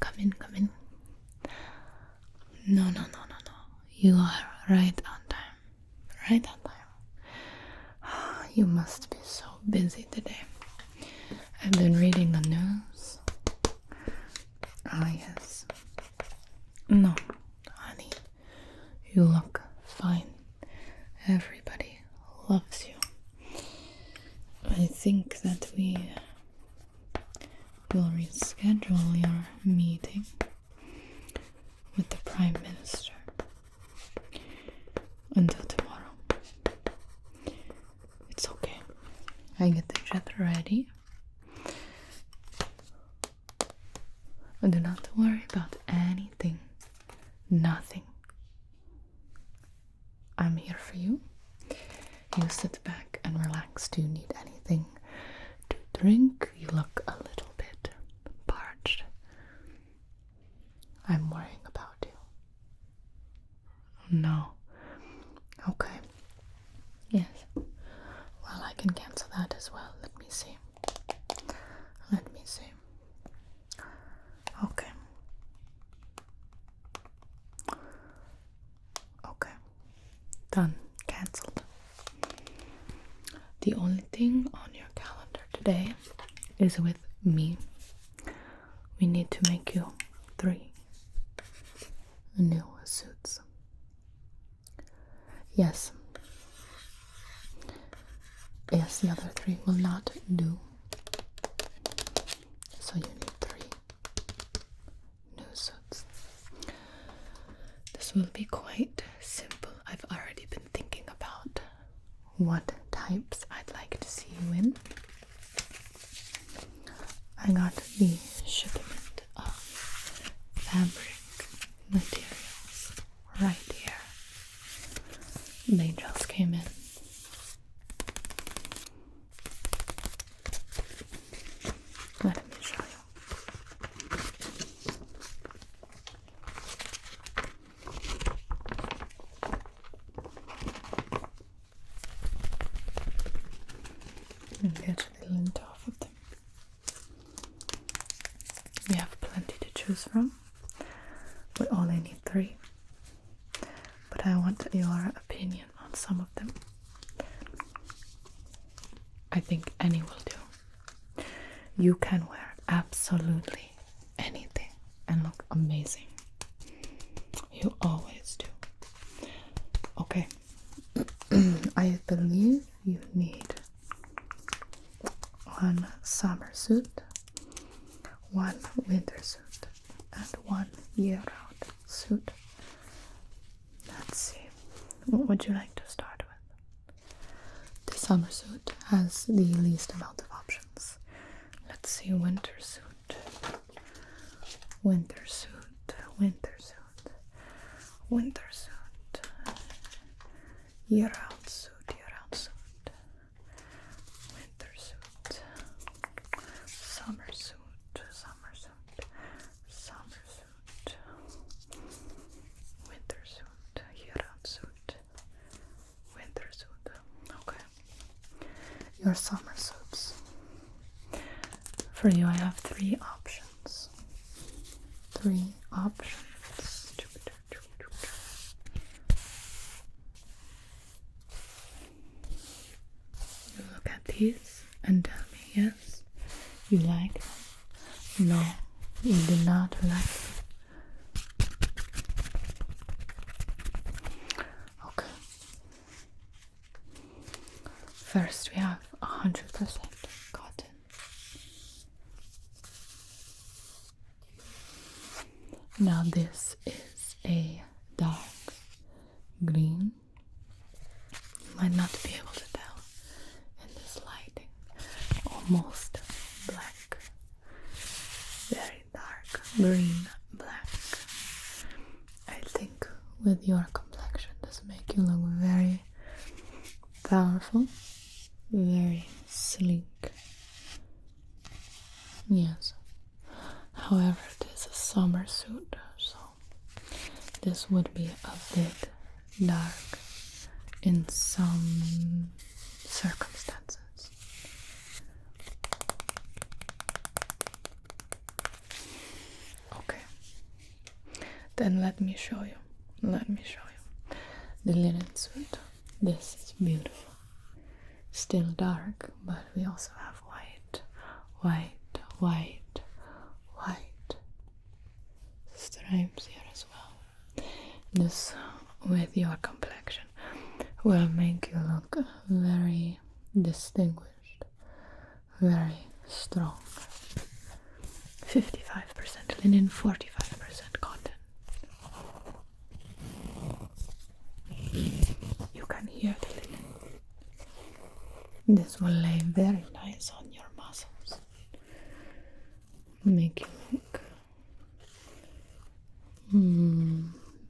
come in, come in. No. You are right on time. Right on time. You must be so busy today. I've been reading the news. Ah, yes. No, honey. You look fine. Everybody loves you. I think that we will reschedule your meeting with the Prime Minister until tomorrow. It's okay. I get the jet ready. And do not worry about anything. Nothing. I'm here for you. You sit back and relax. Do you need anything to drink? You look a little bit parched. I'm worrying about you. No. Okay. Yes. Well, I can cancel that as well. Let me see. Okay. Done. Cancelled. The only thing on your calendar today is with me. We need to make you 3 new suits. Yes, the other 3 will not do. So you need 3 new suits. This will be quite simple. I've already been thinking about what types I'd like to see you in. I got the shipment of fabric materials right here. They just came in. Let me show you. Get the lint off of them. We have plenty to choose from. We only need 3. But I want your opinion on some of them. I think any will do. You can wear absolutely anything and look amazing. You always do. Okay. I believe you need 1 summer suit, 1 winter suit, and 1 year-round suit. Let's see. What would you like to start with? The summer suit has the least amount of options. Let's see. Winter suit, winter suit, winter suit, winter suit, year-round suit, year-round suit, winter suit, summer suit, summer suit, summer suit, winter suit, year-round suit, winter suit. Okay. Your summer suits. For you, I have 3 options. 3 options. You look at these and tell me yes, you like them. No, you do not like them. Okay. First, we have 100% cotton. Now this is a dark green. You might not be able to tell in this lighting. Almost black. Very dark green, black. I think with your complexion this make you look very powerful, very sleek. Yes. However, it is a summer suit, so this would be a bit dark in some circumstances. Okay. Then let me show you. Let me show you. The linen suit. This is beautiful. Still dark, but we also have white, white, white, white stripes here as well. This, with your complexion, will make you look very distinguished, very strong. 55% linen, 45% cotton. You can hear the linen. This will lay very nice on your muscles. Make you look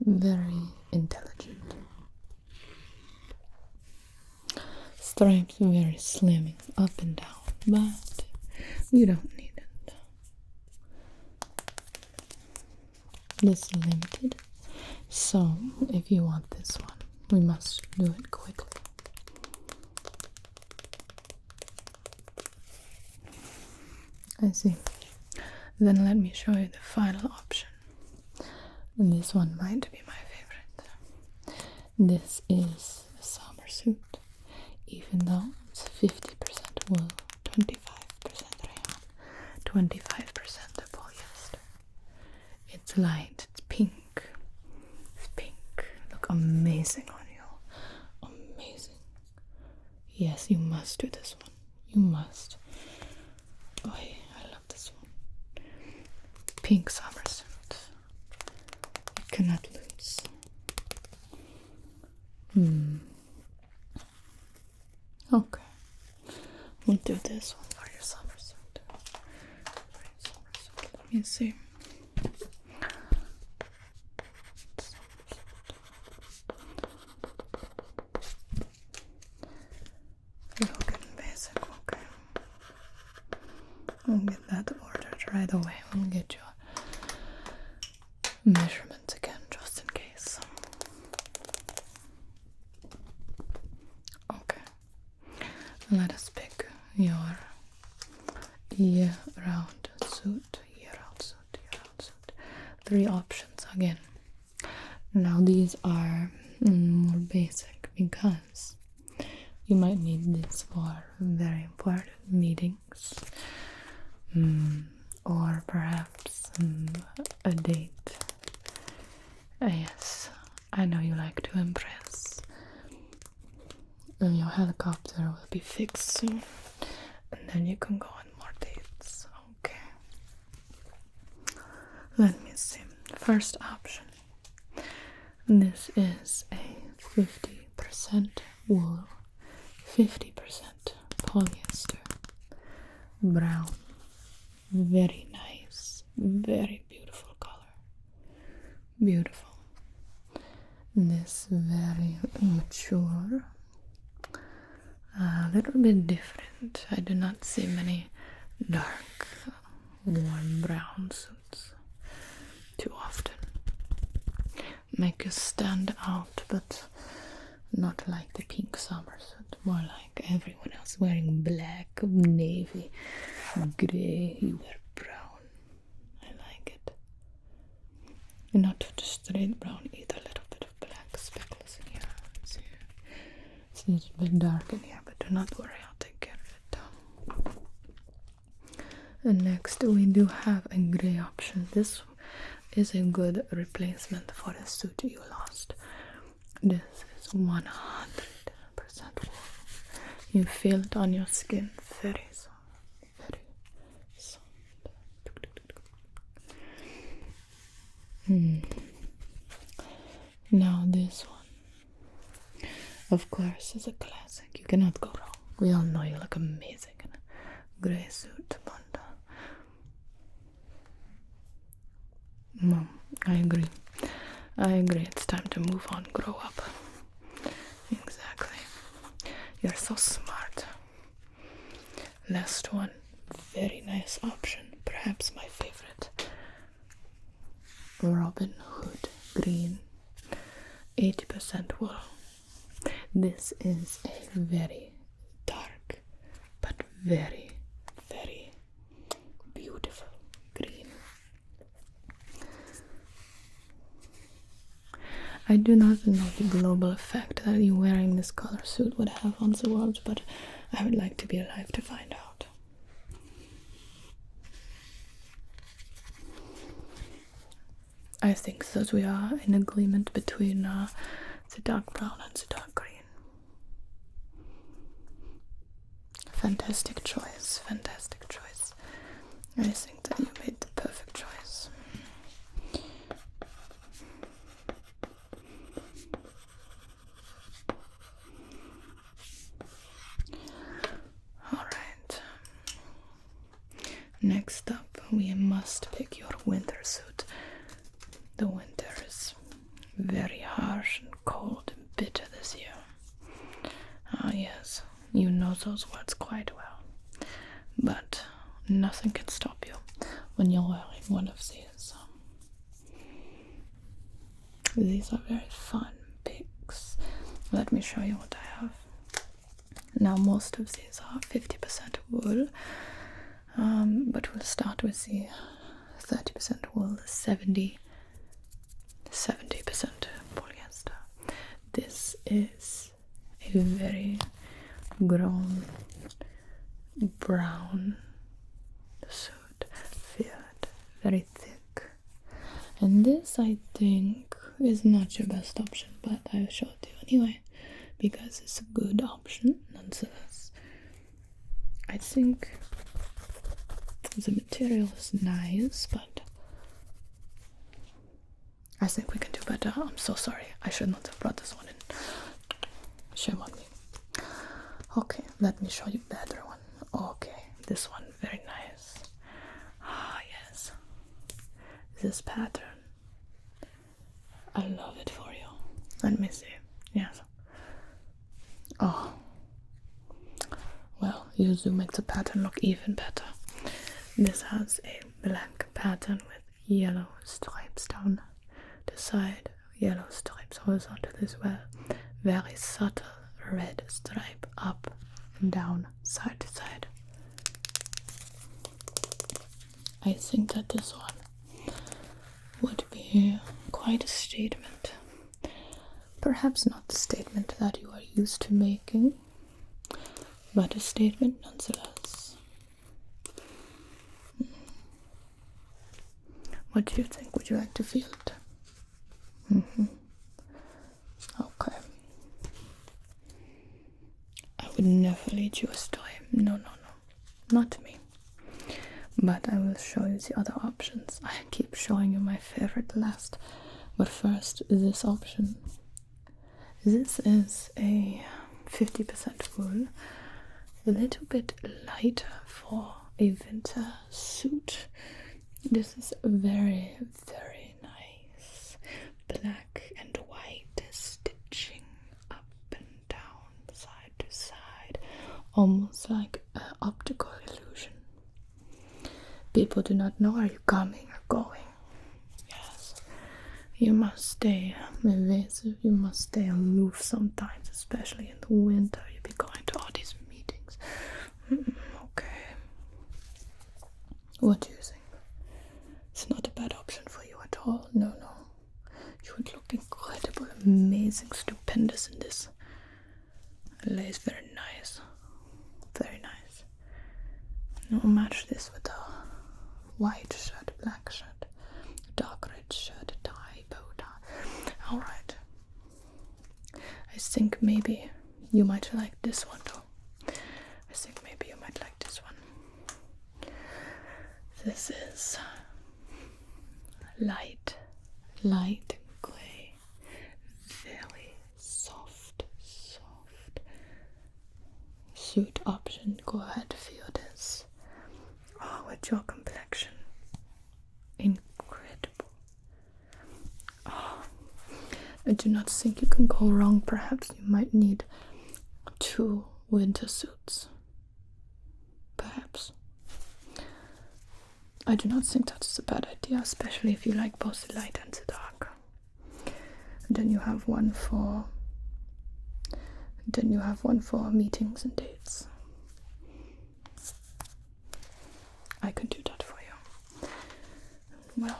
very intelligent. Stripes very slimming up and down, but you don't need it. This is limited, so if you want this one, we must do it quickly. I see. Then let me show you the final option. And this one might be my favorite. This is a summer suit, even though it's 50% wool, 25% rayon, 25% polyester. It's light, it's pink. It's pink. Look amazing on you. Amazing. Yes, you must do this one. You must. Oh, I love this one. Pink summer suit. You cannot lose. Okay. We'll do this one for your summer suit. Let me see. Looking basic, okay. We'll get that ordered right away. We'll get your measurements again, just in case. Okay. Let us pick your year-round suit. Year-round suit. Year-round suit. 3 options again. Now these are more basic because you might need this for very important meetings, or perhaps a date. Yes, I know you like to impress. And your helicopter will be fixed soon, and then you can go on more dates. Okay. Let me see. First option. This is a 50% wool, 50% polyester, brown, very nice, very beautiful color, beautiful. This very mature, a little bit different. I do not see many dark, warm brown suits too often. Make you stand out, but not like the pink summer suit, more like everyone else wearing black, navy, grey. You wear brown. I like it. And not just straight brown either, a little bit of black speckles in here. It's a little bit dark in here, but do not worry, I'll take care of it. And next we do have a grey option. This is a good replacement for the suit you lost. This is 100% wool. You feel it on your skin, very soft, very soft. Now this one, of course, is a classic. You cannot go wrong. We all know you look amazing in a grey suit, but no, I agree. It's time to move on, grow up. Exactly. You're so smart. Last one, very nice option. Perhaps my favorite. Robin Hood green, 80% wool. This is a very dark, but very, very beautiful green. I do not know the global effect that you wearing this color suit would have on the world, but I would like to be alive to find out. I think that we are in agreement between the dark brown and the dark green. Fantastic choice, fantastic choice. I think that you made the perfect choice. Alright. Next up, we must pick your winter suit. The winter is very harsh and cold and bitter this year. Ah, yes, you know those words quite well. But nothing can stop you when you're wearing one of these. These are very fun picks. Let me show you what I have. Now, most of these are 50% wool, but we'll start with the 30% wool, 70% polyester. This is a very grown brown suit, filled, very thick. And this, I think, is not your best option, but I'll show it to you anyway, because it's a good option nonetheless. I think the material is nice, but I think we can do better. I'm so sorry. I should not have brought this one in. Shame on me. Okay, let me show you a better one. Okay, this one, very nice. Ah, yes. This pattern. I love it for you. Let me see. Yes. Oh. Well, you do make the pattern look even better. This has a black pattern with yellow stripes down the side, yellow stripes horizontal as well. Very subtle red stripe up and down, side to side. I think that this one would be quite a statement. Perhaps not the statement that you are used to making, but a statement nonetheless. What do you think? Would you like to feel it? Okay. I would never lead you astray. No. Not me. But I will show you the other options. I keep showing you my favorite last. But first, this option. This is a 50% wool. A little bit lighter for a winter suit. This is very, very nice. Black and white stitching up and down, side to side. Almost like an optical illusion. People do not know are you coming or going. Yes. You must stay evasive, you must stay aloof sometimes, especially in the winter. You'll be going to all these meetings. Okay. What do you think? It's not a bad option for you at all. No. You would look incredible, amazing, stupendous in this. Lace, very nice. Very nice. I'll match this with a white shirt, black shirt, dark red shirt, tie, bow tie. Alright. I think maybe you might like this one though. I think maybe you might like this one. This is light gray, very soft suit option. Go ahead, feel this. Oh, with your complexion, incredible. Oh, I do not think you can go wrong. Perhaps you might need 2 winter suits. Perhaps. I do not think that's a bad idea, especially if you like both the light and the dark. And then you have one for meetings and dates. I could do that for you. Well,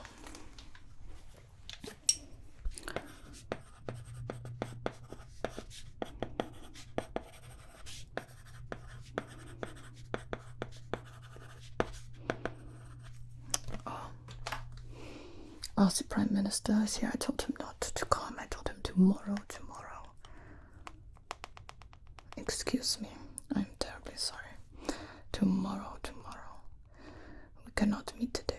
Aussie Prime Minister is here. I told him not to come. I told him tomorrow. Excuse me. I'm terribly sorry. Tomorrow. We cannot meet today.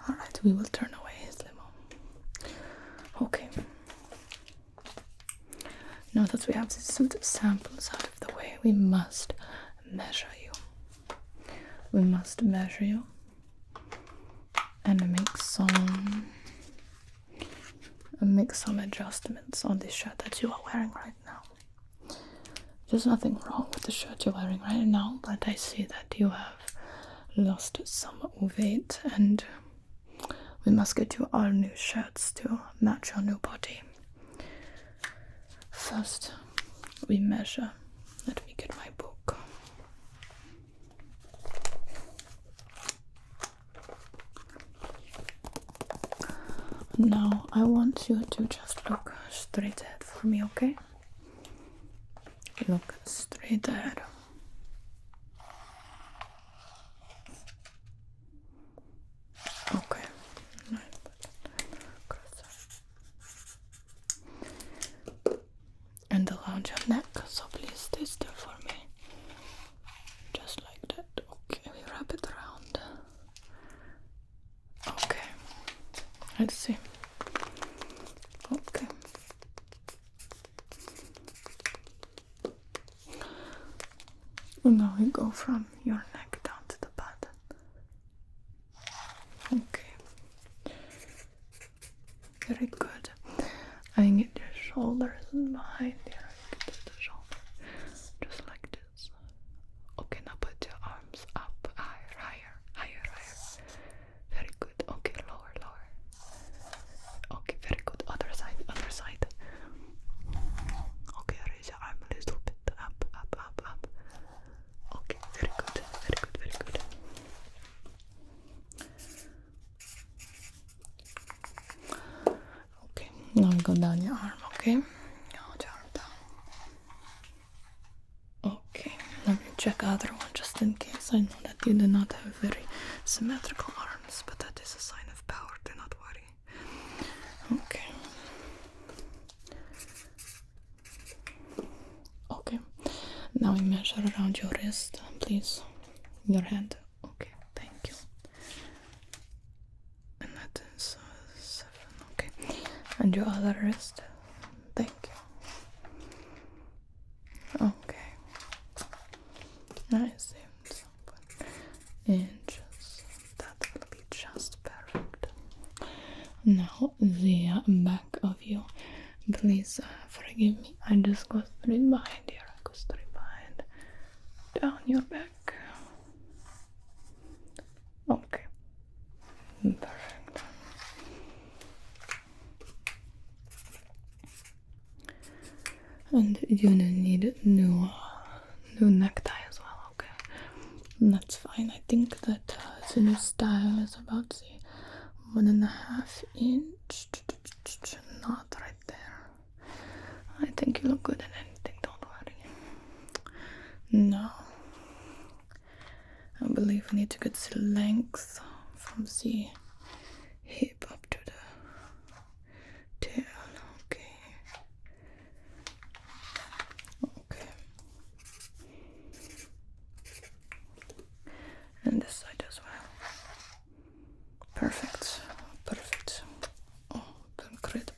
Alright, we will turn away his limo. Okay. Now that we have the suit samples out of the way, we must measure you. We must measure you and make some adjustments on the shirt that you are wearing right now. There's nothing wrong with the shirt you're wearing right now, but I see that you have lost some weight, and we must get you all new shirts to match your new body. First, we measure. Let me get my book. Now, I want you to just look straight ahead for me, okay? Look straight ahead. Okay. And around your neck, so please stay still for me. Just like that. Okay, we wrap it around. Okay. Let's see. Okay. And now we go from your neck down to the button. Okay. Very good. I get your shoulders behind here. Get the shoulder. Just like this. Okay, now put your arms up, higher. Very good. Okay, lower. Okay, very good. Other side. Okay, raise your arm a little bit. Up. Okay, very good. Okay, now we go down your arm, okay? Hold your arm down. Okay, let me check other one just in case. I know that you do not have very symmetrical arms, but that is a sign of power, do not worry. Okay, now we measure around your wrist, please. Your hand. Okay, thank you. And that is 7, okay. And your other wrist. Thank you. Okay. I see. Inches. That will be just perfect. Now the back of you. Please forgive me. I just go straight behind here. Down your back. Okay. Perfect. And you need new necktie as well, okay? That's fine. I think that the new style is about the 1.5 inch knot right there. I think you look good in anything, don't worry. Now, I believe we need to get the length from the hip up to the tail. Okay. And this side as well. Perfect. Oh, incredible.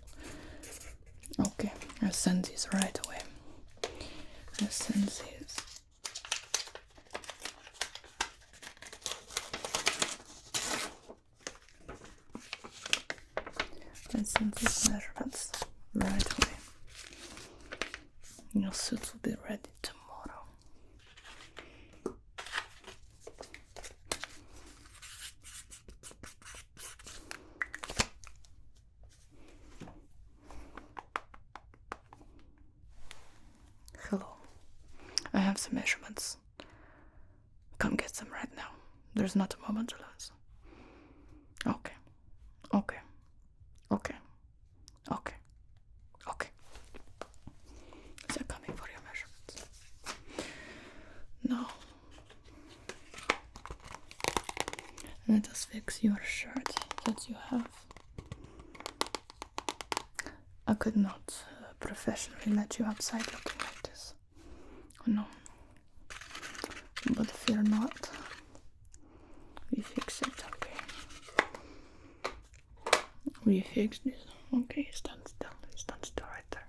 Okay, I'll send these right away. I'll send these. Let's send these measurements right away. Your suit will be ready tomorrow. Hello. I have some measurements. Come get them right now. There's not a moment to lose. Okay. They're coming for your measurements. Now, Let us fix your shirt that you have. I could not professionally let you outside looking like this. No. But fear not. We fix it, okay. We fix this. Okay, stand still. Stand still right there.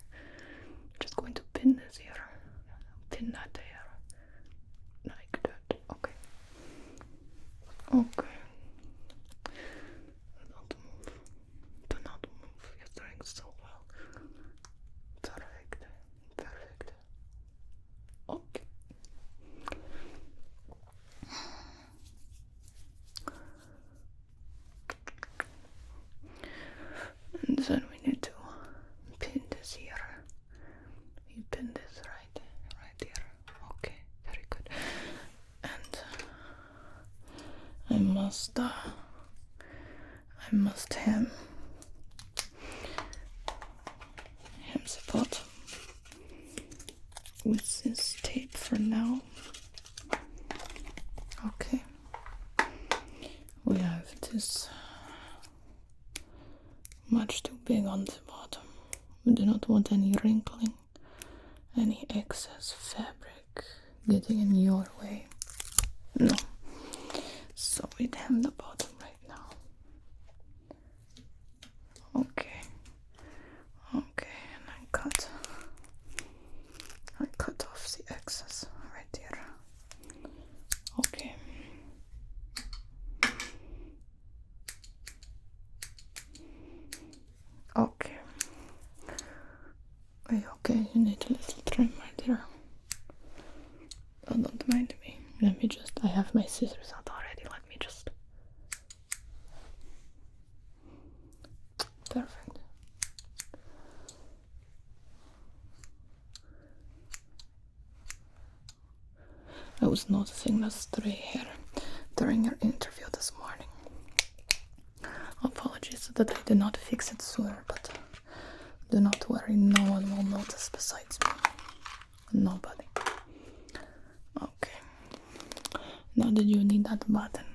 Just going to pin this here. Pin that there. Like that. Okay. Okay. Don't move. Do not move. You're doing so well. Perfect. Perfect. Okay. And then we need to pin this here. You pin this right here. Okay, very good. And I must hem the bottom with this tape for now. Okay. We have this much too big on the bottom. We do not want any wrinkling, any excess fabric getting in your way. No. So we'd hem the bottom right now. Okay. Okay, and I cut off the excess right here. Okay. Okay. Are you okay? You need a little trim right here. Oh, don't mind me. I have my scissors out already. Let me just. Perfect. I was noticing the stray hair during your interview this morning. Apologies that I did not fix it sooner, but do not worry, no one will notice besides me. Nobody. Okay. Now that you need that button.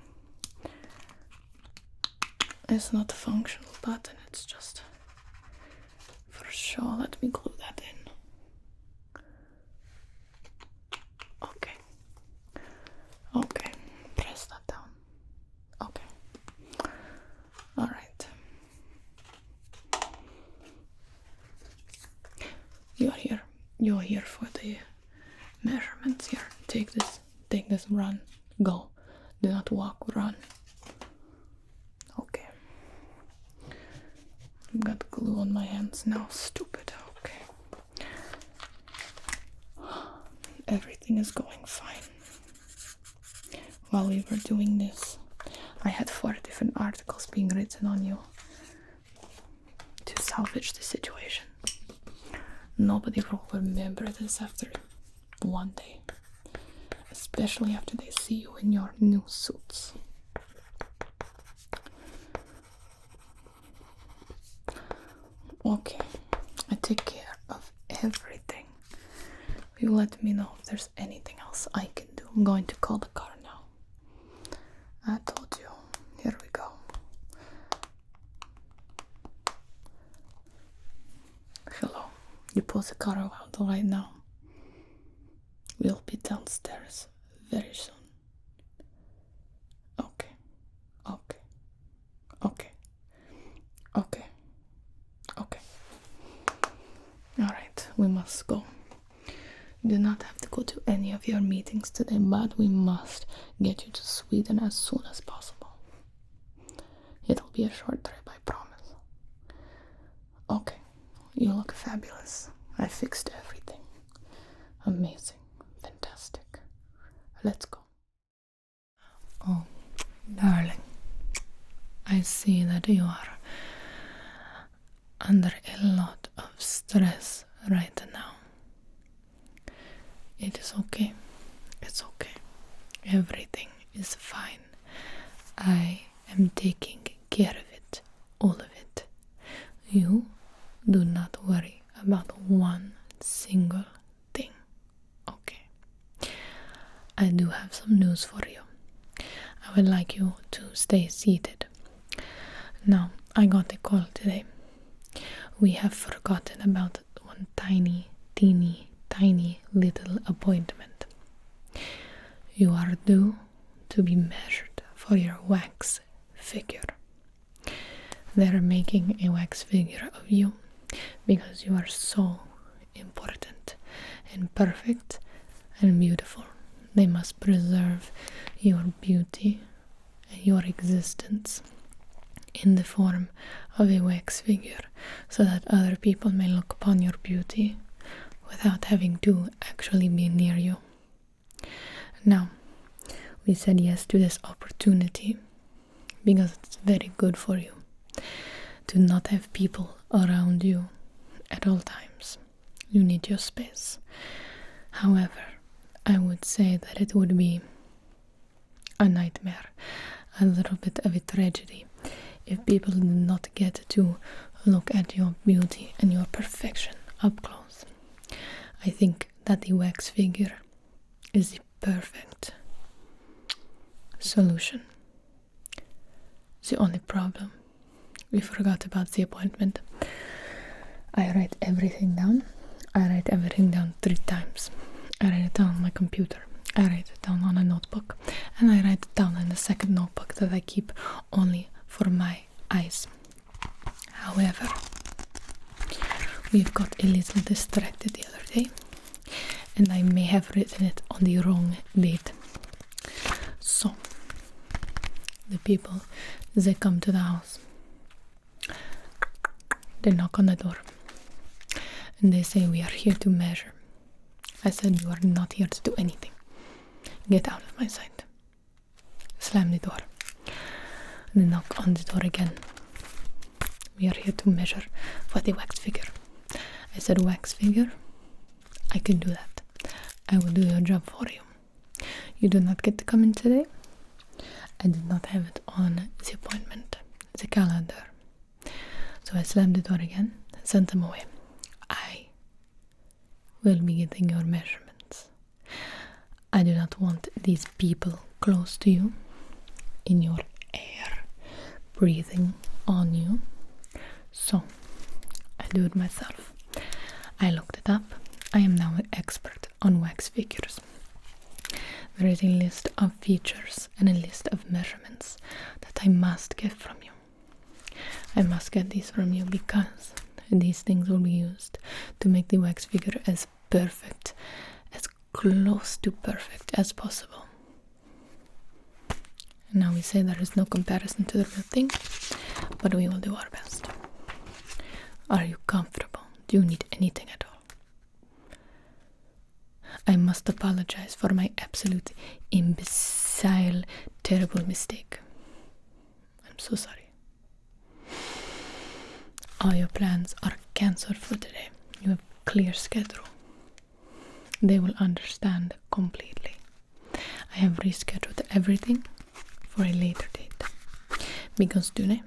It's not a functional button, it's just for show. Let me glue that in. Okay. Okay. Press that down. Okay. Alright. You're here for the measurements here. Take this, run, go. Do not walk, run. Okay. I've got glue on my hands now, stupid. Okay. Everything is going fine. While we were doing this, I had 4 different articles being written on you to salvage the situation. Nobody will remember this after one day, especially after they see you in your new suits. Okay, I take care of everything. You let me know if there's anything else I can do. I'm going to call the car now. I told you. Here we go. Hello. You put the car out right now. We'll be downstairs very soon. Okay. Okay. Okay. Okay. Okay. Alright, we must go. You do not have to go to any of your meetings today, but we must get you to Sweden as soon as possible. It'll be a short trip, I promise. Okay, you look fabulous. I fixed everything. Amazing. Fantastic. Let's go. Oh, darling. I see that you are under a lot of stress right now. It is okay. It's okay. Everything is fine. I am taking care of it. All of it. You do not worry about one single thing. Okay. I do have some news for you. I would like you to stay seated. Now, I got a call today. We have forgotten about one tiny, teeny, tiny little appointment. You are due to be measured for your wax figure. They're making a wax figure of you because you are so important and perfect and beautiful. They must preserve your beauty and your existence in the form of a wax figure so that other people may look upon your beauty without having to actually be near you. Now, we said yes to this opportunity because it's very good for you to not have people around you at all times. You need your space. However, I would say that it would be a nightmare, a little bit of a tragedy, if people did not get to look at your beauty and your perfection up close. I think that the wax figure is the perfect solution. The only problem, we forgot about the appointment. I write everything down. I write everything down 3 times. I write it down on my computer. I write it down on a notebook. And I write it down in a second notebook that I keep only for my eyes. However, we've got a little distracted the other day, and I may have written it on the wrong date. So, the people, they come to the house. They knock on the door. And they say, we are here to measure. I said, you are not here to do anything. Get out of my sight. Slam the door. They knock on the door again. We are here to measure for the wax figure. I said, wax figure? I can do that. I will do your job for you. You do not get to come in today. I did not have it on the appointment, the calendar. So I slammed the door again, sent them away. I will be getting your measurements. I do not want these people close to you, in your air, breathing on you. So I do it myself. I looked it up. I am now an expert on wax figures. There is a list of features and a list of measurements that I must get from you. I must get these from you because these things will be used to make the wax figure as perfect, as close to perfect as possible. Now we say there is no comparison to the real thing, but we will do our best. Are you comfortable? Do you need anything at all? I must apologize for my absolute imbecile, terrible mistake. I'm so sorry. All your plans are cancelled for today. You have a clear schedule. They will understand completely. I have rescheduled everything for a later date. Because today,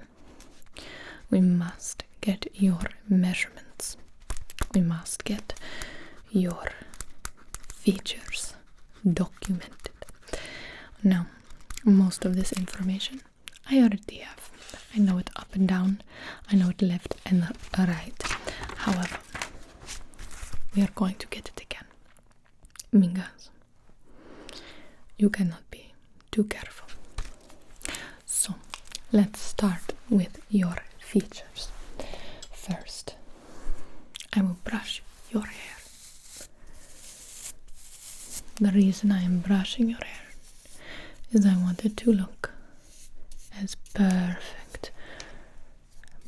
we must get your measurements. We must get your features documented. Now, most of this information I already have. I know it up and down. I know it left and right. However, we are going to get it again. Because you cannot be too careful. So, let's start with your features. First, I will brush your hair. The reason I am brushing your hair is I want it to look as perfect,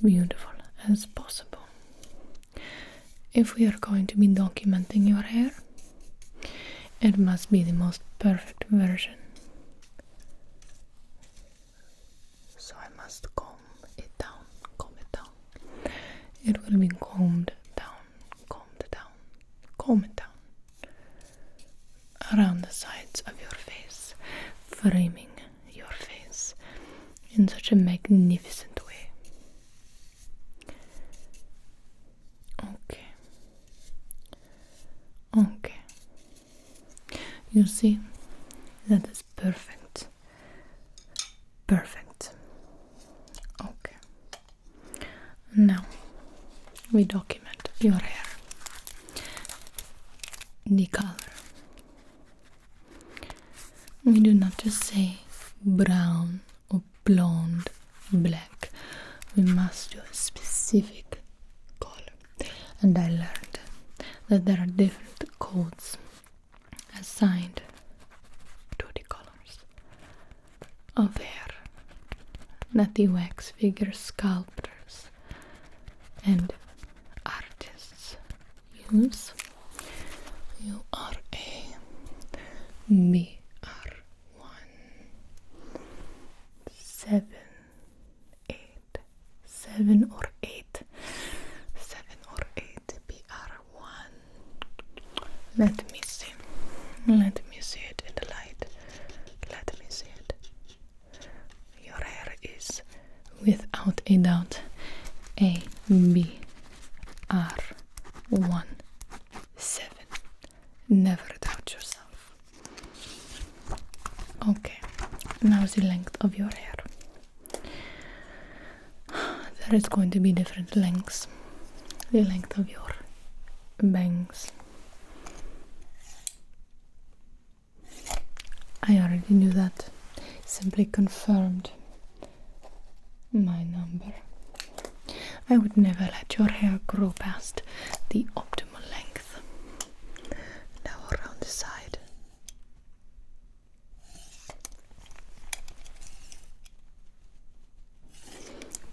beautiful as possible. If we are going to be documenting your hair, it must be the most perfect version. So I must comb it down, comb it down. It will be combed down, combed down, comb it down. Around the sides of your face, framing your face in such a magnificent way. Okay. You see, that is perfect. we document your hair, the color. We do not just say brown or blonde, black. We must do a specific color. And I learned that there are different codes assigned to the colors of hair that the wax figure sculptors and artists use. You are a BR1 7 or 8 BR1. Let me see it in the light. Let me see it. Your hair is without a doubt a BR1 7. Never doubt yourself. Okay, now the length of your hair. There is going to be different lengths. The length of your bangs. I already knew that. Simply confirmed my number. I would never let your hair grow past the optimal length. Now around the side.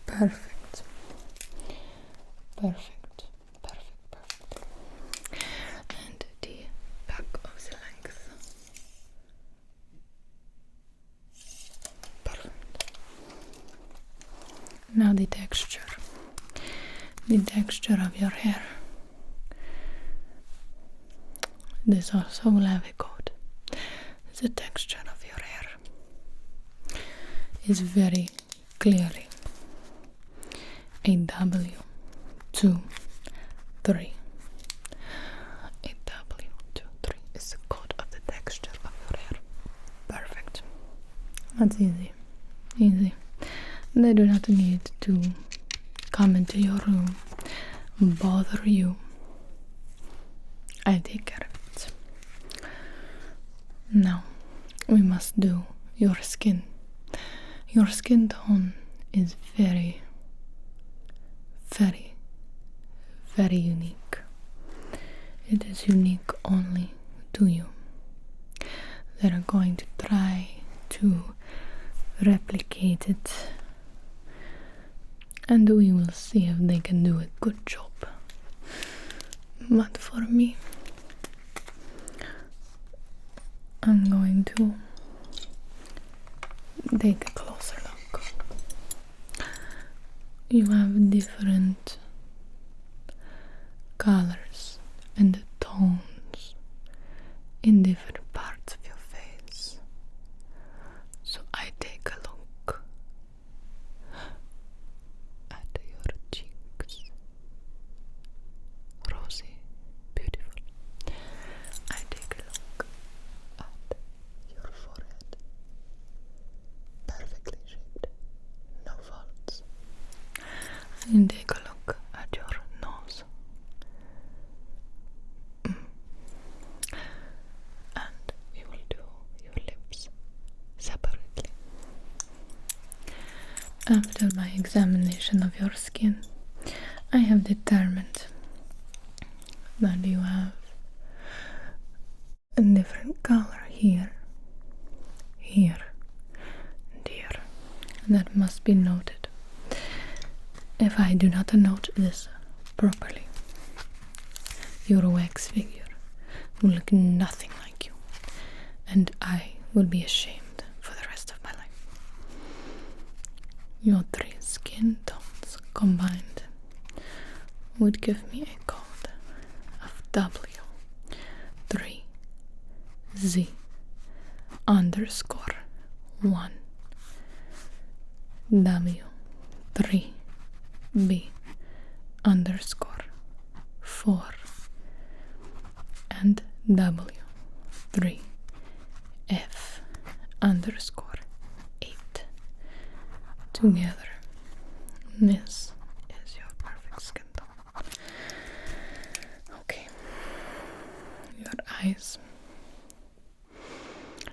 Perfect. Perfect. And the back of the length. Perfect. Now the texture. The texture of your hair. This also will have a code. The texture of your hair is very clearly a W2 3. A W2 3 is the code of the texture of your hair. Perfect. That's easy. They do not need to come into your room, bother you. I take care of it. Now, we must do your skin. Your skin tone is very unique. It is unique only to you. They are going to try to replicate it, and we will see if they can do a good job. But for me, I'm going to take a closer look. You have different colors and tones in different parts of your face. So I take a look at your cheeks. Rosy, beautiful. I take a look at your forehead. Perfectly shaped, no faults. And take a look at your nose. And we will do your lips separately. After my examination of your skin, I have determined that you have a different color here, and here. That must be noted. If I do not note this properly, your wax figure will look nothing like you, and I will be ashamed for the rest of my life. Your 3 skin tones combined would give me a code of W3Z_1 W3B_4 and W3F_8. Together, this is your perfect skin tone. eyes.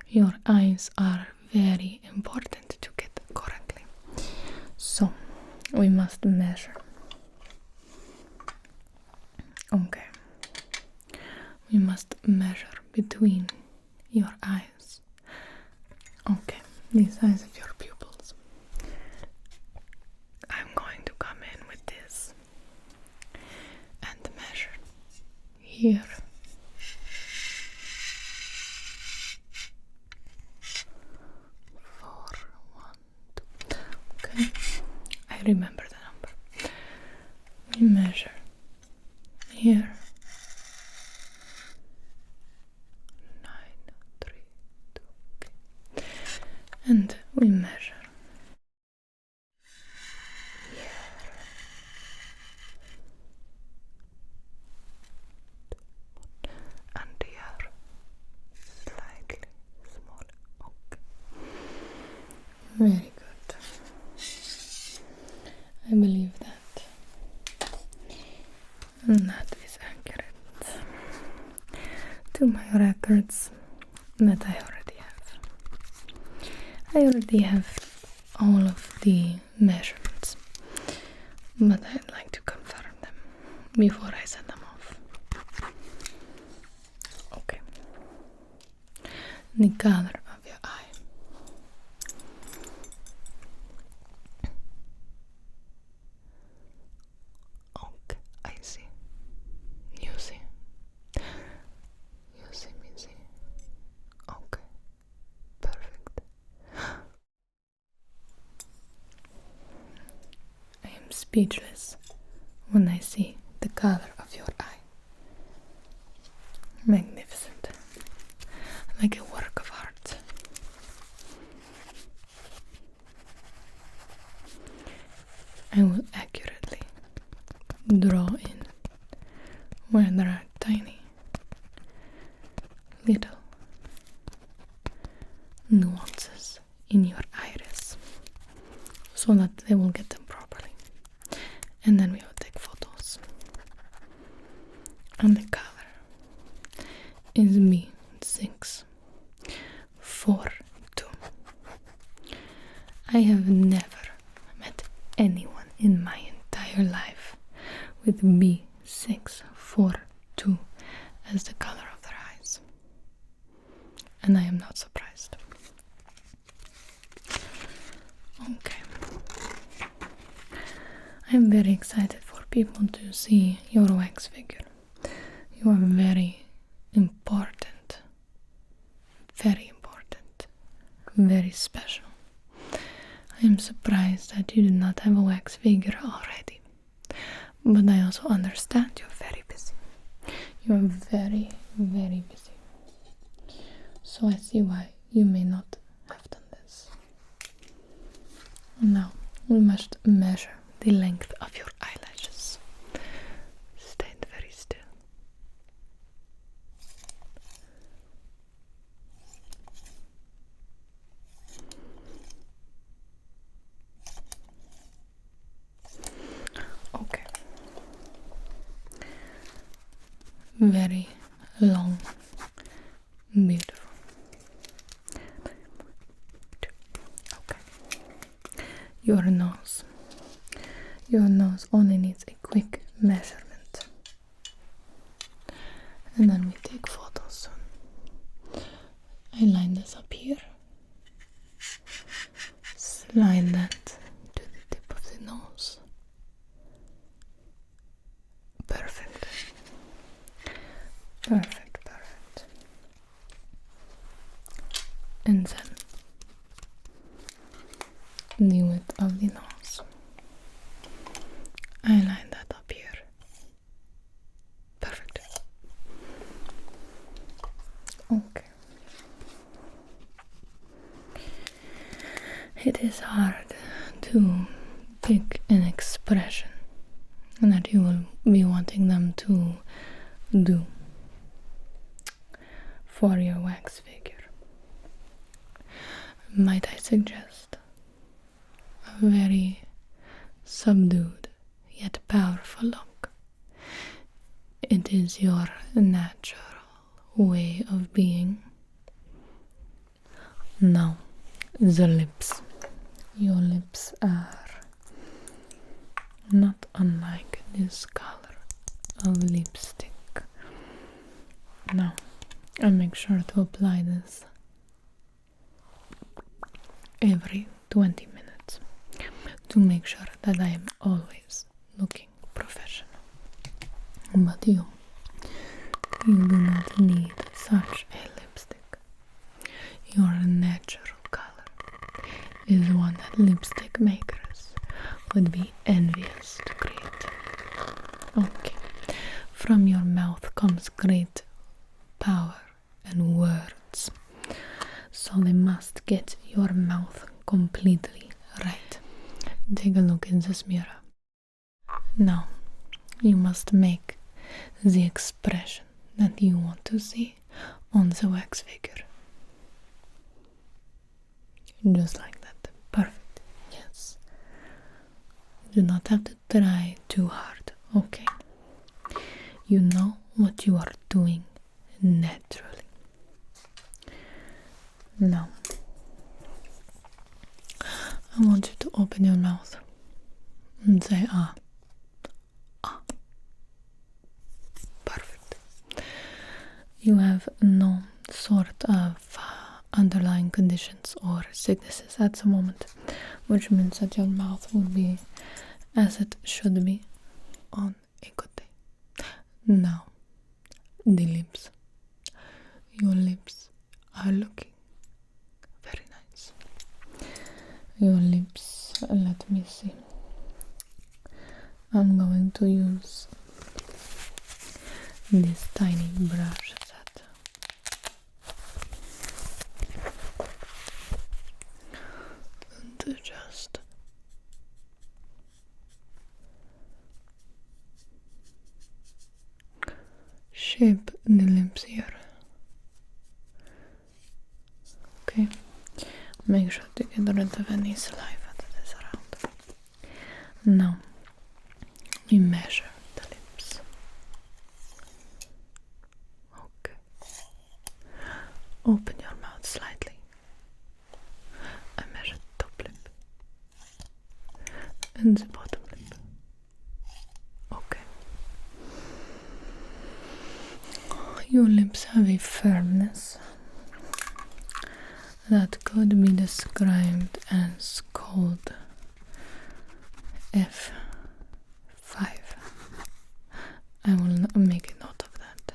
Your eyes are very important to get correctly. So we must measure. Okay. We must measure between your eyes. Okay, the size of your pupils. I'm going to come in with this and measure here. Four, one, two. Okay, I remember the number. We measure here. 9, 3, 2. Okay. And we measure here. And here. Slightly smaller. Okay. Very good. I believe that is accurate to my records that I already have. I already have all of the measurements, but I'd like to confirm them before I send them off. Okay. The color of your eye. Okay, I see. You see. You see me see. Okay. Perfect. I am speechless when I see the color of your eye. Magnificent. Like a work of art. I will accurately draw in where there are tiny little nuances in your iris so that they will get them properly, and then we will take photos. And the color is B642. I have never met anyone in my entire life with B642 as the color of their eyes, and I am not surprised. Okay. I'm very excited for people to see your wax figure. You are very important, very special. I am surprised that you did not have a wax figure already, but I also understand you're very busy. You are very, very busy. So I see why you may not have done this. Now we must measure the length of your eyelashes. Stand very still. Okay. Very long, beautiful. Okay. Your nose. Your nose only needs a quick measurement. And then we take photos soon. I line this up here. Slide that to the tip of the nose. Perfect. Perfect, perfect. And then the width of the nose. I line that up here. Perfect. Okay. It is hard to pick an expression that you will be wanting them to do for your wax figure. Might I suggest a very subdued yet powerful look? It is your natural way of being. Now, the lips. Your lips are not unlike this color of lipstick. Now, I make sure to apply this every 20 minutes to make sure that I am always looking professional. But you do not need such a lipstick. Your natural color is one that lipstick makers would be envious to create. Okay, from your mouth comes great power and words, so they must get your mouth completely right. Take a look in this mirror. Now, you must make the expression that you want to see on the wax figure. Just like that. Perfect. Yes. Do not have to try too hard, okay? You know what you are doing naturally. Now, I want you to open your mouth and say ah. Ah. Perfect. You have no sort of underlying conditions or sicknesses at the moment, which means that your mouth will be as it should be on a good day. Now, the lips. Your lips are looking very nice. Your lips, let me see. I'm going to use this tiny brush set. And to just shape the lips here. Okay, make sure to get rid of any saliva that is around. Now, we measure the lips. Okay. Open your mouth slightly. I measure the top lip and the bottom lip. Okay. Your lips have a firmness that could be described as cold F5. I will make a note of that.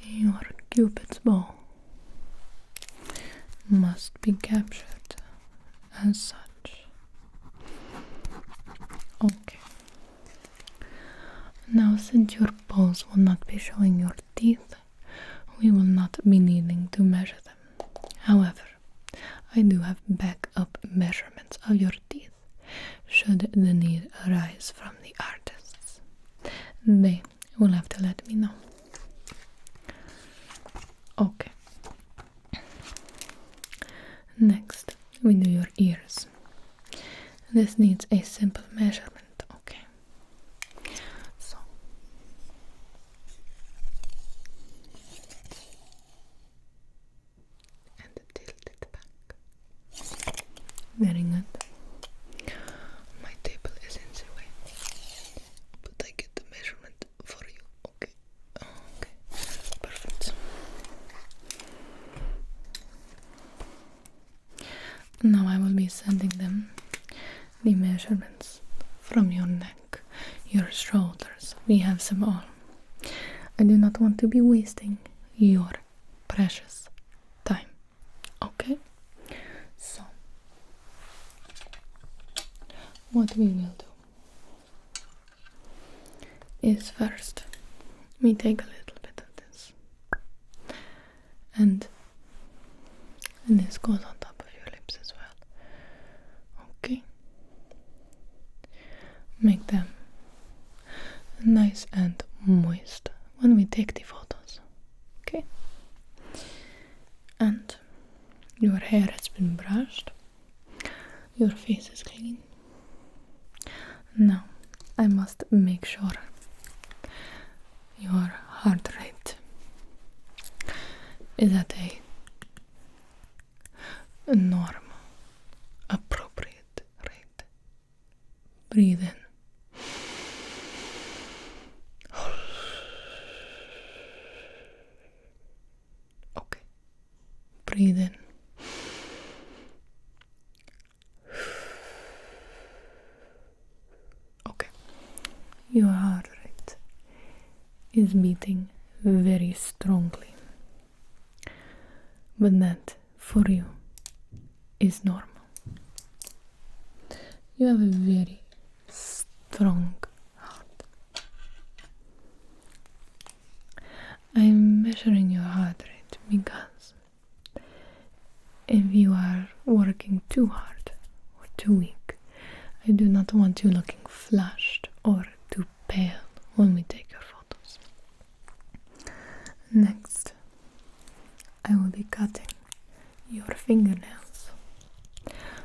Your Cupid's bow must be captured as such. Okay. Now, since your bows will not be showing your teeth, we will not be needing to measure them. However, I do have backup measurements of your teeth should the need arise from the artists. They will have to let me know. Okay. Next, we do your ears. This needs a simple measurement, okay? So, and tilt it back. Very good. My table is in the way, but I get the measurement for you, okay? Okay, perfect. Now I will be sending them the measurements from your neck, your shoulders. We have them all. I do not want to be wasting your precious time. Okay? So, what we will do is first we take a little bit of this, and this goes on top of your lips as well. Okay? Make them nice and moist when we take the photos. Okay? And your hair has been brushed. Your face is clean. Now, I must make sure your heart rate is at a normal, appropriate rate. Breathe in. Okay. Breathe in. Okay. Your heart rate is beating very strongly. But that, for you, is normal. You have a very strong heart. I'm measuring your heart rate because if you are working too hard or too weak, I do not want you looking flushed or too pale when we take your photos. Next, I will be cutting your fingernails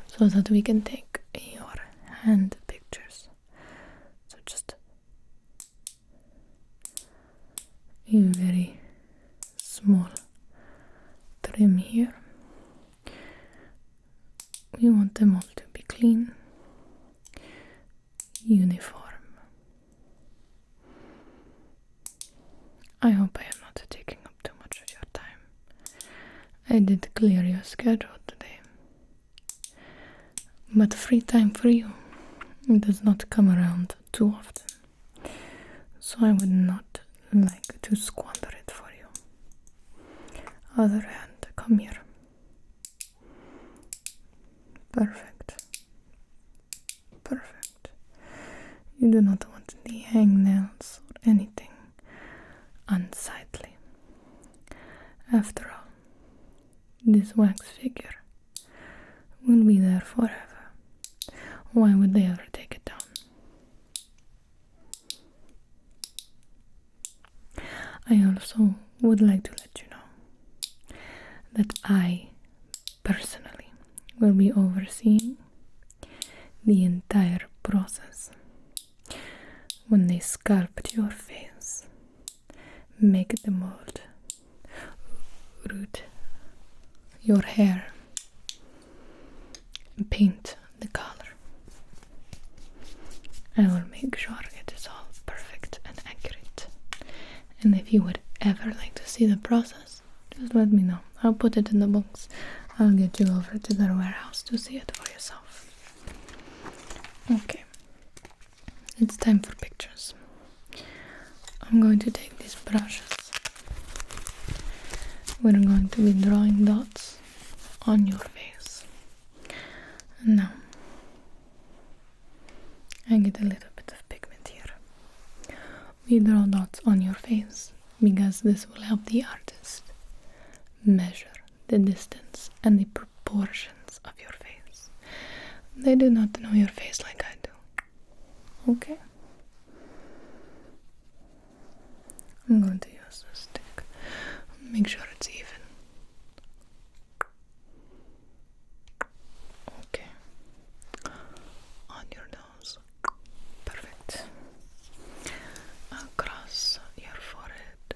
so that we can take your hand pictures. So just a very small trim here. We want them all to be clean, uniform. I hope I am not taking up too much of your time. I did clear your schedule today. But free time for you does not come around too often. So I would not like to squander it for you. Other hand, come here. Perfect. Perfect. You do not want any hangnails or anything unsightly. After all, this wax figure will be there forever. Why would they ever take it down? I also would like to let you know that I personally will be overseeing the entire process. When they sculpt your face, make the mold, root your hair, and paint the color. I will make sure it is all perfect and accurate. And if you would ever like to see the process, just let me know. I'll put it in the box. I'll get you over to their warehouse to see it for yourself. Okay. It's time for pictures. I'm going to take these brushes. We're going to be drawing dots on your face. And now, I get a little bit of pigment here. We draw dots on your face because this will help the artist measure the distance and the proportions of your face. They do not know your face like I do. Okay? I'm going to use this stick. Make sure it's even. Okay. On your nose. Perfect. Across your forehead.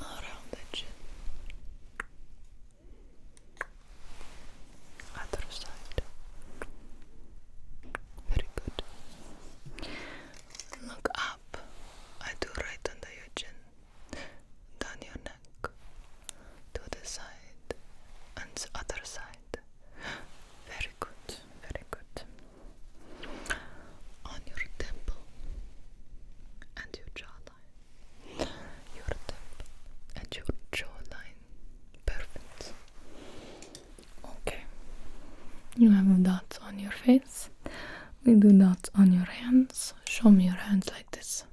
Around the chin. Other side. Very good. Look up. I do right under your chin. Down your neck. To the side. And the other side. Very good. Very good. On your temple. And your jawline. Your temple and your jawline. Perfect. Okay. You have dots on your face. We do dots on your hands. Show me your hands like this.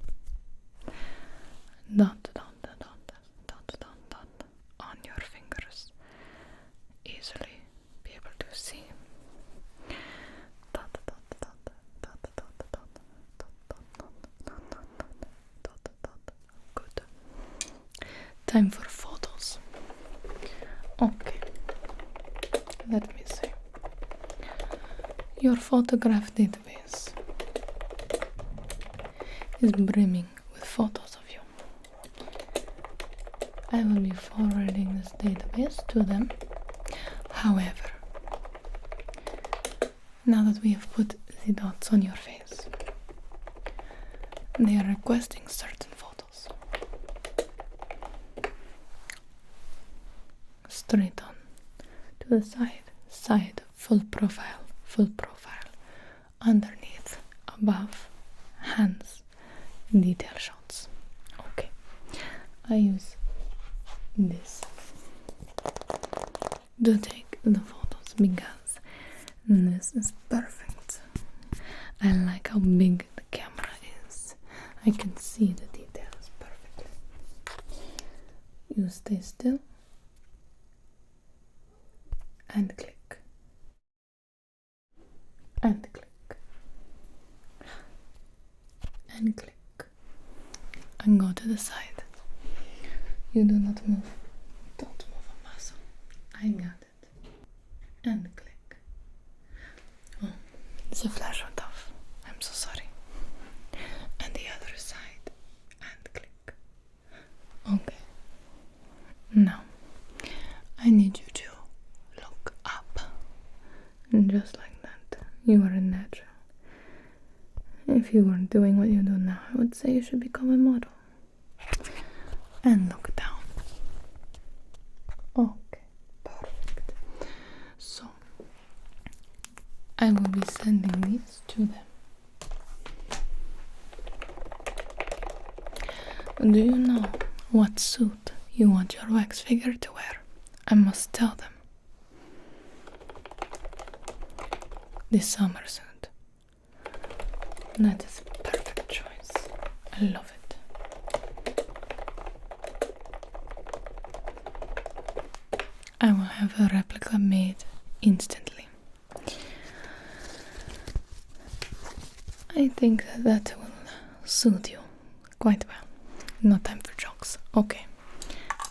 Dot, dot, dot, dot, dot, dot, dot on your fingers. Easily be able to see. Dot, dot, dot, dot, dot, dot, dot, dot, dot, dot, dot, dot. Good. Time for photos. Okay. Let me see. Your photograph database is brimming with photos of you. I will be forwarding this database to them. However, now that we have put the dots on your face, they are requesting certain photos. Straight on to the side, full profile, underneath, above, hands, detail shots. Okay, I use this to take the photos because this is perfect. I like how big the camera is. I can see the details perfectly. You stay still and click and click and click and go to the side. You do not move. Don't move a muscle. I got it. And click. Oh, the flash went off. I'm so sorry. And the other side. And click. Okay. Now, I need you to look up. And just like that, you are a natural. If you weren't doing what you do now, I would say you should become a model. And look down. Okay, perfect. So, I will be sending these to them. Do you know what suit you want your wax figure to wear? I must tell them. The summer suit. That is a perfect choice. I love it. I will have a replica made instantly. I think that will suit you quite well. No time for jokes. Okay.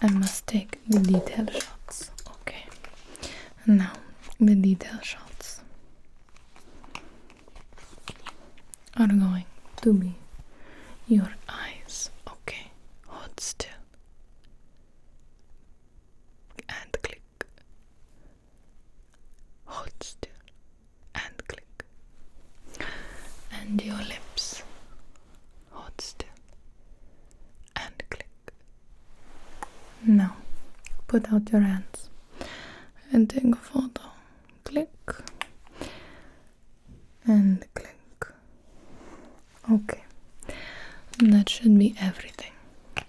I must take the detail shots. Okay. Now, the detail shots are going to be your eyes. Okay. Hold still. And click. Hold still. And click. And your lips. Hold still. And click. Now, put out your hands and take a photo. Click. And click. Okay. That should be everything.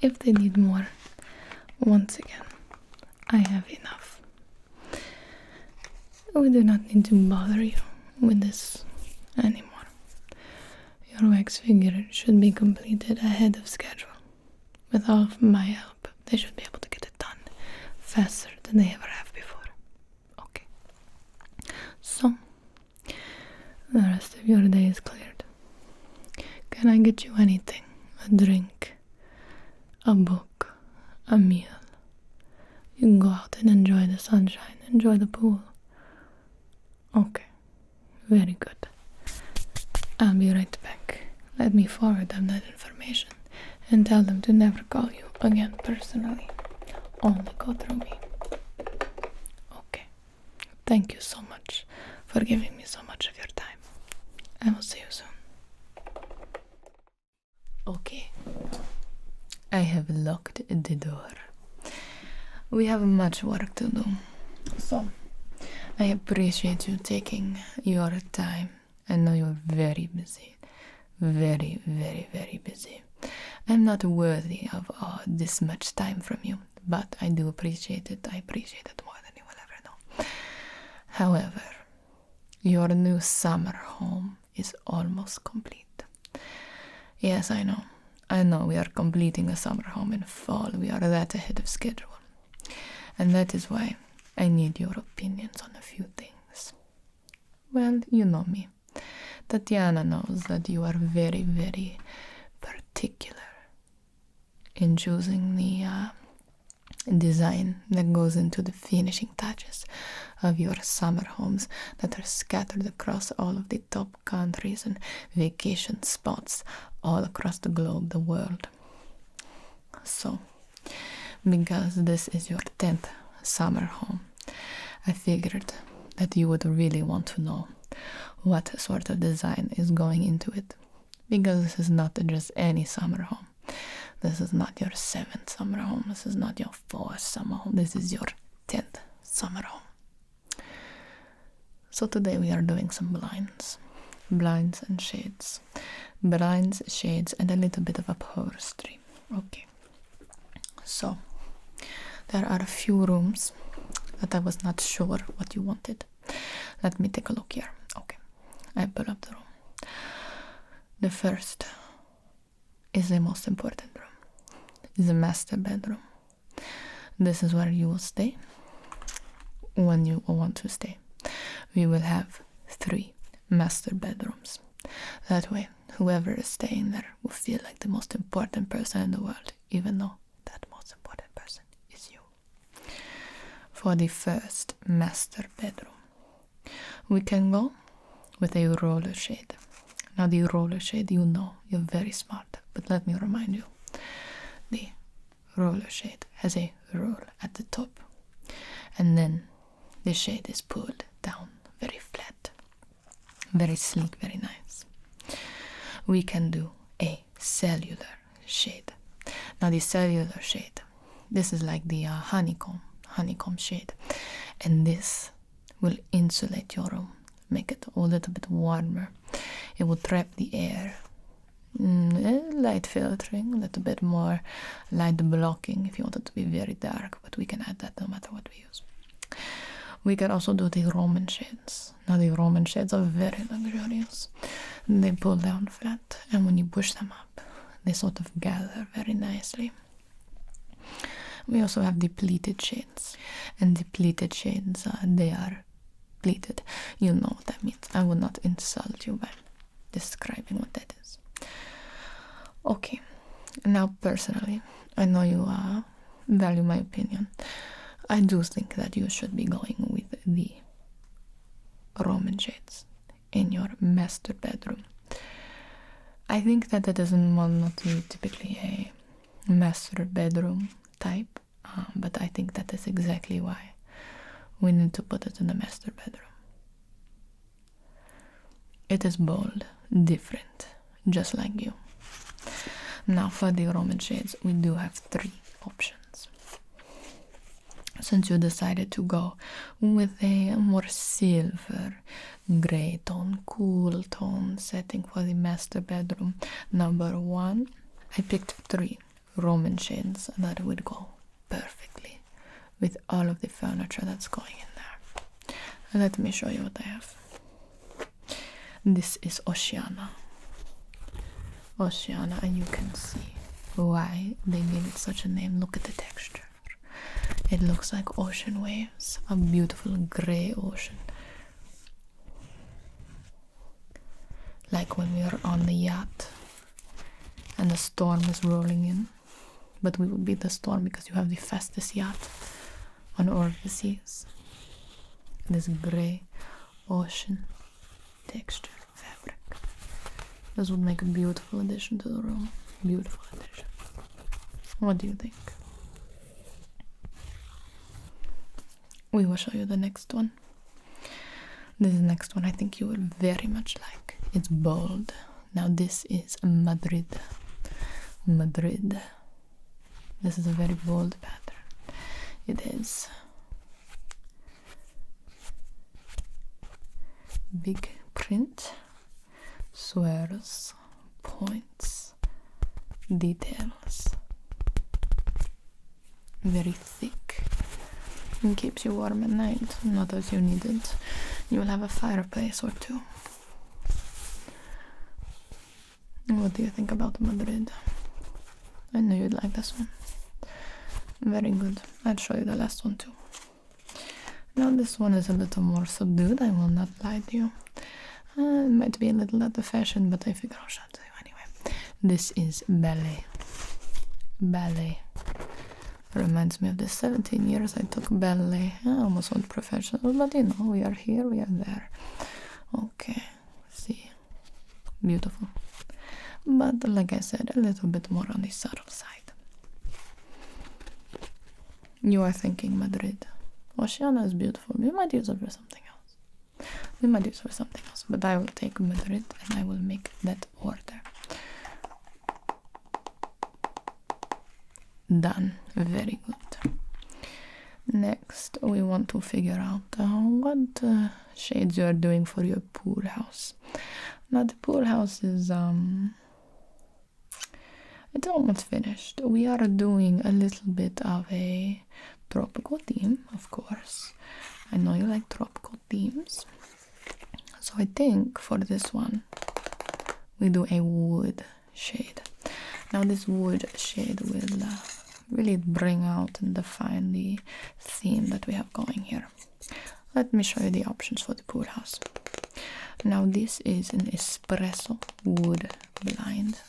If they need more, once again, I have enough. We do not need to bother you with this anymore. Your wax figure should be completed ahead of schedule. With all of my help, they should be able to get it done faster than they ever have before. Okay. So, the rest of your day is cleared. Can I get you anything? A drink? A book? A meal? You can go out and enjoy the sunshine, enjoy the pool. Okay, very good. I'll be right back. Let me forward them that information and tell them to never call you again personally. Only go through me. Okay. Thank you so much for giving me so much of your time. I will see you soon. Okay. I have locked the door. We have much work to do. So, I appreciate you taking your time. I know you're very busy. Very, very, very busy. I'm not worthy of this much time from you, but I do appreciate it. I appreciate it more than you will ever know. However, your new summer home is almost complete. Yes, I know. I know we are completing a summer home in fall. We are that ahead of schedule. And that is why I need your opinions on a few things. Well, you know me. Tatyana knows that you are very, very particular in choosing the design that goes into the finishing touches of your summer homes that are scattered across all of the top countries and vacation spots all across the globe, the world. So, because this is your 10th summer home, I figured that you would really want to know what sort of design is going into it. Because this is not just any summer home. This is not your 7th summer home. This is not your 4th summer home. This is your 10th summer home. So today we are doing some blinds. Blinds and shades. Blinds, shades, and a little bit of upholstery. Okay. So, there are a few rooms that I was not sure what you wanted. Let me take a look here. Okay. I pull up the room. The first is the most important room. It's the master bedroom. This is where you will stay when you want to stay. We will have 3 master bedrooms. That way, whoever is staying there will feel like the most important person in the world, even though that most important person is you. For the first master bedroom, we can go with a roller shade. Now the roller shade, you know, you're very smart, but let me remind you, the roller shade has a roll at the top, and then the shade is pulled down very flat, very sleek, very nice. We can do a cellular shade. Now the cellular shade, this is like the honeycomb shade, and this will insulate your room, make it a little bit warmer. It will trap the air, light filtering, a little bit more light blocking if you want it to be very dark, but we can add that no matter what we use. We can also do the Roman shades. Now the Roman shades are very luxurious. They pull down flat, and when you push them up, they sort of gather very nicely. We also have the pleated shades, and the pleated shades, they are pleated. You know what that means. I will not insult you by describing what that is. Okay, now personally, I know you value my opinion. I do think that you should be going with the Roman shades in your master bedroom. I think that is not typically a master bedroom type, but I think that is exactly why we need to put it in the master bedroom. It is bold, different, just like you. Now for the Roman shades, we do have 3 options. Since you decided to go with a more silver, gray tone, cool tone setting for the master bedroom, number 1, I picked 3 Roman shades that would go perfectly with all of the furniture that's going in there. Let me show you what I have. This is Oceana. Oceana, and you can see why they gave it such a name. Look at the texture. It looks like ocean waves, a beautiful gray ocean. Like when we are on the yacht and the storm is rolling in. But we will beat the storm because you have the fastest yacht on all the seas. This gray ocean texture fabric. This would make a beautiful addition to the room. Beautiful addition. What do you think? We will show you the next one. This next one I think you will very much like. It's bold. Now this is Madrid. Madrid. This is a very bold pattern. It is big print, swirls, points, details. Very thick. It keeps you warm at night, not as you need it. You will have a fireplace or 2. What do you think about Madrid? I knew you'd like this one. Very good. I'll show you the last one too. Now this one is a little more subdued, I will not lie to you. It might be a little out of fashion, but I figure I'll show it to you anyway. This is ballet. Ballet. Reminds me of the 17 years I took ballet. I almost went professional, but you know, we are here, we are there. Okay, see, beautiful. But like I said, a little bit more on the subtle side. You are thinking Madrid. Oceana is beautiful. We might use it for something else. But I will take Madrid and I will make that order. Done. Very good. Next, we want to figure out what shades you are doing for your pool house. Now, the pool house is it's almost finished. We are doing a little bit of a tropical theme, of course. I know you like tropical themes. So I think for this one, we do a wood shade. Now this wood shade will really bring out and define the theme that we have going here. Let me show you the options for the pool house. Now this is an espresso wood blind.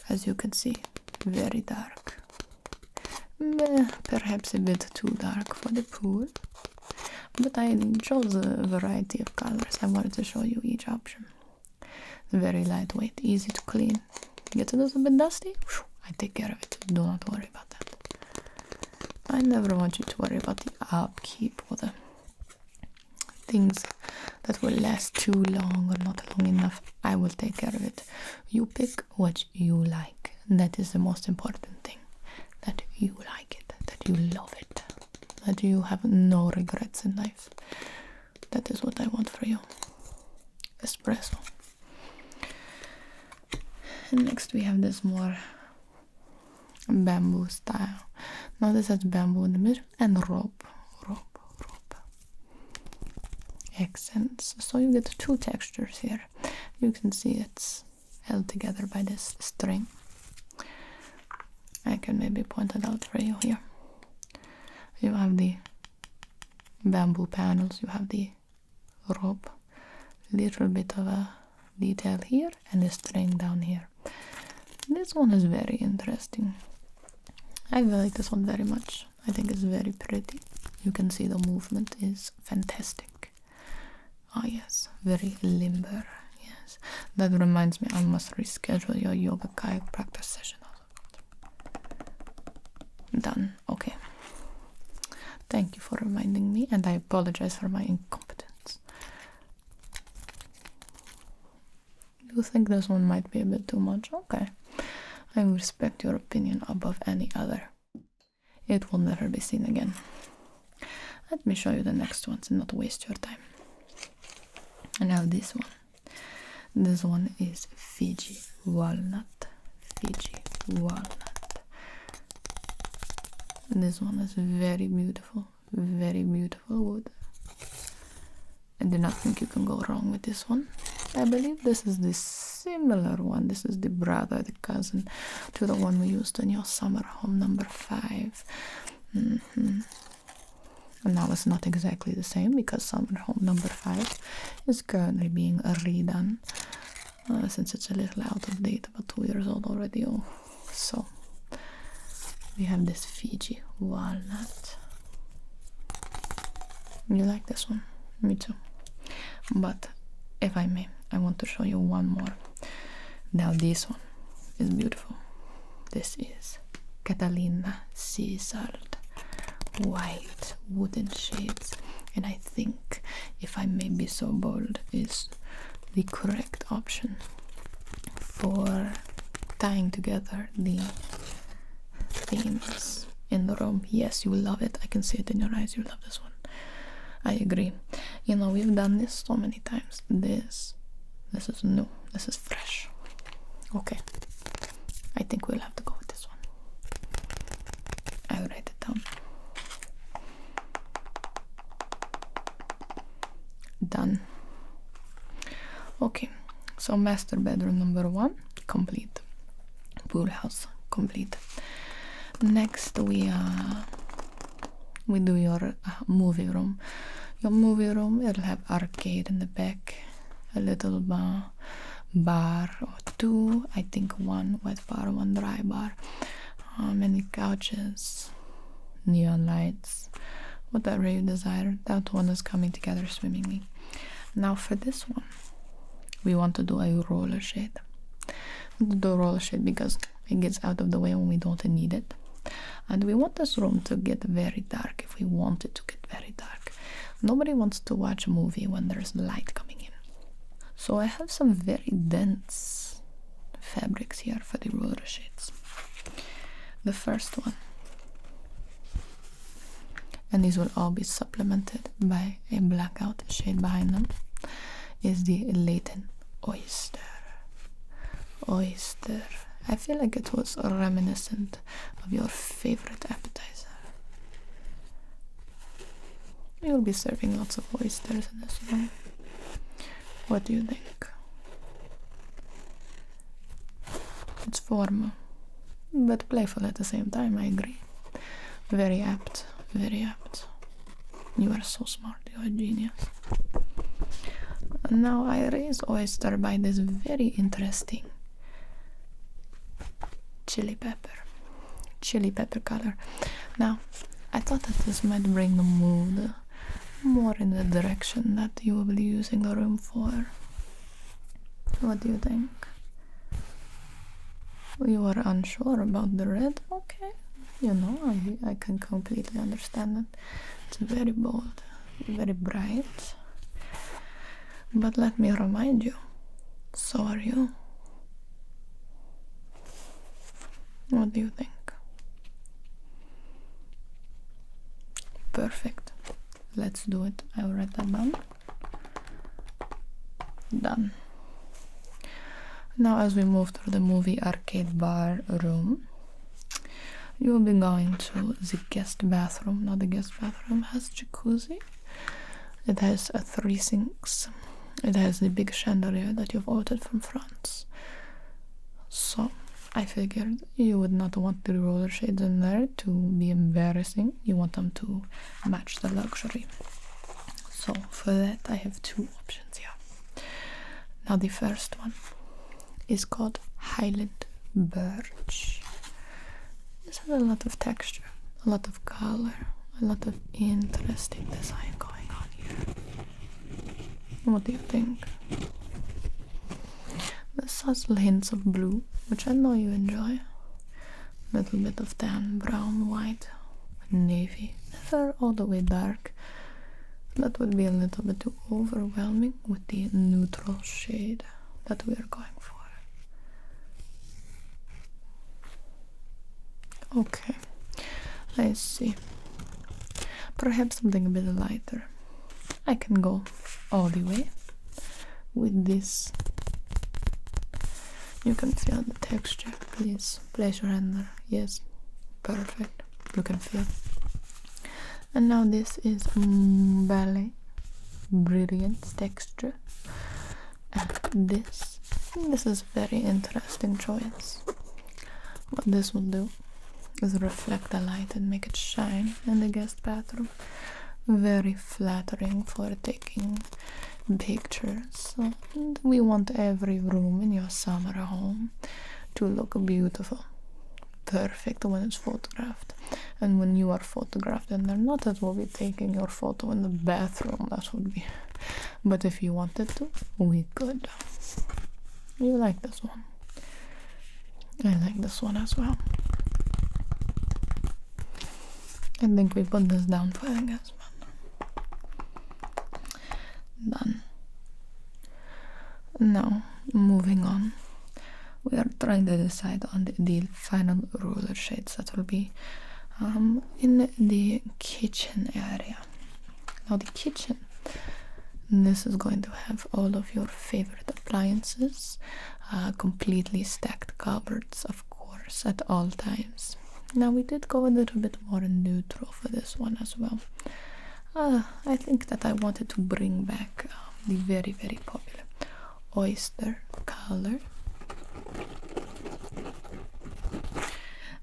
As you can see, very dark. Perhaps a bit too dark for the pool. But I chose a variety of colors. I wanted to show you each option. Very lightweight, easy to clean. Gets a little bit dusty? I take care of it. Do not worry about that. I never want you to worry about the upkeep or the things that will last too long or not long enough. I will take care of it. You pick what you like. That is the most important thing. That you like it. That you love it. That you have no regrets in life. That is what I want for you. Espresso. And next we have this more bamboo style. Now this has bamboo in the middle and rope. Accents. So you get two textures here. You can see it's held together by this string. I can maybe point it out for you here. You have the bamboo panels, you have the rope, little bit of a detail here and a string down here. This one is very interesting. I like this one very much. I think it's very pretty. You can see the movement is fantastic. Oh yes, very limber. Yes, that reminds me, I must reschedule your yoga kayak practice session. Done. Okay. Thank you for reminding me, and I apologize for my incompetence. You think this one might be a bit too much? Okay. I respect your opinion above any other. It will never be seen again. Let me show you the next ones and not waste your time. And now this one. This one is Fiji walnut. Fiji walnut. And this one is very beautiful wood. I do not think you can go wrong with this one. I believe this is the similar one. This is the brother, the cousin to the one we used in your summer home number 5. And now it's not exactly the same because summer home number 5 is currently being redone since it's a little out of date, about 2 years old already. So we have this Fiji walnut. You like this one? Me too. But if I may, I want to show you one more. Now this one is beautiful. This is Catalina Sea Salt. White wooden shades. And I think, if I may be so bold, is the correct option for tying together the themes in the room. Yes, you will love it. I can see it in your eyes. You love this one. I agree. You know, we've done this so many times. This is new. This is fresh. Okay. I think we'll have to go with this one. I'll write it down. Done. Okay. So master bedroom number 1 complete. Pool house complete. Next we do your movie room. Your movie room, it'll have arcade in the back, a little bar or 2, I think 1 wet bar, 1 dry bar. many couches, neon lights, whatever you desire. That one is coming together swimmingly. Now for this one, we want to do a roller shade. The roller shade because it gets out of the way when we don't need it. And we want this room to get very dark if we want it to get very dark. Nobody wants to watch a movie when there's light coming in. So I have some very dense fabrics here for the roller shades. The first one, and these will all be supplemented by a blackout shade behind them, is the Leighton Oyster. Oyster. I feel like it was reminiscent of your favorite appetizer. We will be serving lots of oysters in this one. What do you think? It's formal, but playful at the same time, I agree. Very apt, very apt. You are so smart, you are a genius. Now I raise oyster by this very interesting chili pepper color. Now I thought that this might bring the mood more in the direction that you will be using the room for. What do you think? You are unsure about the red? Okay, you know, I can completely understand it. It's very bold, very bright. But let me remind you, so are you. What do you think? Perfect. Let's do it. I'll write that down. Done. Now as we move through the movie arcade bar room, you will be going to the guest bathroom. Now the guest bathroom has jacuzzi. It has 3 sinks. It has the big chandelier that you've ordered from France. So I figured you would not want the roller shades in there to be embarrassing. You want them to match the luxury. So for that I have 2 options here. Now the first one is called Highland Birch. This has a lot of texture, a lot of color, a lot of interesting design going on here. What do you think? This has hints of blue, which I know you enjoy. A little bit of tan, brown, white, navy. Never all the way dark. That would be a little bit too overwhelming with the neutral shade that we are going for. Okay, let's see. Perhaps something a bit lighter. I can go all the way with this. You can feel the texture. Please place your hand there. Yes, perfect. You can feel. And now this is ballet, brilliant texture. And this is very interesting choice. What this will do is reflect the light and make it shine in the guest bathroom. Very flattering for taking pictures. And we want every room in your summer home to look beautiful, perfect when it's photographed. And when you are photographed and they're not, that will be taking your photo in the bathroom. That would be. But if you wanted to, we could. You like this one? I like this one as well. I think we put this down for the guest. Done. Now, moving on, we are trying to decide on the final roller shades that will be in the kitchen area. Now the kitchen, this is going to have all of your favorite appliances, completely stacked cupboards, of course, at all times. Now we did go a little bit more neutral for this one as well. I think that I wanted to bring back the very, very popular oyster color,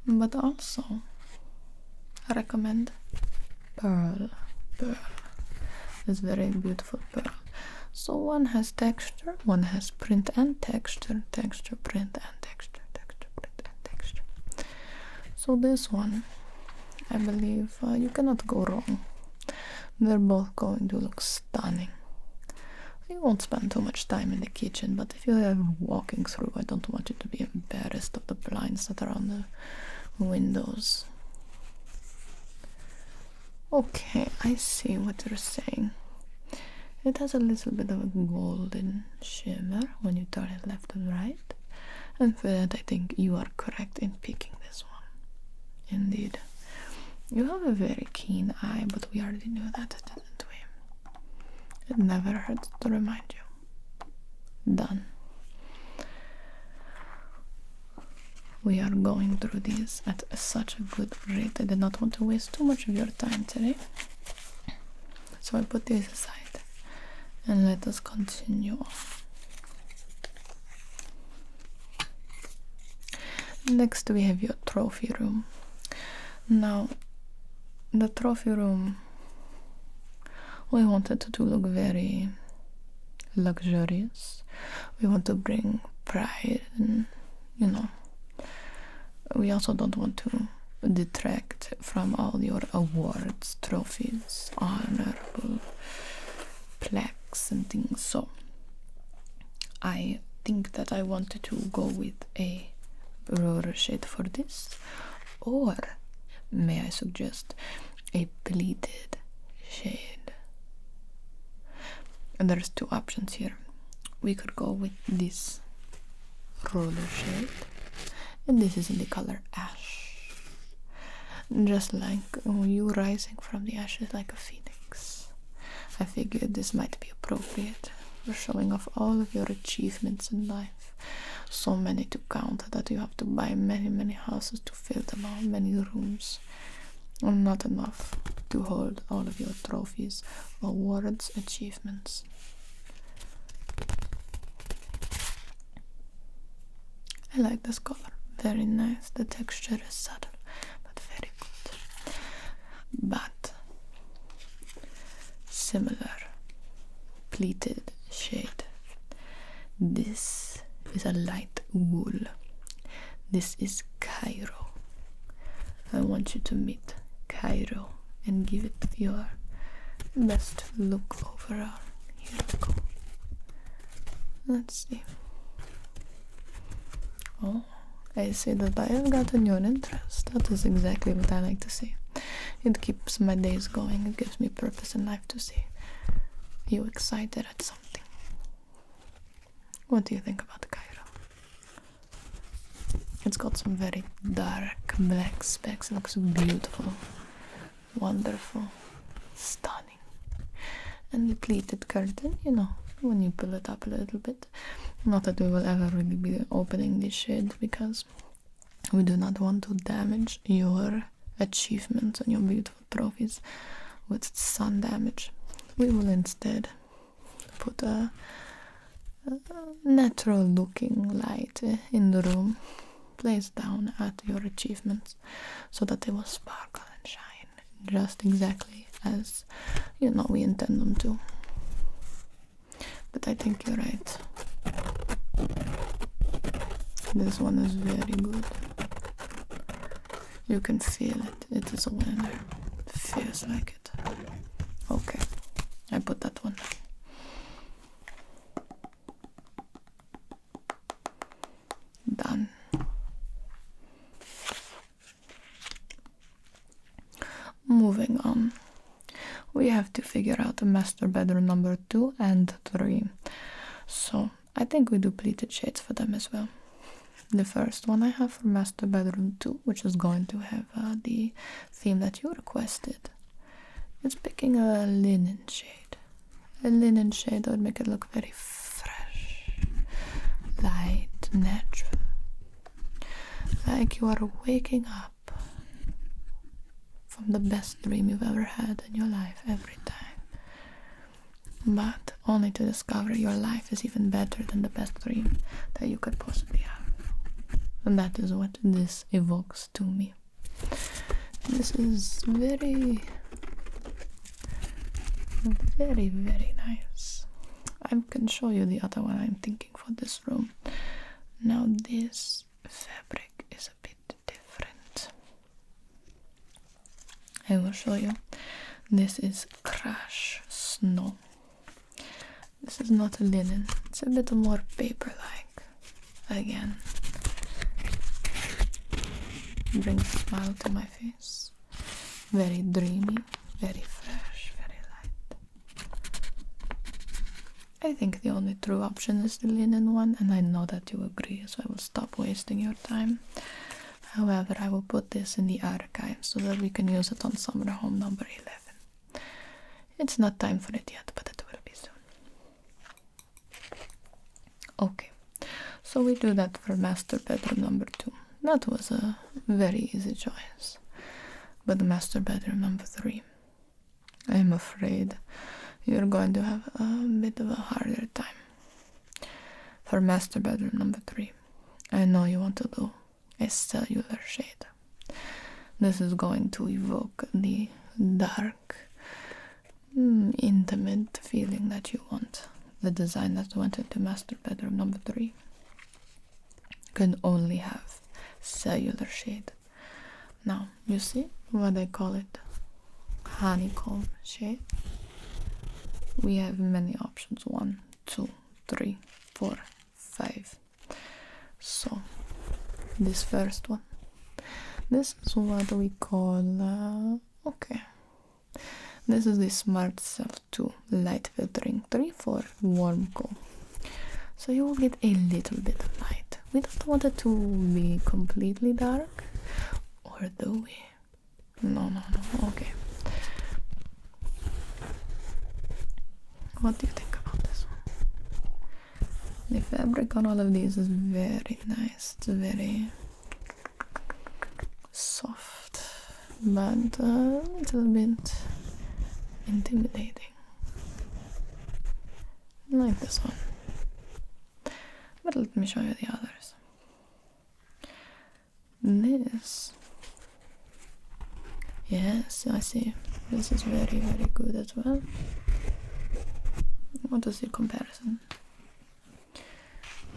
but also I recommend pearl. This very beautiful pearl. So one has texture, one has print and texture, print and texture, print and texture. So this one, I believe you cannot go wrong. They're both going to look stunning. You won't spend too much time in the kitchen, but if you're ever walking through, I don't want you to be embarrassed of the blinds that are on the windows. Okay, I see what you're saying. It has a little bit of a golden shimmer when you turn it left and right. And for that, I think you are correct in picking this one. Indeed. You have a very keen eye, but we already knew that, didn't we? It never hurts to remind you. Done. We are going through these at such a good rate. I did not want to waste too much of your time today. So I put these aside. And let us continue on. Next we have your trophy room. Now, the trophy room, we wanted to look very luxurious. We want to bring pride and, we also don't want to detract from all your awards, trophies, honorable plaques and things. So I think that I wanted to go with a roller shade for this, or may I suggest a pleated shade. And there's two options here. We could go with this roller shade, and this is in the color ash, just like you rising from the ashes like a phoenix. I figured this might be appropriate for showing off all of your achievements in life. So many to count that you have to buy many houses to fill them all, many rooms. And not enough to hold all of your trophies, awards, achievements. I like this color. Very nice. The texture is subtle, but very good. But similar pleated shade. This is a light wool. This is Cairo. I want you to meet Cairo and give it your best look overall. Here we go. Let's see. Oh, I see that I have gotten your interest. That is exactly what I like to see. It keeps my days going. It gives me purpose in life to see you excited at something. What do you think about Cairo? It's got some very dark black specks. It looks beautiful, wonderful, stunning. And the pleated curtain, when you pull it up a little bit. Not that we will ever really be opening this shade, because we do not want to damage your achievements and your beautiful trophies with sun damage. We will instead put a natural looking light in the room, placed down at your achievements, so that they will sparkle and shine just exactly as we intend them to. But I think you're right. This one is very good. You can feel it. It is a winner. It feels like it. Okay, I put that one down. Done. Moving on. We have to figure out the master bedroom number 2 and 3. So I think we do pleated shades for them as well. The first one I have for master bedroom 2, which is going to have the theme that you requested. It's picking a linen shade. A linen shade that would make it look very fresh, light, natural. Like you are waking up from the best dream you've ever had in your life every time. But only to discover your life is even better than the best dream that you could possibly have. And that is what this evokes to me. This is very, very, very nice. I can show you the other one I'm thinking for this room. Now this fabric is a bit different. I will show you. This is crash snow. This is not linen. It's a bit more paper-like. Again, brings a smile to my face. Very dreamy, very fresh, very light. I think the only true option is the linen one, and I know that you agree, so I will stop wasting your time. However, I will put this in the archive so that we can use it on summer home number 11. It's not time for it yet, but it will be soon. Okay, so we do that for master bedroom number 2. That was a very easy choice. But master bedroom number 3, I'm afraid you're going to have a bit of a harder time. For master bedroom number 3, I know you want to do a cellular shade. This is going to evoke the dark, intimate feeling that you want. The design that went into master bedroom number 3 can only have cellular shade. Now, you see what I call it? Honeycomb shade. We have many options. 1, 2, 3, 4, 5. So, this first one. This is what we call, okay. This is the Smart Cell 2 Light Filtering 3 for Warm Cool. So you will get a little bit of light. We don't want it to be completely dark. Or do we? No. Okay. What do you think about this one? The fabric on all of these is very nice. It's very soft, but a little bit intimidating. I like this one. But let me show you the others. This. Yes, I see. This is very, very good as well. What is the comparison?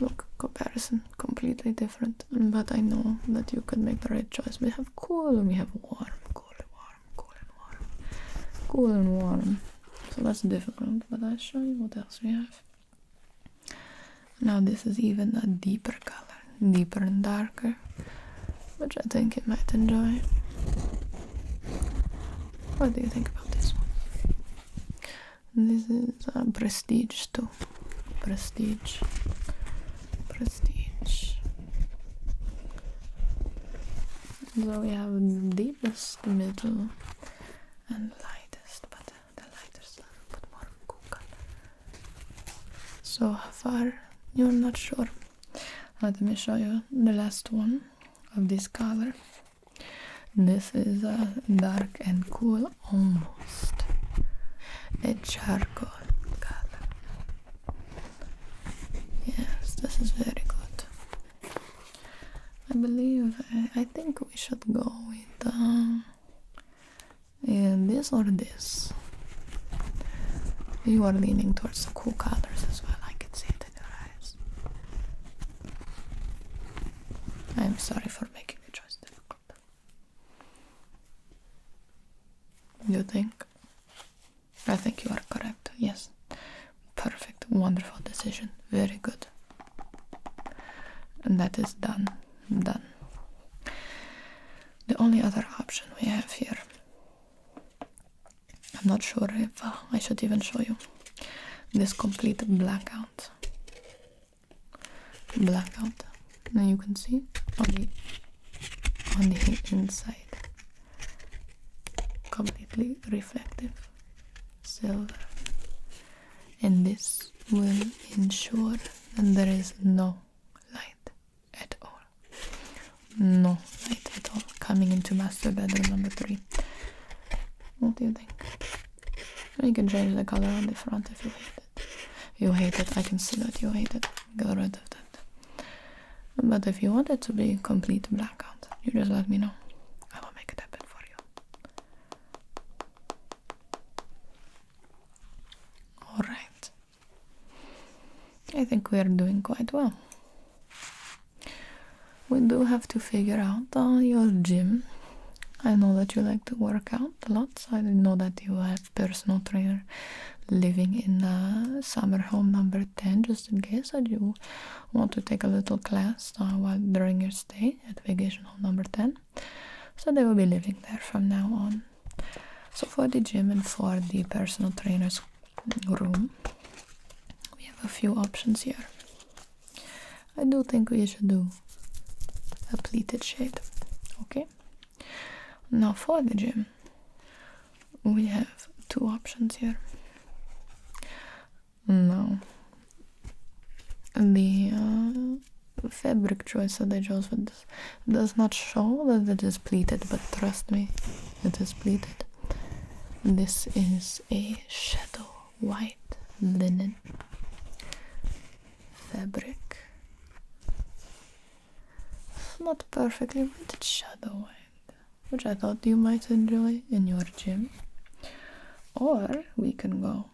Look, comparison, completely different. But I know that you could make the right choice. We have cool and we have warm. Cool and warm, cool and warm. Cool and warm. So that's difficult, but I'll show you what else we have. Now this is even a deeper color. Deeper and darker. Which I think you might enjoy. What do you think about this one? This is Prestige too. Prestige. So we have the deepest, middle, and lightest, but the lightest a little bit more cool color. So far, you're not sure. Let me show you the last one of this color. This is a dark and cool, almost a charcoal color. Yes, this is very good. I believe, I think we should go with this or this. You are leaning towards the cool colors as well. I can see it in your eyes. I'm sorry for making the choice difficult. You think? I think you are correct. Yes. Perfect. Wonderful decision. Very good. And that is done. Done. The only other option we have here, I'm not sure if I should even show you this complete blackout. Now you can see on the inside, completely reflective silver, and this will ensure that there is no light at all. No light at all coming into master bedroom number 3. What do you think? You can change the color on the front if you hate it. You hate it, I can see that you hate it. Get rid of that. But if you want it to be complete blackout, you just let me know. I will make it happen for you. Alright. I think we are doing quite well. We do have to figure out your gym I know that you like to work out a lot, so I know that you have personal trainer living in summer home number 10, just in case that you want to take a little class while during your stay at vacation home number 10. So they will be living there from now on. So for the gym and for the personal trainer's room, we have a few options here. I do think we should do a pleated shade, okay? Now for the gym, we have two options here. Now, the fabric choice that I chose for this does not show that it is pleated, but trust me, it is pleated. This is a shadow white linen fabric. It's not perfectly, but it's shadow white, which I thought you might enjoy in your gym. Or we can go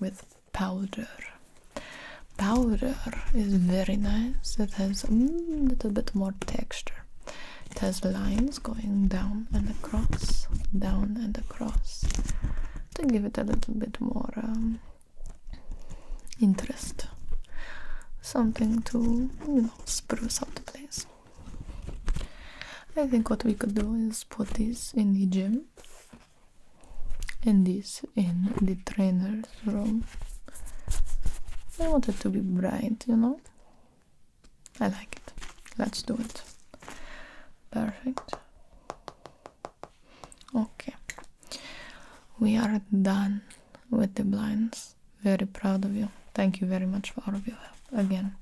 with powder. Powder is very nice. It has a little bit more texture. It has lines going down and across, to give it a little bit more interest. Something to, spruce up the place. I think what we could do is put these in the gym and these in the trainer's room. I want it to be bright, I like it. Let's do it. Perfect. Okay. We are done with the blinds. Very proud of you. Thank you very much for all of your help. Again,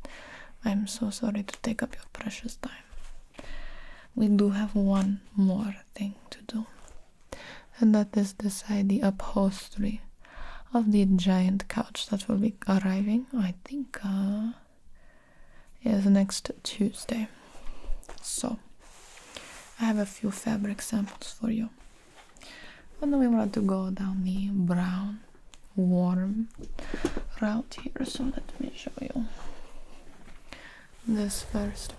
I'm so sorry to take up your precious time. We do have one more thing to do, and that is decide the upholstery of the giant couch that will be arriving, I think, is next Tuesday. So, I have a few fabric samples for you. And then we want to go down the brown, warm route here, so let me show you this first one.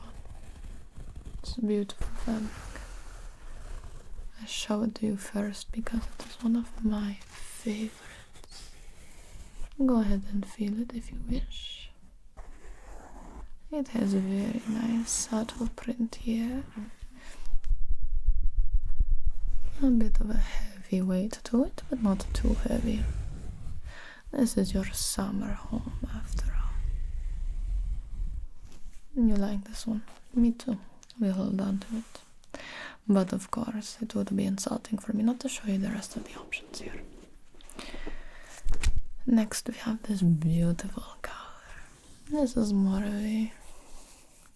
It's a beautiful fabric. I show it to you first because it is one of my favorites. Go ahead and feel it if you wish. It has a very nice subtle print here. A bit of a heavy weight to it, but not too heavy. This is your summer home after all. You like this one? Me too. We hold on to it. But of course, it would be insulting for me not to show you the rest of the options here. Next we have this beautiful color. This is more of a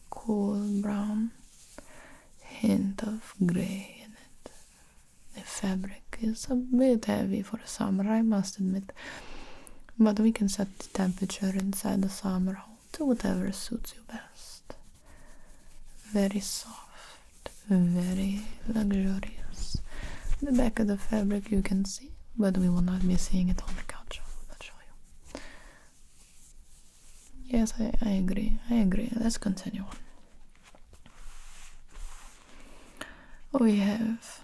cool brown, hint of grey in it. The fabric is a bit heavy for summer, I must admit, but we can set the temperature inside the summer home to whatever suits you best. Very soft, very luxurious. The back of the fabric you can see, but we will not be seeing it on the couch. Yes, I agree. Let's continue on. We have...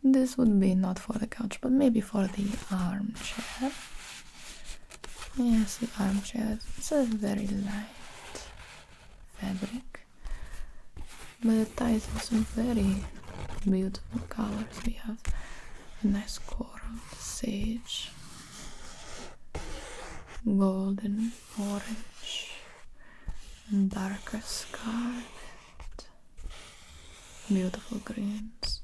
This would be not for the couch, but maybe for the armchair. Yes, the armchair. It's a very light fabric, but it ties in some very beautiful colors. We have a nice coral, sage, golden orange, and darker scarlet, beautiful greens.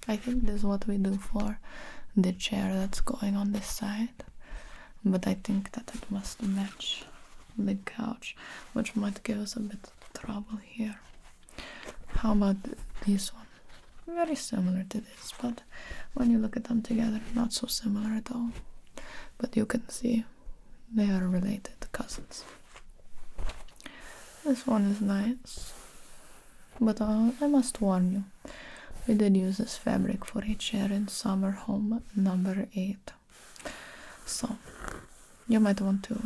I think this is what we do for the chair that's going on this side, but I think that it must match the couch, which might give us a bit of trouble here. How about this one? Very similar to this, but when you look at them together, not so similar at all. But you can see they are related cousins. This one is nice, but I must warn you, we did use this fabric for a chair in summer home number 8. So you might want to,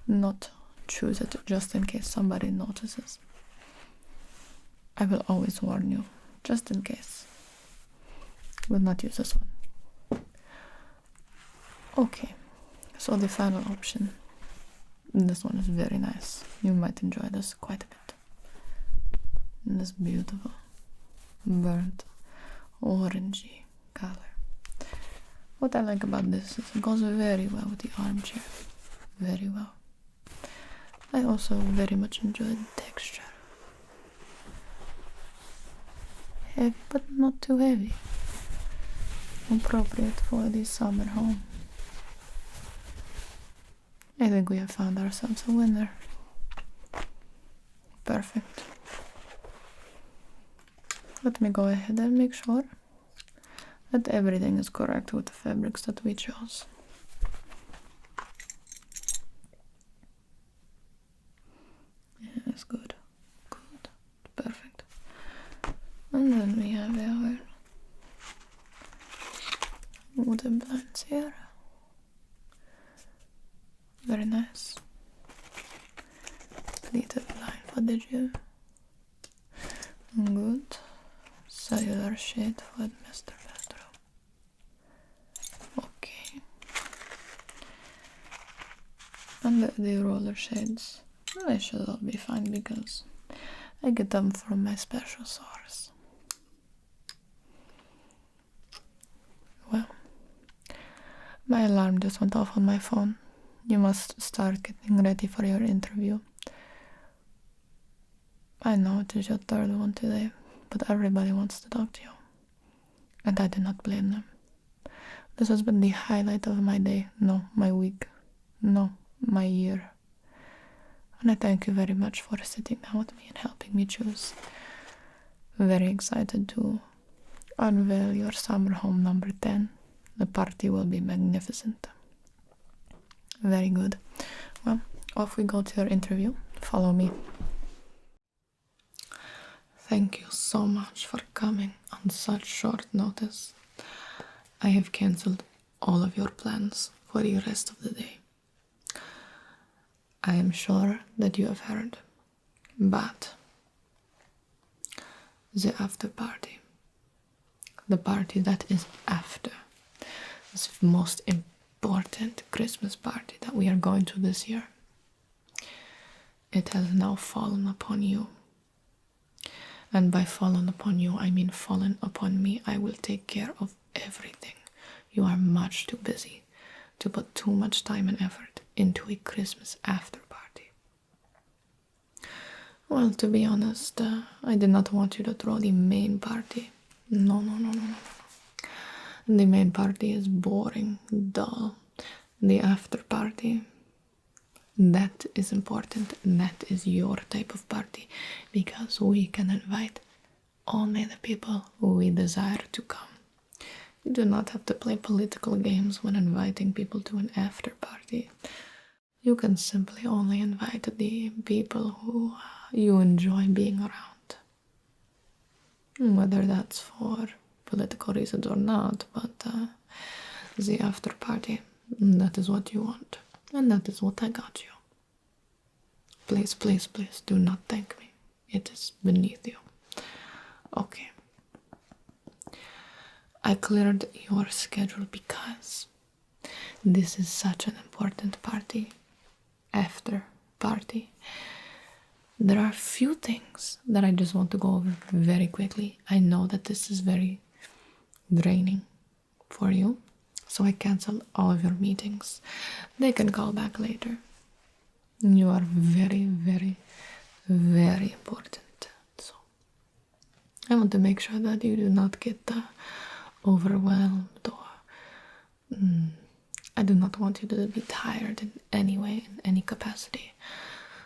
not choose it just in case somebody notices. I will always warn you, just in case. Will not use this one. Okay, so the final option. This one is very nice. You might enjoy this quite a bit. This beautiful burnt orangey color. What I like about this is it goes very well with the armchair. Very well. I also very much enjoy the texture. Heavy, but not too heavy. Appropriate for the summer home. I think we have found ourselves a winner. Perfect. Let me go ahead and make sure that everything is correct with the fabrics that we chose. Yes, good. Good. Perfect. And then we have our wooden blinds here. Very nice. Pleated blind for the Jew. Good. Cellular shade for the master bedroom. Okay. And the roller shades, they should all be fine because I get them from my special source. Well, my alarm just went off on my phone. You must start getting ready for your interview. I know it is your third one today, but everybody wants to talk to you. And I do not blame them. This has been the highlight of my day. No, my week. No, my year. And I thank you very much for sitting down with me and helping me choose. Very excited to unveil your summer home number 10. The party will be magnificent. Very good. Well, off we go to your interview. Follow me. Thank you so much for coming on such short notice. I have cancelled all of your plans for the rest of the day. I am sure that you have heard, but the after party, the party that is after, this most important Christmas party that we are going to this year, it has now fallen upon you. And by fallen upon you, I mean fallen upon me. I will take care of everything. You are much too busy to put too much time and effort into a Christmas after party. Well, to be honest, I did not want you to throw the main party. No. The main party is boring, dull. The after party, that is important. That is your type of party because we can invite only the people who we desire to come. You do not have to play political games when inviting people to an after party. You can simply only invite the people who you enjoy being around. Whether that's for political reasons or not, but the after party, that is what you want. And that is what I got you. Please, please, please do not thank me. It is beneath you. Okay. I cleared your schedule because this is such an important party. After party. There are a few things that I just want to go over very quickly. I know that this is very draining for you. So I cancel all of your meetings. They can call back later. You are very, very, very important. So I want to make sure that you do not get overwhelmed or I do not want you to be tired in any way, in any capacity.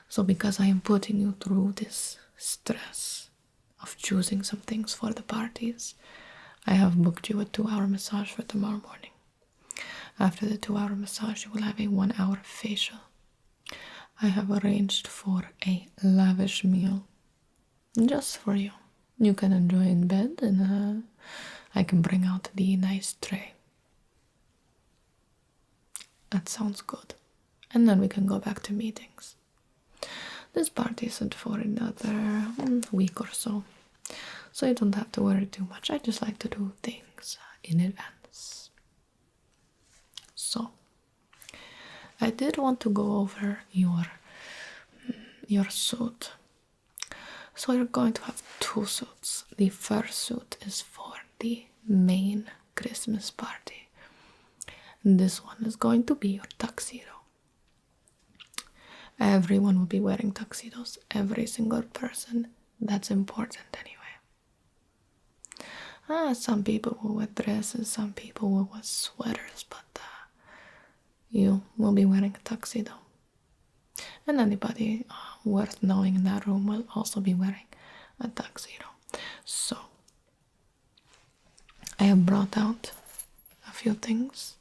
So because I am putting you through this stress of choosing some things for the parties, I have booked you a 2-hour massage for tomorrow morning. After the 2-hour massage, you will have a 1-hour facial. I have arranged for a lavish meal just for you. You can enjoy in bed and I can bring out the nice tray. That sounds good. And then we can go back to meetings. This party isn't for another week or so. So you don't have to worry too much. I just like to do things in advance. So, I did want to go over your suit. So you're going to have two suits. The first suit is for the main Christmas party. This one is going to be your tuxedo. Everyone will be wearing tuxedos. Every single person. That's important anyway. Some people will wear dresses, some people will wear sweaters, but you will be wearing a tuxedo. And anybody worth knowing in that room will also be wearing a tuxedo. So, I have brought out a few things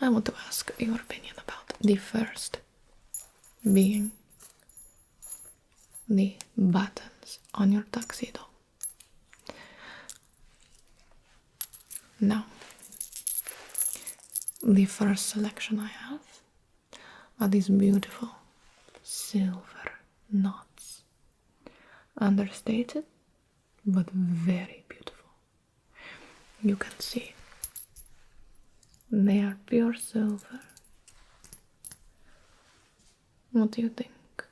I want to ask your opinion about. The first being the buttons on your tuxedo. Now, the first selection I have are these beautiful silver knots. Understated, but very beautiful. You can see they are pure silver. What do you think?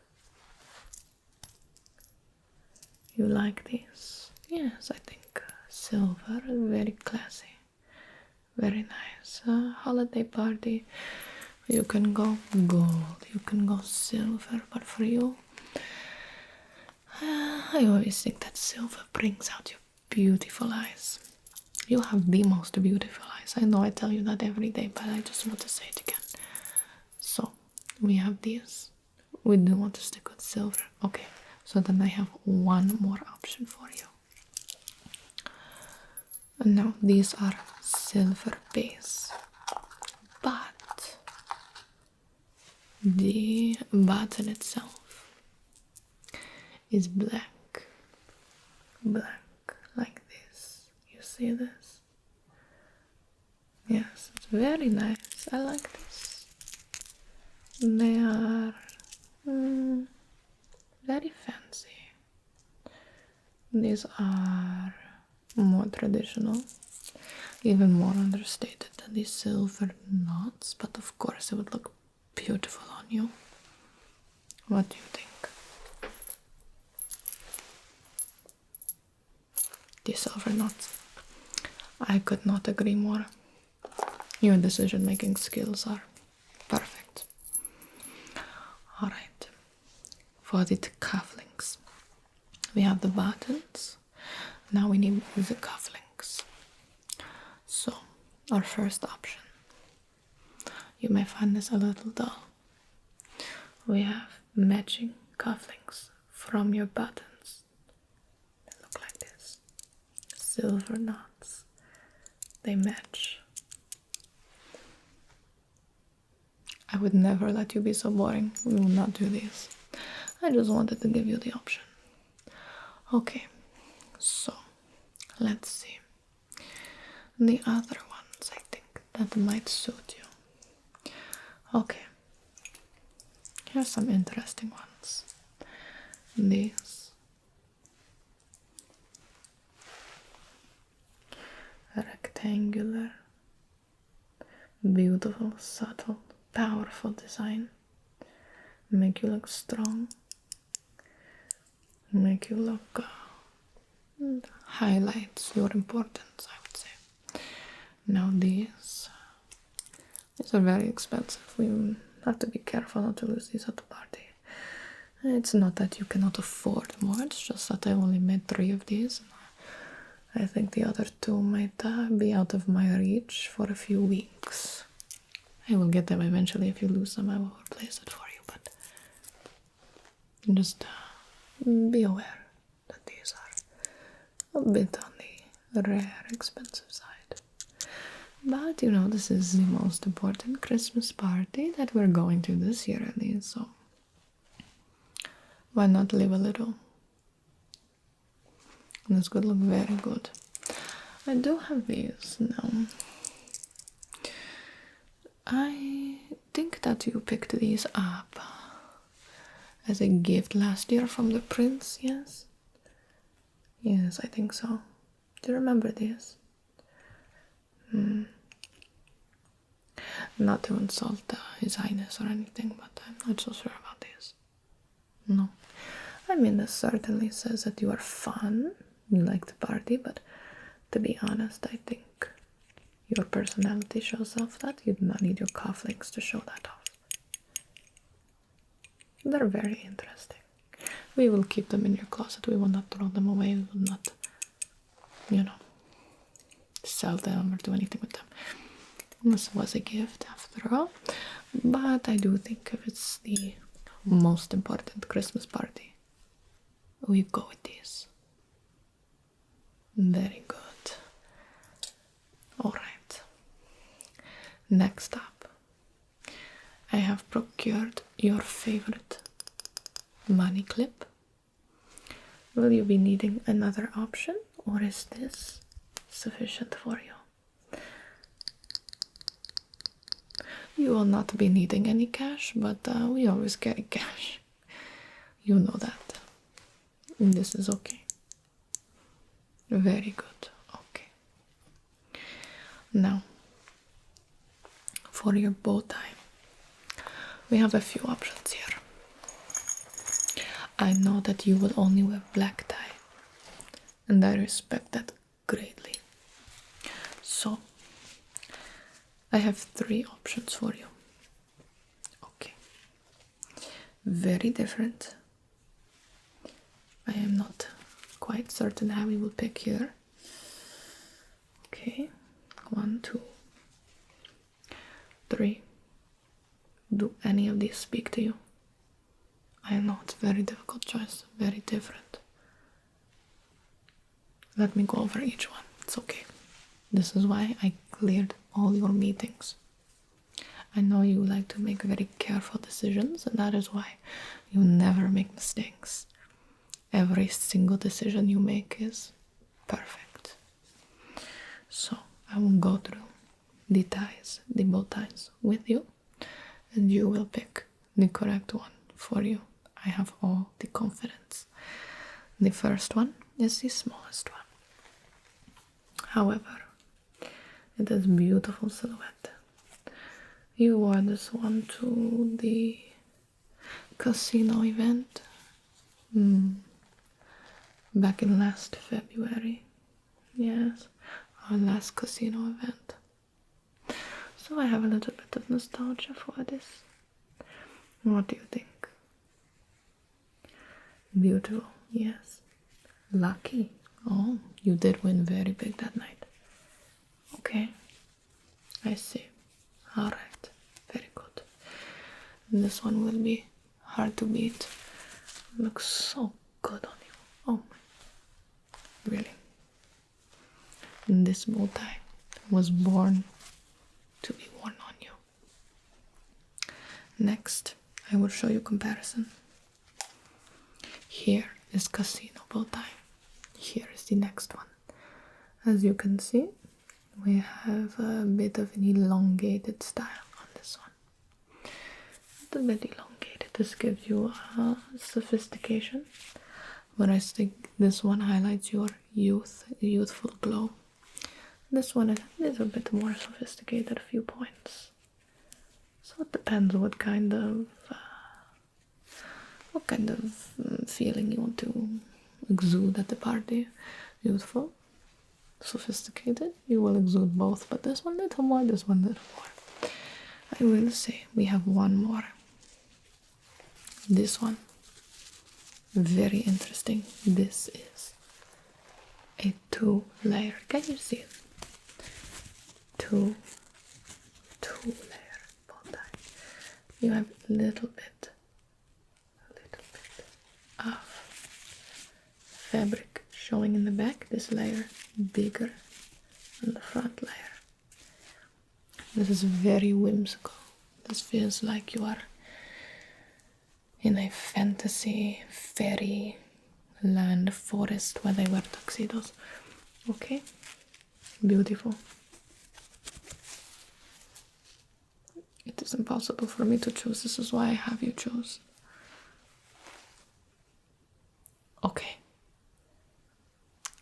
You like these? Yes, I think silver is very classy. Very nice. Holiday party. You can go gold, you can go silver, but for you, I always think that silver brings out your beautiful eyes. You have the most beautiful eyes. I know I tell you that every day, but I just want to say it again. So, we have these. We do want to stick with silver. Okay, so then I have one more option for you. And now, these are silver base, but the button itself is black, like this. You see this? Yes, it's very nice. I like this. They are very fancy. These are more traditional, even more understated than these silver knots, but of course it would look beautiful on you. What do you think? The silver knots. I could not agree more. Your decision-making skills are perfect. Alright. For the cufflinks, we have the buttons. Now we need the cufflinks. So, our first option. You may find this a little dull. We have matching cufflinks from your buttons. They look like this. Silver knots. They match. I would never let you be so boring. We will not do this. I just wanted to give you the option. Okay, so let's see. The other ones, I think, that might suit you. Okay, here's some interesting ones. These rectangular, beautiful, subtle, powerful design make you look strong, make you look highlights your importance, I would say. Now these are very expensive. We have to be careful not to lose these at the party. It's not that you cannot afford more, it's just that I only made 3 of these. I think the other 2 might be out of my reach for a few weeks. I will get them eventually. If you lose them, I will replace it for you, but just be aware that these are a bit on the rare, expensive side. But, you know, this is the most important Christmas party that we're going to this year at least, so why not live a little? This could look very good. I do have these now. I think that you picked these up as a gift last year from the prince, yes? Yes, I think so. Do you remember this? Not to insult His Highness or anything, but I'm not so sure about this. No. I mean, this certainly says that you are fun, you like to party, but to be honest, I think your personality shows off that. You do not need your cufflinks to show that off. They're very interesting. We will keep them in your closet. We will not throw them away. We will not, sell them or do anything with them. This was a gift after all. But I do think if it's the most important Christmas party, we go with this. Very good. Alright. Next up, I have procured your favorite money clip. Will you be needing another option, or is this sufficient for you? You will not be needing any cash, but we always carry cash. You know that. This is okay. Very good. Okay. Now, for your bow tie, we have a few options here. I know that you will only wear black tie, and I respect that greatly. So, I have 3 options for you. Okay. Very different. I am not quite certain how we will pick here. Okay. 1, 2, 3. Do any of these speak to you? I know it's a very difficult choice. Very different. Let me go over each one. It's okay. This is why I cleared all your meetings. I know you like to make very careful decisions, and that is why you never make mistakes. Every single decision you make is perfect. So I will go through the ties, the bow ties with you, and you will pick the correct one for you. I have all the confidence. The first one is the smallest one. However, it is beautiful silhouette. You wore this one to the casino event back in last February. Yes, our last casino event. So I have a little bit of nostalgia for this. What do you think? Beautiful, yes. Lucky. Oh, you did win very big that night. Okay, I see. Alright, very good. This one will be hard to beat. Looks so good on you. Oh my. Really. This bow tie was born to be worn on you. Next, I will show you comparison. Here is casino bow tie. Here is the next one. As you can see, we have a bit of an elongated style on this one. A bit elongated. This gives you sophistication, whereas this one highlights your youthful glow. This one is a little bit more sophisticated, a few points. So it depends what kind of feeling you want to exude at the party. Youthful, sophisticated, you will exude both, but this one little more, this one little more. I will say we have one more. This one, very interesting. This is a 2-layer. Can you see it? Two layer bow tie. You have a little bit of fabric showing in the back. This layer bigger than the front layer. This is very whimsical. This feels like you are in a fantasy fairy land forest where they wear tuxedos. Okay, beautiful. It is impossible for me to choose. This is why I have you choose.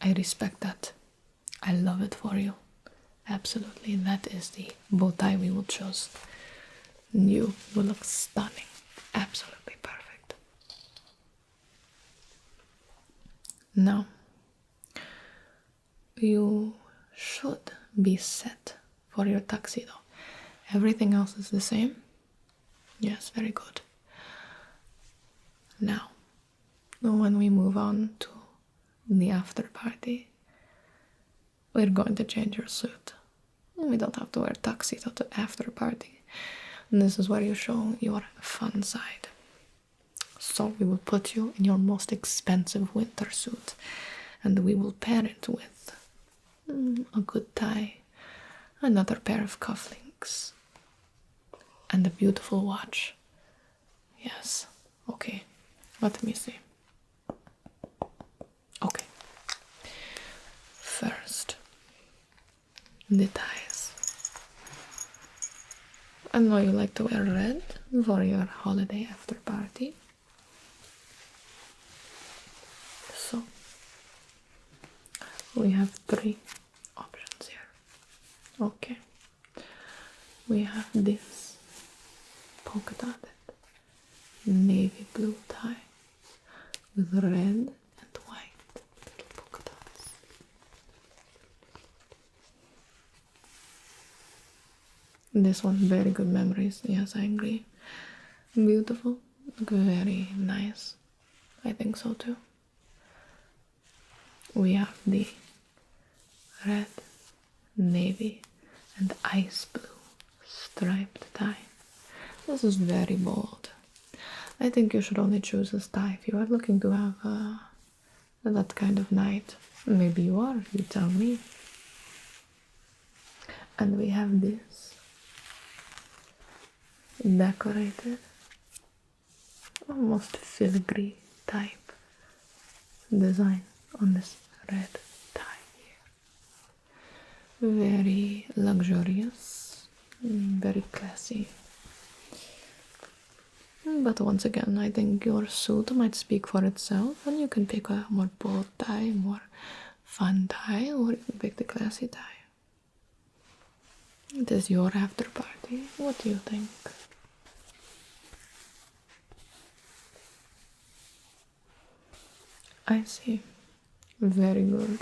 I respect that. I love it for you. Absolutely, that is the bow tie we will choose. You will look stunning. Absolutely perfect. Now, you should be set for your tuxedo. Everything else is the same? Yes, very good. Now, when we move on to the after party, we're going to change your suit. We don't have to wear tuxedo to after party. And this is where you show your fun side. So we will put you in your most expensive winter suit, and we will pair it with a good tie, another pair of cufflinks, and a beautiful watch. Yes, okay, let me see. Okay, first, the ties. I know you like to wear red for your holiday after party. So, we have 3 options here. Okay. We have this polka dotted navy blue tie with red and white little polka dots. This one, very good memories. Yes, I agree. Beautiful. Very nice. I think so too. We have the red, navy, and ice blue striped tie. This is very bold. I think you should only choose this tie if you are looking to have that kind of night. Maybe you are, you tell me. And we have this decorated, almost filigree type design on this red tie here. Very luxurious, very classy. But once again, I think your suit might speak for itself, and you can pick a more bold tie, more fun tie, or you can pick the classy tie. It is your after party. What do you think? I see. Very good.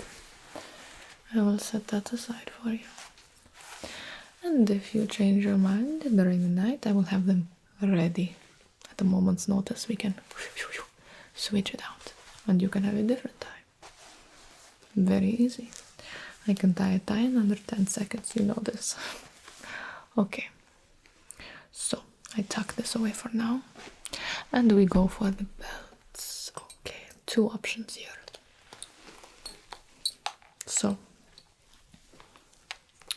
I will set that aside for you. And if you change your mind during the night, I will have them ready. At a moment's notice, we can switch it out. And you can have a different tie. Very easy. I can tie a tie in under 10 seconds, you know this. Okay. So, I tuck this away for now. And we go for the belts. Okay, 2 options here. So,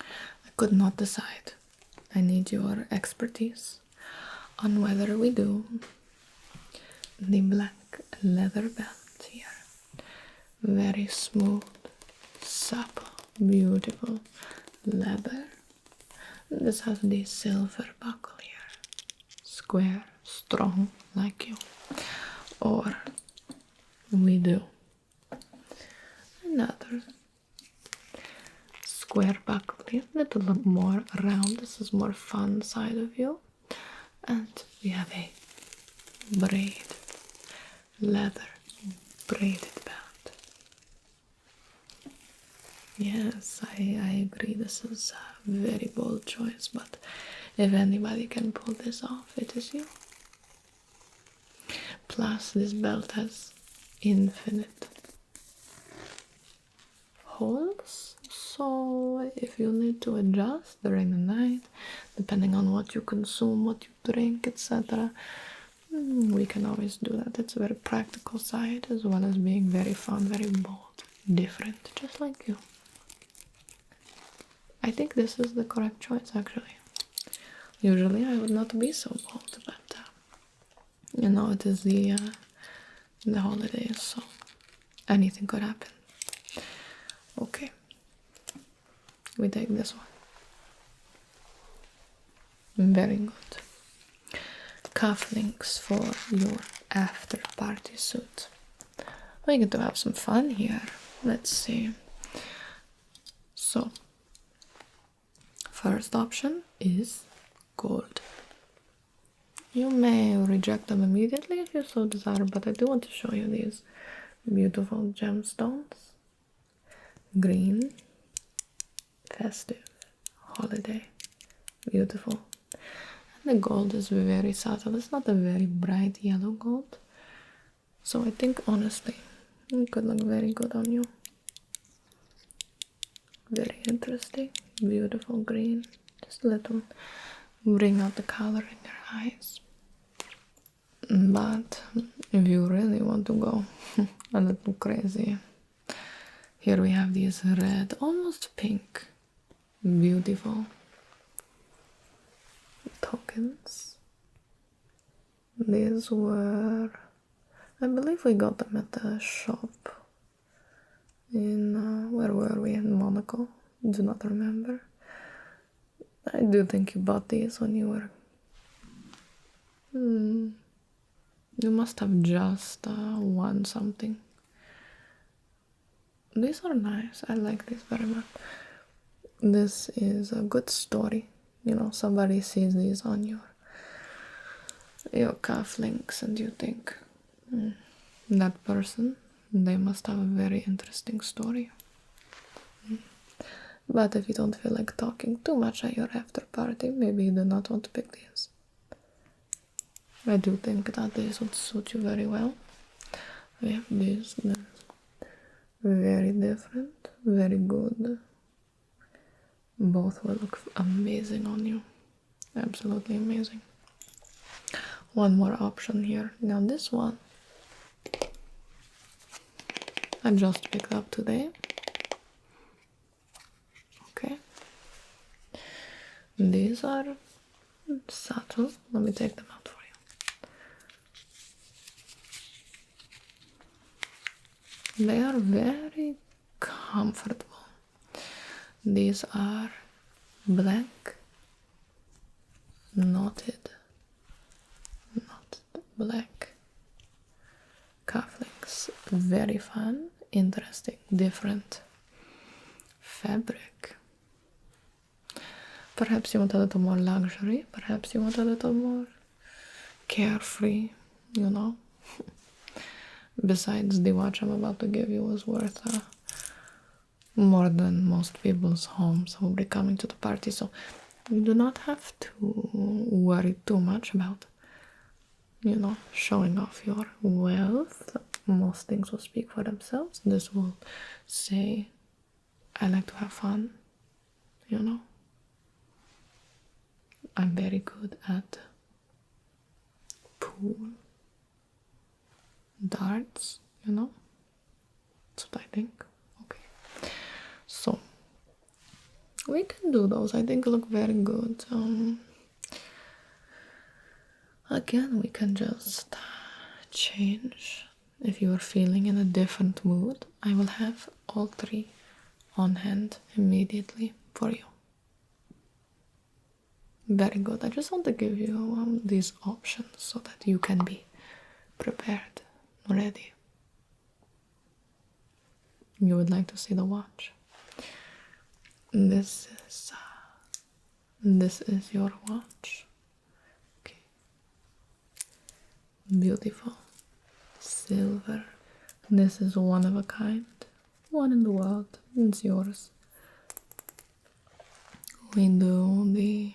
I could not decide. I need your expertise on whether we do the black leather belt here. Very smooth, supple, beautiful leather. This has the silver buckle here. Square, strong, like you. Or we do another square buckle here, a little more round. This is more fun side of you. And we have a braid, leather braided belt. Yes, I agree, this is a very bold choice, but if anybody can pull this off, it is you. Plus, this belt has infinite holes, so if you need to adjust during the night, depending on what you consume, what you drink, etc., we can always do that. It's a very practical side, as well as being very fun, very bold, different, just like you. I think this is the correct choice, actually. Usually I would not be so bold, but you know, it is the holidays, so anything could happen. Okay, we take this one. Very good. Cufflinks for your after party suit. We get to have some fun here. Let's see. So, first option is gold. You may reject them immediately if you so desire, but I do want to show you these beautiful gemstones. Green, festive, holiday, beautiful. And the gold is very subtle. It's not a very bright yellow gold. So I think honestly, it could look very good on you. Very interesting, beautiful green. Just a little bring out the color in your eyes. But if you really want to go a little crazy, here we have these red, almost pink, beautiful tokens. These were, I believe we got them at the shop in, where were we, in Monaco? Do not remember. I do think you bought these when you were, you must have just won something. These are nice. I like these very much. This is a good story. You know, somebody sees these on your cufflinks and you think, that person, they must have a very interesting story. But if you don't feel like talking too much at your after party, maybe you do not want to pick these. I do think that these would suit you very well. We have these, very different, very good. Both will look amazing on you. Absolutely amazing. One more option here. Now this one I just picked up today. Okay. These are subtle. Let me take them out for you. They are very comfortable. These are black, knotted black cufflinks. Very fun, interesting, different fabric. Perhaps you want a little more luxury, perhaps you want a little more carefree, you know. Besides, the watch I'm about to give you is worth more than most people's homes who will be coming to the party, so you do not have to worry too much about, you know, showing off your wealth. Most things will speak for themselves. This will say, I like to have fun, you know. I'm very good at pool, darts, you know. That's what I think. Okay. So, we can do those. I think look very good. Again, we can just change. If you are feeling in a different mood, I will have all three on hand immediately for you. Very good. I just want to give you these options so that you can be prepared, ready. You would like to see the watch. This is your watch. Okay. Beautiful. Silver. This is one of a kind. One in the world. It's yours. We do the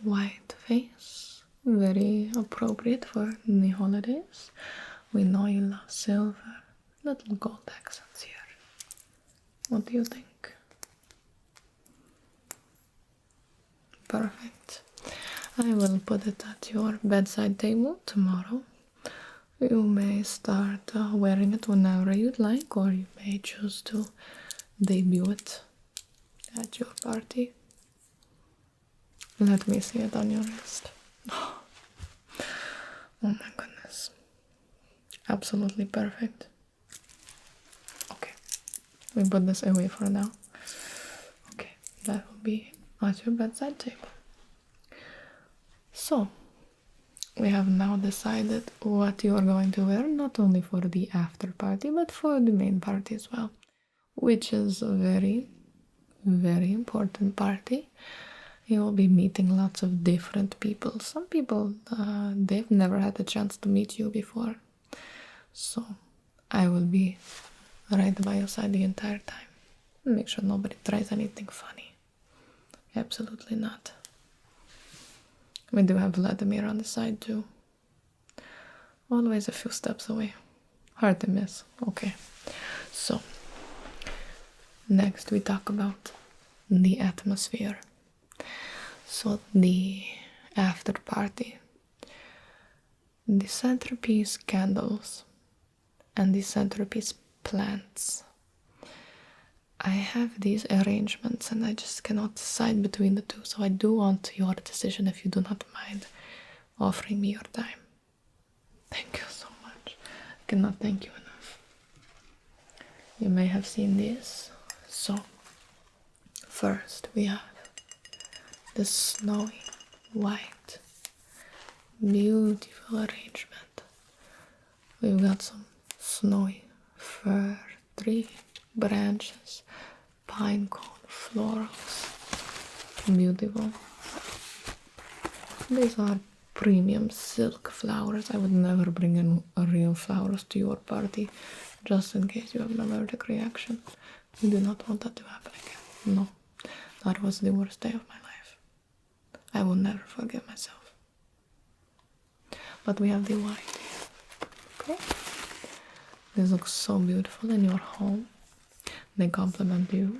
white face. Very appropriate for the holidays. We know you love silver. Little gold accents here. What do you think? Perfect. I will put it at your bedside table tomorrow. You may start wearing it whenever you'd like, or you may choose to debut it at your party. Let me see it on your wrist. Oh my goodness. Absolutely perfect. Okay. We put this away for now. Okay. That will be at your bedside table. So, we have now decided what you are going to wear, not only for the after party, but for the main party as well, which is a very, very important party. You will be meeting lots of different people. Some people, they've never had the chance to meet you before. So I will be right by your side the entire time. Make sure nobody tries anything funny. Absolutely not. We do have Vladimir on the side too. Always a few steps away. Hard to miss. Okay. So, next we talk about the atmosphere. So, the after party. The centerpiece candles and the centerpiece plants. I have these arrangements and I just cannot decide between the two, so I do want your decision if you do not mind offering me your time. Thank you so much. I cannot thank you enough. You may have seen this. So, first we have the snowy white, beautiful arrangement. We've got some snowy fir tree branches, pine cone florals. Beautiful. These are premium silk flowers. I would never bring in real flowers to your party, just in case you have an allergic reaction. We do not want that to happen again. No, that was the worst day of my life. I will never forgive myself. But we have the white here. Okay? These look so beautiful in your home. They complement you.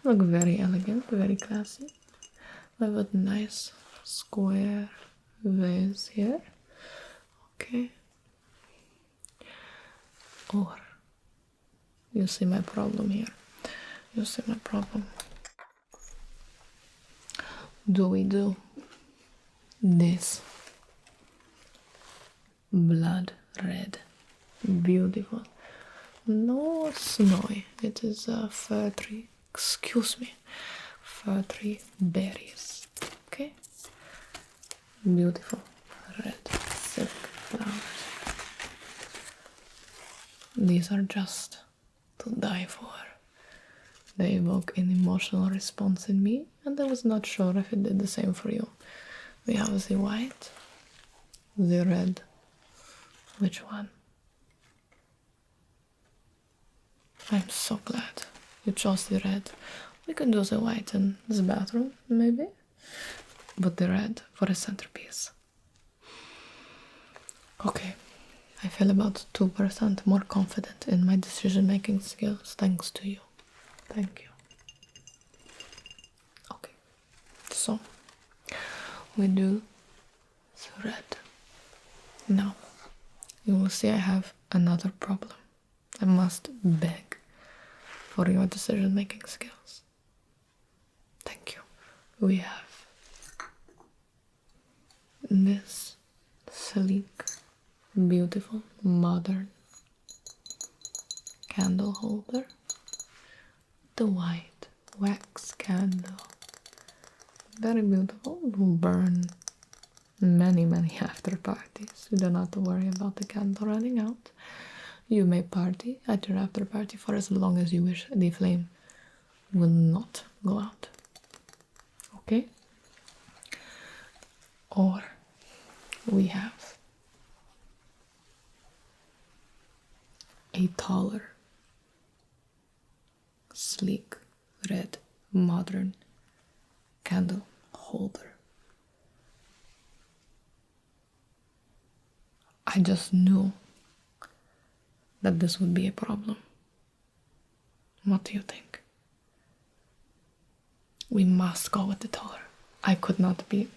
They look very elegant, very classy. We have a nice square vase here. Okay. Or, you see my problem here. You see my problem. Do we do this blood red? Beautiful. No snowy. It is a fir tree. Excuse me. Fir tree berries. Okay. Beautiful red silk flowers. These are just to die for. They evoke an emotional response in me, and I was not sure if it did the same for you. We have the white, the red. Which one? I'm so glad you chose the red. We can do the white in this bathroom, maybe. But the red for a centerpiece. Okay, I feel about 2% more confident in my decision-making skills thanks to you. Thank you. Okay, so we do the red. Now, you will see I have another problem. I must beg for your decision-making skills. Thank you. We have this sleek, beautiful, modern candle holder. The white wax candle. Very beautiful. Will burn many after parties. You don't have to worry about the candle running out. You may party at your after party for as long as you wish. The flame will not go out. Okay? Or we have a taller, sleek, red, modern candle holder. I just knew that this would be a problem. What do you think? We must go with the taller. I could not be...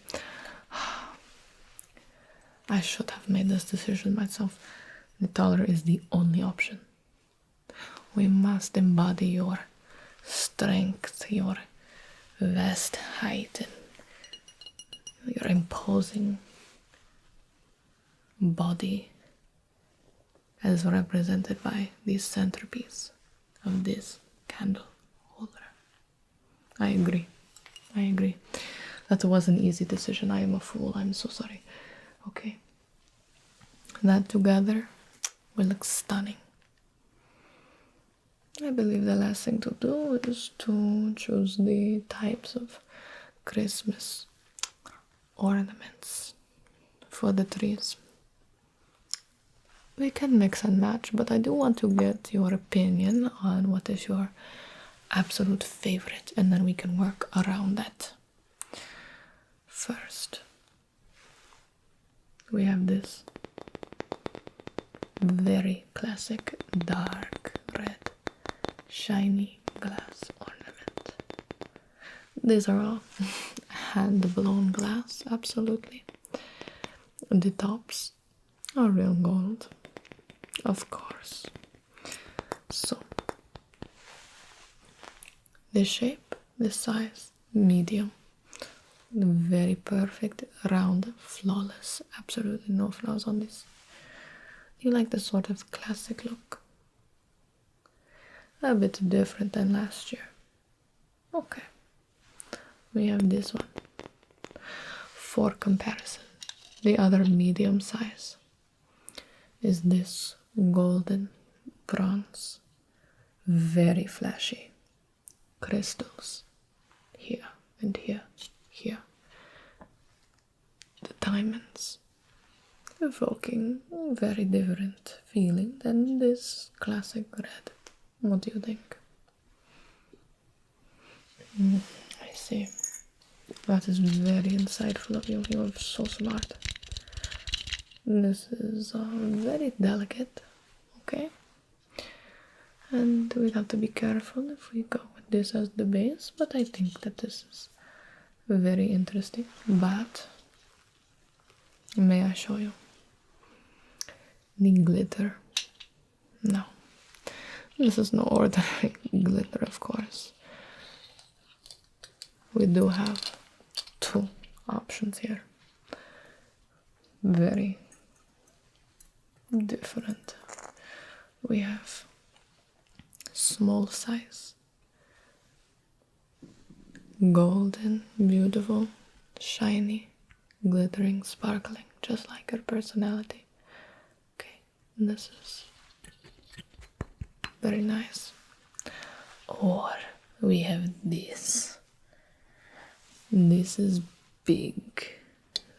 I should have made this decision myself. The taller is the only option. We must embody your strength, your vast height, and your imposing body as represented by the centerpiece of this candle holder. I agree. That was an easy decision. I am a fool. I'm so sorry. Okay, that together will look stunning. I believe the last thing to do is to choose the types of Christmas ornaments for the trees. We can mix and match, but I do want to get your opinion on what is your absolute favorite, and then we can work around that. First, we have this very classic dark red shiny glass ornament. These are all hand blown glass, absolutely. The tops are real gold, of course. So, the shape, the size, medium. Very perfect, round, flawless. Absolutely no flaws on this. You like the sort of classic look? A bit different than last year. Okay. We have this one. For comparison, the other medium size is this golden bronze. Very flashy. Crystals. Here and here, here. The diamonds. Evoking a very different feeling than this classic red. What do you think? I see. That is very insightful of you. You are so smart. This is very delicate, okay? And we have to be careful if we go with this as the base, but I think that this is very interesting. But may I show you the glitter? No, this is no ordinary glitter, of course. We do have two options here. Very different. We have small size, golden, beautiful, shiny, glittering, sparkling, just like her personality. Okay, this is very nice. Or we have this. This is big,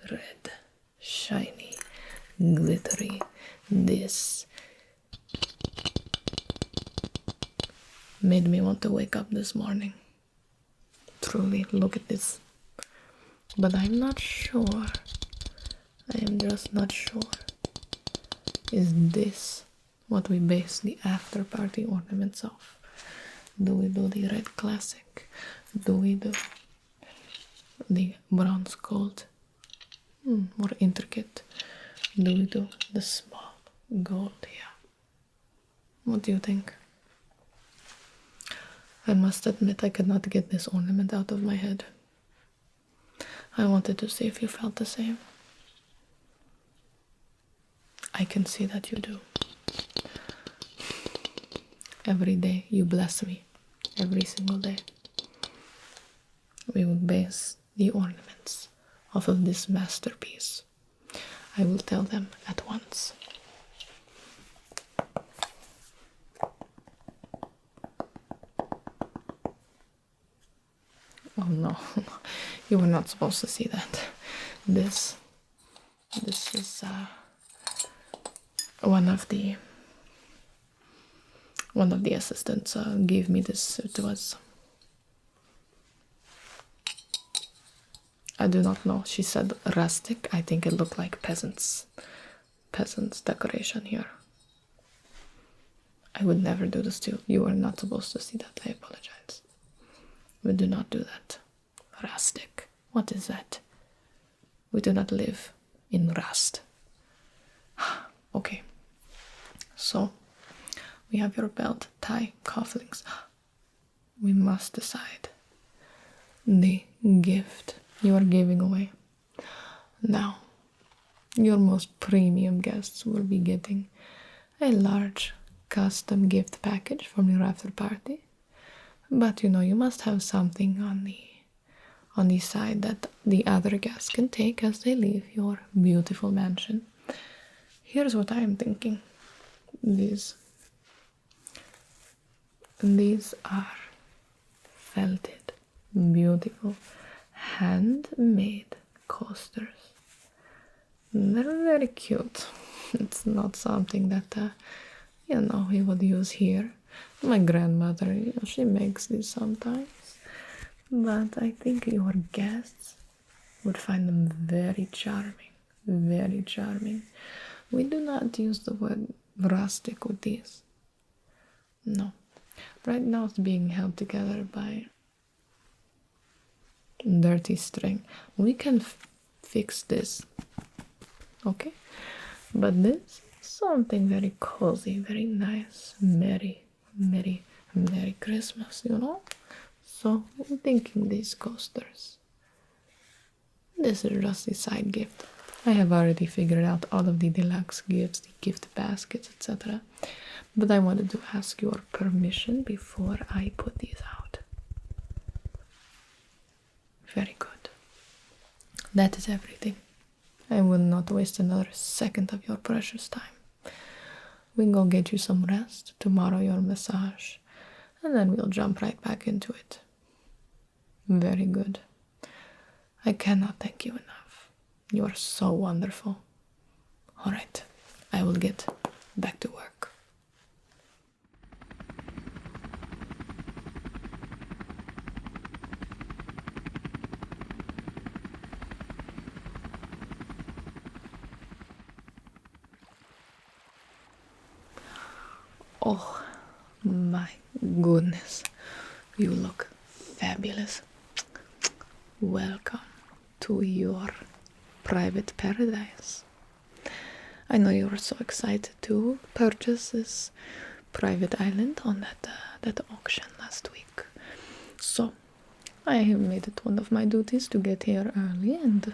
red, shiny, glittery. This made me want to wake up this morning. Truly, look at this. But I'm not sure. I am just not sure. Is this what we base the after party ornaments off? Do we do the red classic? Do we do the bronze gold? More intricate. Do we do the small gold here? What do you think? I must admit I could not get this ornament out of my head. I wanted to see if you felt the same. I can see that you do. Every day you bless me. Every single day. We will base the ornaments off of this masterpiece. I will tell them at once. Oh no, you were not supposed to see that. This is one of the assistants gave me this. It was, I do not know. She said rustic. I think it looked like peasants decoration here. I would never do this to you. You were not supposed to see that. I apologize. We do not do that. Rustic. What is that? We do not live in rust. Okay. So, we have your belt, tie, cufflinks. We must decide the gift you are giving away. Now, your most premium guests will be getting a large custom gift package from your after party. But you know, you must have something on on the side that the other guests can take as they leave your beautiful mansion. Here's what I'm thinking. These are felted, beautiful, handmade coasters. They're very cute. It's not something that, we would use here. My grandmother, she makes these sometimes. But I think your guests would find them very charming. Very charming. We do not use the word rustic with these. No. Right now it's being held together by dirty string. We can fix this. Okay? But this is something very cozy, very nice. Merry Christmas, So I'm thinking these coasters. This is just a side gift. I have already figured out all of the deluxe gifts, the gift baskets, etc. But I wanted to ask your permission before I put these out. Very good. That is everything. I will not waste another second of your precious time. We can go get you some rest, tomorrow your massage, and then we'll jump right back into it. Very good. I cannot thank you enough. You are so wonderful. All right, I will get back to work. Oh my goodness, you look fabulous. Welcome to your private paradise. I know you were so excited to purchase this private island on that auction last week. So I have made it one of my duties to get here early and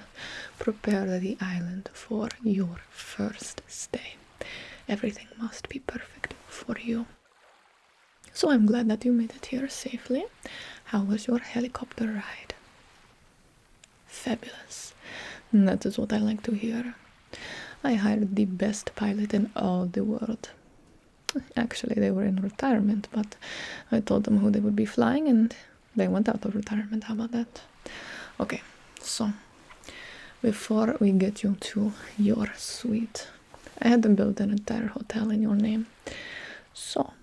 prepare the island for your first stay. Everything must be perfect for you. So I'm glad that you made it here safely. How was your helicopter ride? Fabulous. That is what I like to hear. I hired the best pilot in all the world. Actually, they were in retirement, but I told them who they would be flying and they went out of retirement. How about that? Okay, so before we get you to your suite, I had them build an entire hotel in your name. So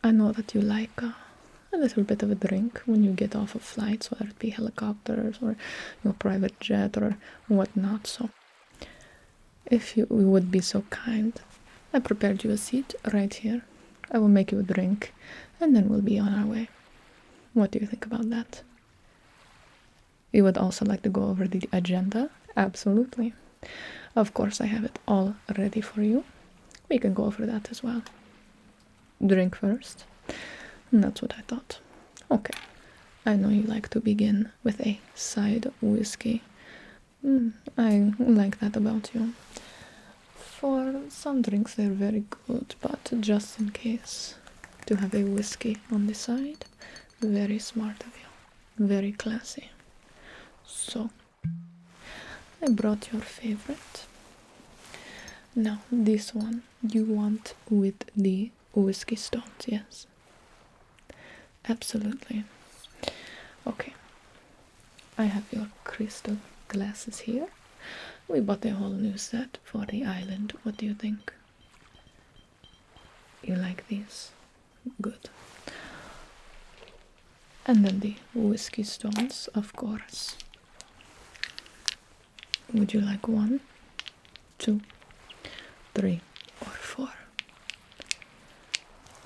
I know that you like a little bit of a drink when you get off of flights, whether it be helicopters or your private jet or whatnot. So if you would be so kind, I prepared you a seat right here. I will make you a drink and then we'll be on our way. What do you think about that? You would also like to go over the agenda? Absolutely. Of course, I have it all ready for you. We can go over that as well. Drink first. And that's what I thought. Okay. I know you like to begin with a side whiskey. I like that about you. For some drinks they're very good, but just in case, to have a whiskey on the side, very smart of you. Very classy. So, I brought your favorite. Now, this one you want with the whiskey stones, yes? Absolutely. Okay. I have your crystal glasses here. We bought a whole new set for the island. What do you think? You like these? Good. And then the whiskey stones, of course. Would you like 1, 2, 3, or 4?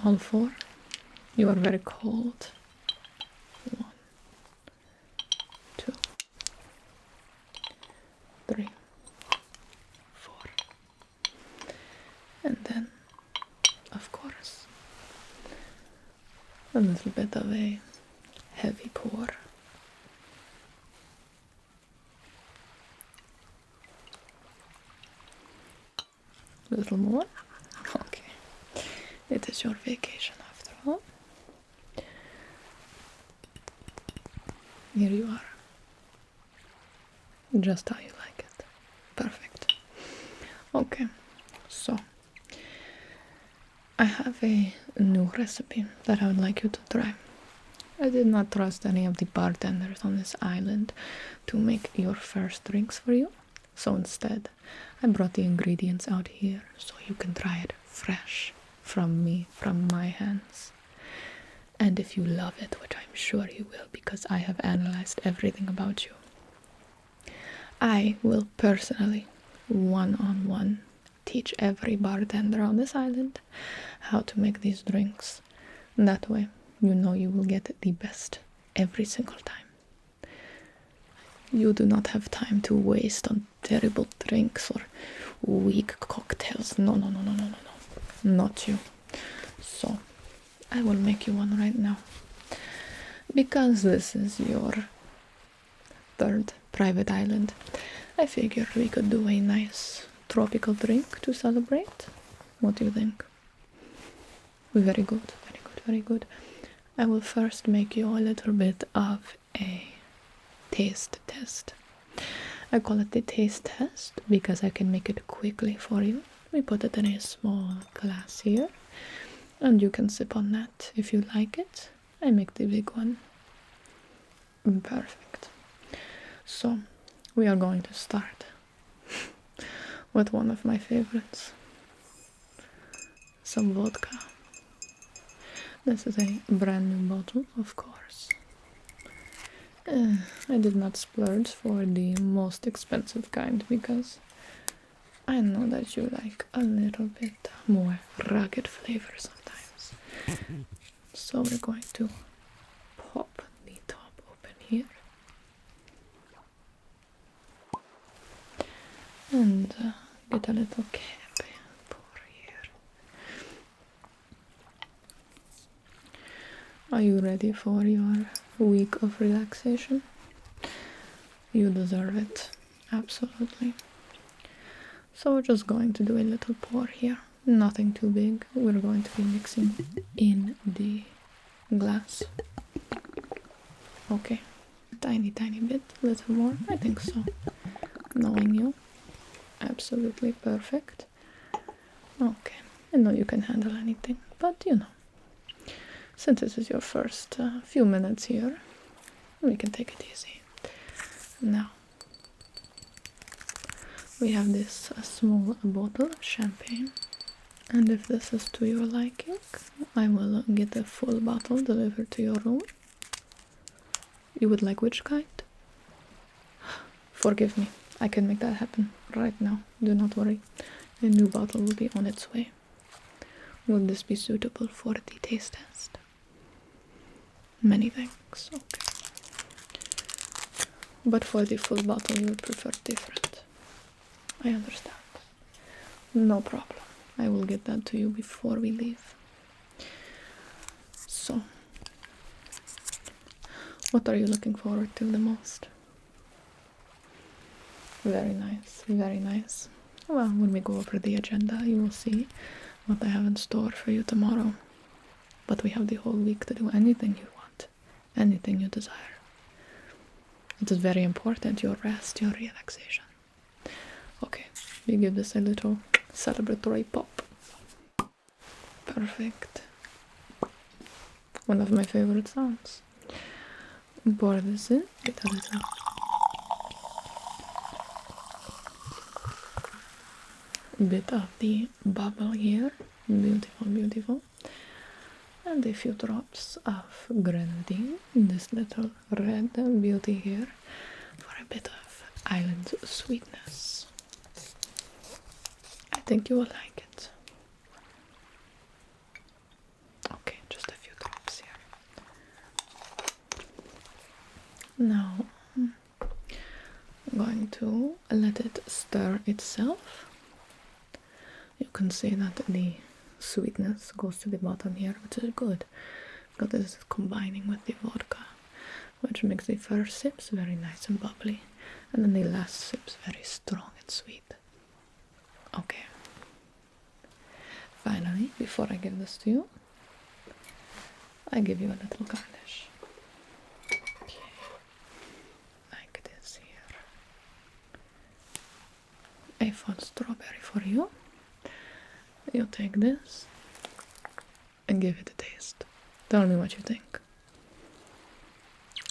All 4? You are very cold. 1, 2, 3, 4. And then, of course, a little bit of a heavy pour. A little more? Okay. It is your vacation after all. Here you are. Just how you like it. Perfect. Okay, so I have a new recipe that I would like you to try. I did not trust any of the bartenders on this island to make your first drinks for you, so instead I brought the ingredients out here so you can try it fresh from me, from my hands. And if you love it, which I'm sure you will because I have analyzed everything about you, I will personally, one-on-one, teach every bartender on this island how to make these drinks. That way, you know you will get the best every single time. You do not have time to waste on terrible drinks or weak cocktails. No, no, no, no, no, no, no. Not you. So, I will make you one right now. Because this is your third private island, I figured we could do a nice tropical drink to celebrate. What do you think? Very good, very good, very good. I will first make you a little bit of a taste test. I call it the taste test because I can make it quickly for you. We put it in a small glass here, and you can sip on that if you like it. I make the big one. Perfect. So, we are going to start with one of my favorites. Some vodka. This is a brand new bottle, of course. I did not splurge for the most expensive kind because I know that you like a little bit more rugged flavor sometimes. So we're going to pop the top open here. And get a little cap pour here. Are you ready for your week of relaxation? You deserve it, absolutely. So we're just going to do a little pour here, nothing too big. We're going to be mixing in the glass. Okay, tiny bit, little more, I think so. Knowing you, absolutely perfect. Okay, I know you can handle anything, but you know, since this is your first few minutes here, we can take it easy. Now, we have this small bottle of champagne, and if this is to your liking, I will get a full bottle delivered to your room. You would like which kind? Forgive me, I can make that happen right now. Do not worry, a new bottle will be on its way. Will this be suitable for the taste test? Many thanks, okay. But for the full bottle you would prefer different. I understand. No problem. I will get that to you before we leave. So, what are you looking forward to the most? Very nice, very nice. Well, when we go over the agenda, you will see what I have in store for you tomorrow. But we have the whole week to do anything you want, anything you desire. It is very important, your rest, your relaxation. Okay, we give this a little celebratory pop. Perfect. One of my favorite sounds. Pour this in, get a little bit of the bubble here. Beautiful, beautiful. And a few drops of grenadine, this little red beauty here, for a bit of island sweetness. I think you will like it. Okay, just a few drops here. Now, I'm going to let it stir itself. You can see that the sweetness goes to the bottom here, which is good because this is combining with the vodka, which makes the first sips very nice and bubbly, and then the last sips very strong and sweet. Okay. Finally, before I give this to you, I give you a little garnish. Okay. Like this here. a full strawberry for you. You take this and give it a taste. Tell me what you think.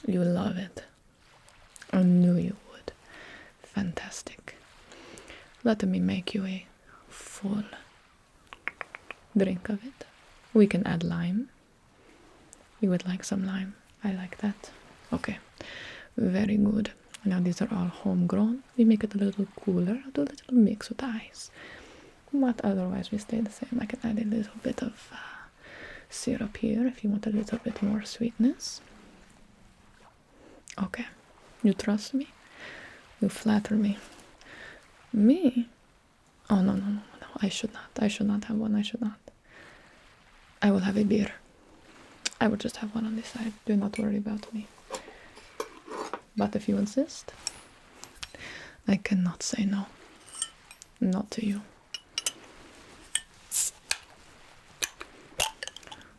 You love it. I knew you would. Fantastic. Let me make you a full drink of it. We can add lime. You would like some lime? I like that. Okay, very good. Now these are all homegrown. We make it a little cooler. Do a little mix with ice. But otherwise we stay the same. I can add a little bit of syrup here if you want a little bit more sweetness. Okay, you trust me? You flatter me. Me? Oh, no. I should not have one. I should not. I will have a beer. I will just have one on this side. Do not worry about me. But if you insist, I cannot say no. Not to you.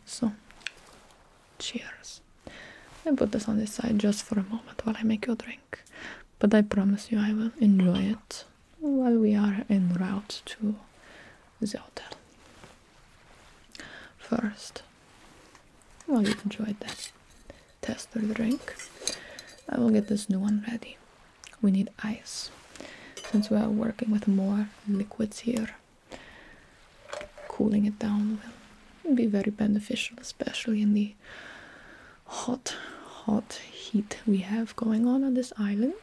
So, cheers. I put this on this side just for a moment while I make your drink. But I promise you I will enjoy it while we are en route to the hotel. First, while you enjoyed that tester drink, I will get this new one ready. We need ice. Since we are working with more liquids here, cooling it down will be very beneficial, especially in the hot heat we have going on this island.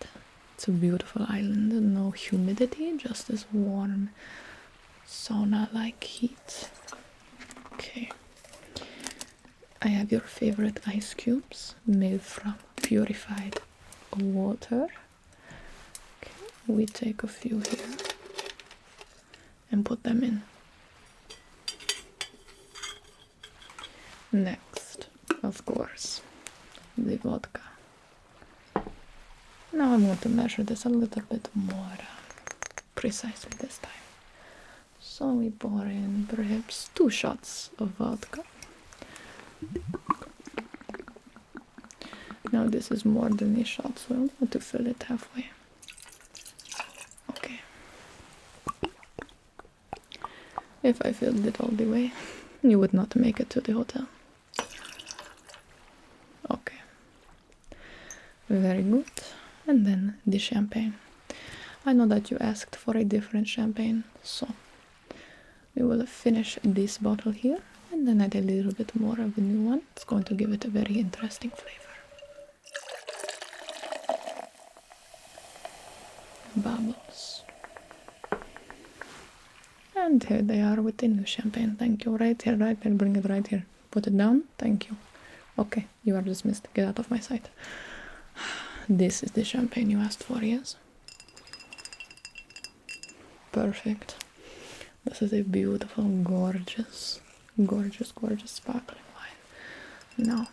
It's a beautiful island, no humidity, just this warm sauna-like heat. Okay. I have your favorite ice cubes made from purified water. Okay. We take a few here and put them in. Next, of course, the vodka. Now I'm going to measure this a little bit more precisely this time. So we pour in perhaps 2 shots of vodka. Now this is more than a shot, so I'm going to fill it halfway. Okay. If I filled it all the way, you would not make it to the hotel. Okay. Very good. And then the champagne. I know that you asked for a different champagne, so we will finish this bottle here and then add a little bit more of the new one. It's going to give it a very interesting flavor. Bubbles. And here they are with the new champagne. Thank you. Right here. Bring it right here. Put it down. Thank you. Okay, you are dismissed. Get out of my sight. This is the champagne you asked for, yes? Perfect. This is a beautiful, gorgeous sparkling wine. Now,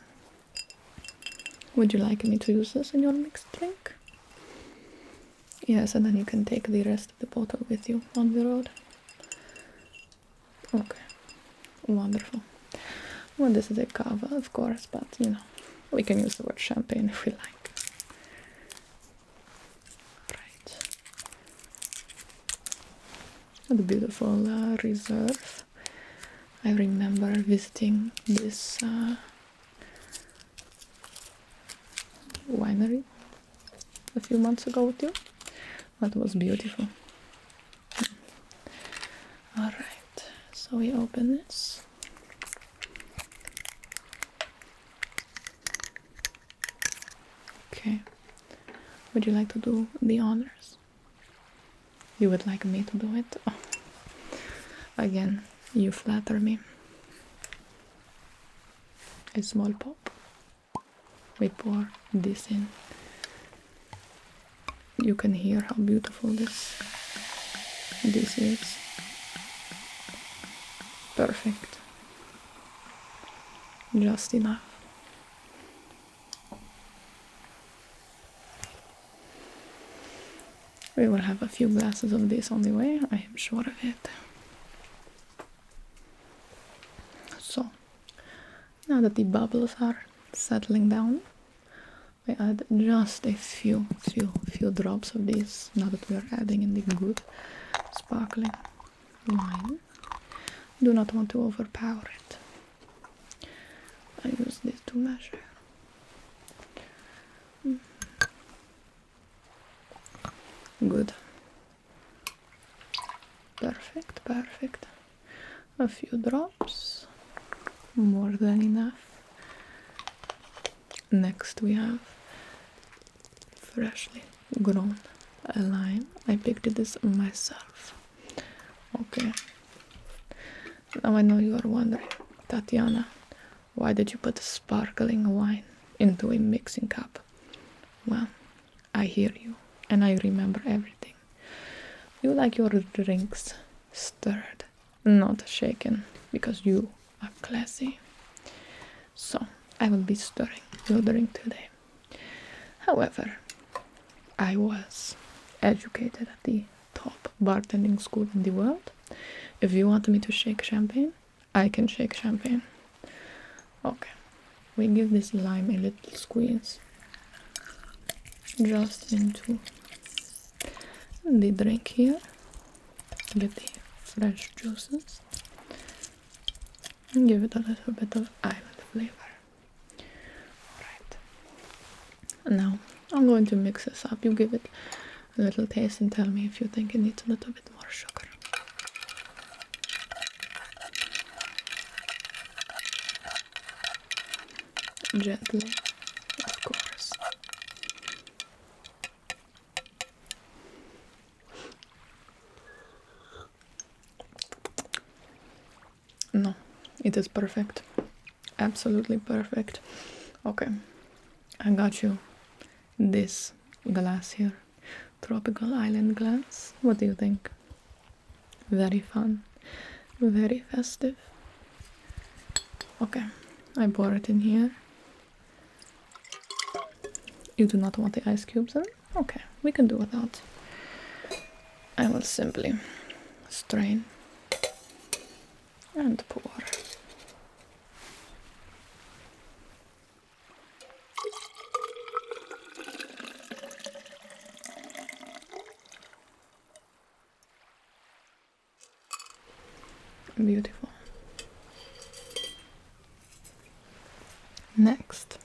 would you like me to use this in your mixed drink? Yes, and then you can take the rest of the bottle with you on the road. Okay, wonderful. Well, this is a cava, of course, but, you know, we can use the word champagne if we like. The beautiful reserve. I remember visiting this winery a few months ago with you. That was beautiful. Alright, so we open this. Okay, would you like to do the honors? You would like me to do it? Oh. Again, you flatter me. A small pop. We pour this in. You can hear how beautiful this is. Perfect. Just enough. We will have a few glasses of this on the way, I am sure of it. So, now that the bubbles are settling down, I add just a few drops of this now that we are adding in the good sparkling wine. Do not want to overpower it. I use this to measure. Good. Perfect, perfect. A few drops. More than enough. Next we have freshly grown lime. I picked this myself. Okay. Now I know you are wondering, Tatyana, why did you put sparkling wine into a mixing cup? Well, I hear you, and I remember everything. You like your drinks stirred, not shaken, because you are classy. So, I will be stirring your drink today. However, I was educated at the top bartending school in the world. If you want me to shake champagne, I can shake champagne. Okay, we give this lime a little squeeze just into the drink here with the fresh juices and give it a little bit of island flavor. Alright, now I'm going to mix this up. You give it a little taste and tell me if you think it needs a little bit more sugar. Gently, of course. No, it is perfect. Absolutely perfect. Okay, I got you this glass here. Tropical island glass. What do you think? Very fun. Very festive. Okay, I pour it in here. You do not want the ice cubes in? Okay, we can do without. I will simply strain and pour. Beautiful. Next,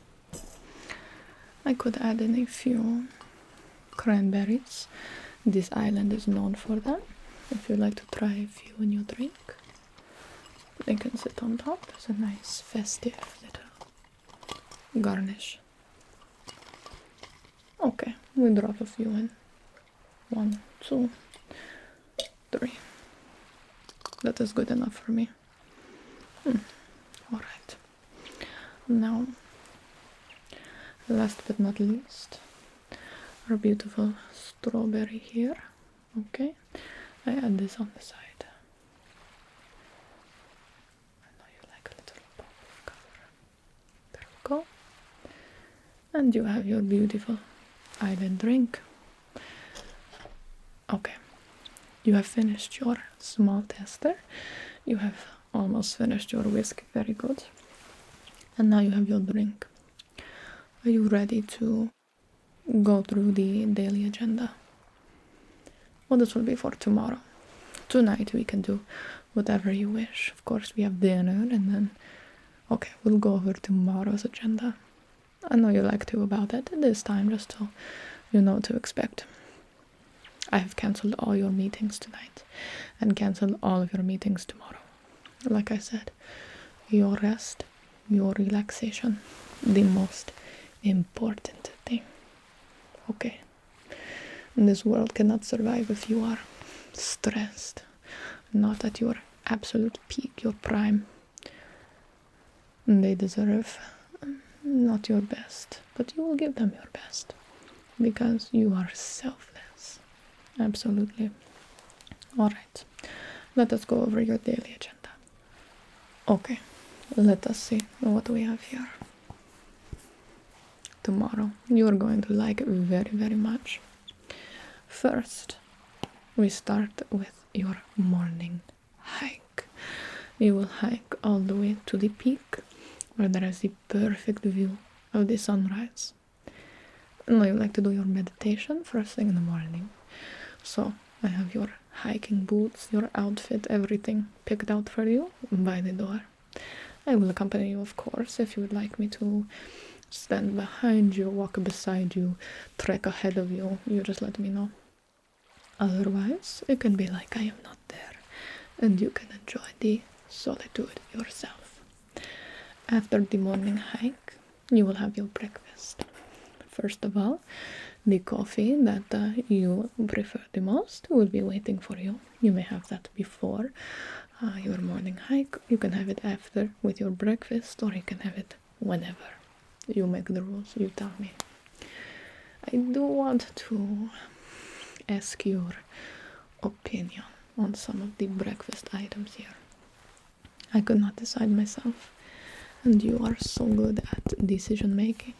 I could add in a few cranberries. This island is known for them. If you'd like to try a few in your drink, they can sit on top. There's a nice festive little garnish. Okay, we drop a few in. 1, 2, 3. That is good enough for me. Alright. Now, last but not least, our beautiful strawberry here. Okay, I add this on the side. I know you like a little pop of color. There we go. And you have your beautiful island drink. Okay, you have finished your small tester. You have almost finished your whiskey. Very good. And now you have your drink. Are you ready to go through the daily agenda? Well, this will be for tomorrow. Tonight we can do whatever you wish. Of course, we have dinner and then... Okay, we'll go over tomorrow's agenda. I know you like to about it this time, just so you know what to expect. I have cancelled all your meetings tonight and cancelled all of your meetings tomorrow. Like I said, your rest, your relaxation, the most important thing. Okay. This world cannot survive if you are stressed, not at your absolute peak, your prime. They deserve not your best, but you will give them your best because you are selfless. Absolutely. Alright, let us go over your daily agenda. Okay, let us see what we have here. Tomorrow, you are going to like it very, very much. First, we start with your morning hike. You will hike all the way to the peak where there is the perfect view of the sunrise. No, you like to do your meditation first thing in the morning. So I have your hiking boots, your outfit, everything picked out for you by the door. I will accompany you, of course, if you would like me to stand behind you, walk beside you, trek ahead of you. You just let me know. Otherwise, it can be like I am not there, and you can enjoy the solitude yourself. After the morning hike, you will have your breakfast. First of all, the coffee that you prefer the most will be waiting for you. You may have that before your morning hike. You can have it after with your breakfast, or you can have it whenever. You make the rules, you tell me. I do want to ask your opinion on some of the breakfast items here. I could not decide myself, and you are so good at decision making.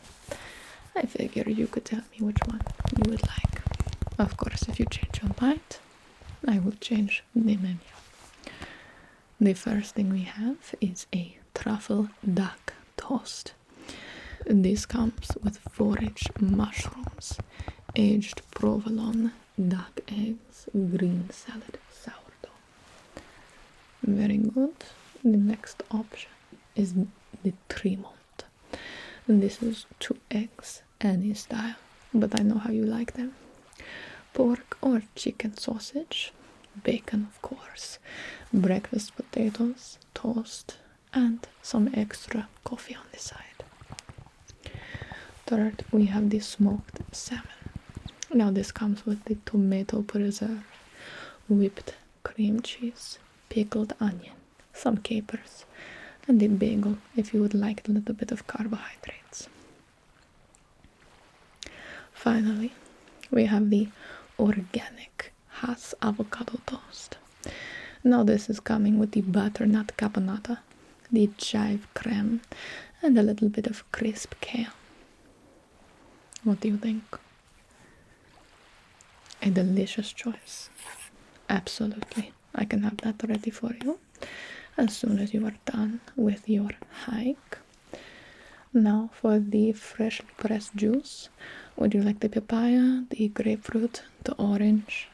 I figure you could tell me which one you would like. Of course, if you change your mind, I will change the menu. The first thing we have is a truffle duck toast. This comes with foraged mushrooms, aged provolone, duck eggs, green salad, sourdough. Very good. The next option is the Tremont. This is 2 eggs, any style, but I know how you like them. Pork or chicken sausage, bacon of course, breakfast potatoes, toast, and some extra coffee on the side. Third, we have the smoked salmon. Now this comes with the tomato preserve, whipped cream cheese, pickled onion, some capers, and the bagel if you would like a little bit of carbohydrates. Finally, we have the organic Hass avocado toast. Now this is coming with the butternut caponata, the chive creme, and a little bit of crisp kale. What do you think? A delicious choice. Absolutely. I can have that ready for you as soon as you are done with your hike. Now for the freshly pressed juice. Would you like the papaya, the grapefruit, the orange?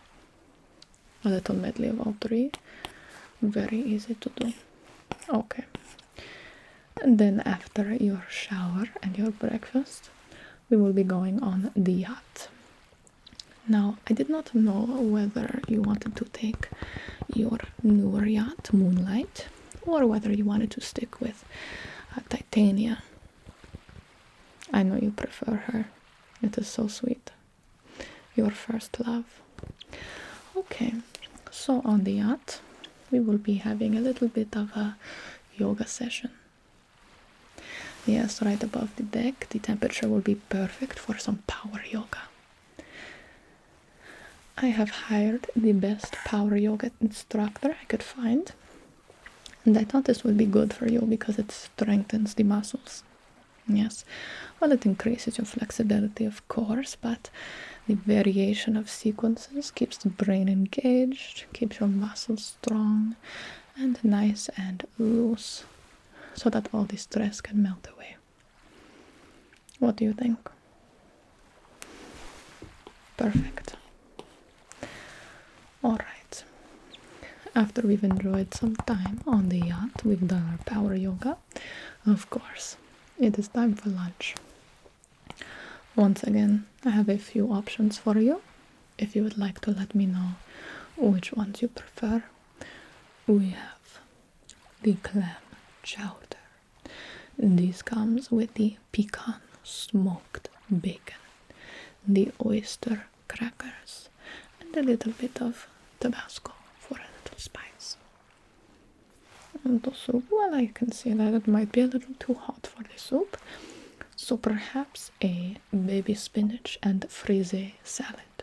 A little medley of all three. Very easy to do. Okay. And then after your shower and your breakfast, we will be going on the yacht. Now, I did not know whether you wanted to take your newer yacht, Moonlight, or whether you wanted to stick with Tatyana. I know you prefer her. It is so sweet. Your first love. Okay, so on the yacht, we will be having a little bit of a yoga session. Yes, right above the deck, the temperature will be perfect for some power yoga. I have hired the best power yoga instructor I could find, and I thought this would be good for you because it strengthens the muscles. Yes, well, it increases your flexibility, of course, but the variation of sequences keeps the brain engaged, keeps your muscles strong and nice and loose, so that all the stress can melt away. What do you think? Perfect. Alright. After we've enjoyed some time on the yacht, we've done our power yoga. Of course, it is time for lunch. Once again, I have a few options for you. If you would like to let me know which ones you prefer. We have the clam chowder. This comes with the pecan smoked bacon, the oyster crackers, and a little bit of Tabasco for a little spice. And the soup, well, I can see that it might be a little too hot for the soup, so perhaps a baby spinach and frisee salad,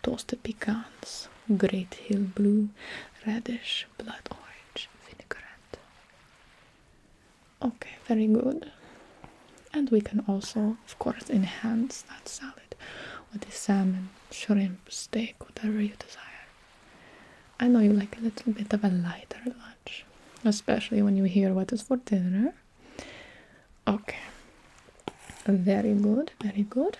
toasted pecans, great hill blue, radish, blood orange, vinaigrette. Okay, very good. And we can also, of course, enhance that salad with the salmon, shrimp, steak, whatever you desire. I know you like a little bit of a lighter lunch, especially when you hear what is for dinner. Okay, very good, very good.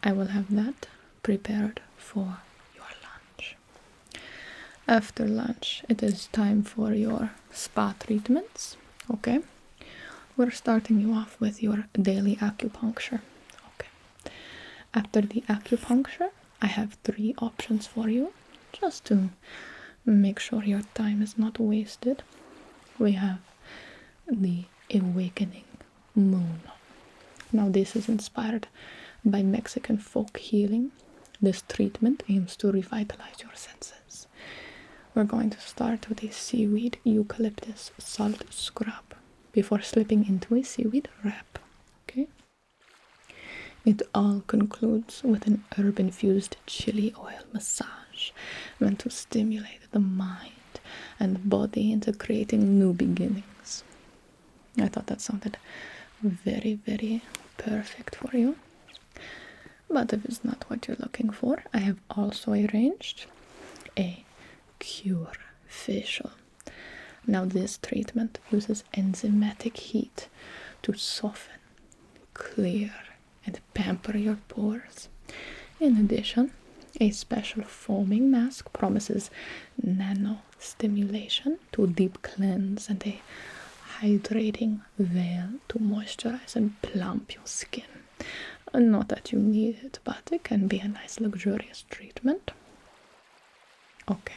I will have that prepared for your lunch. After lunch, it is time for your spa treatments. Okay? We're starting you off with your daily acupuncture. Okay. After the acupuncture, I have 3 options for you, just to make sure your time is not wasted. We have the Awakening Moon. Now, this is inspired by Mexican folk healing. This treatment aims to revitalize your senses. We're going to start with a seaweed eucalyptus salt scrub before slipping into a seaweed wrap. Okay? It all concludes with an herb-infused chili oil massage meant to stimulate the mind and body into creating new beginnings. I thought that sounded very, very perfect for you. But if it's not what you're looking for, I have also arranged a cure facial. Now, this treatment uses enzymatic heat to soften, clear, and pamper your pores. In addition, a special foaming mask promises nano stimulation to deep cleanse and a hydrating veil to moisturize and plump your skin. Not that you need it, but it can be a nice luxurious treatment. Okay.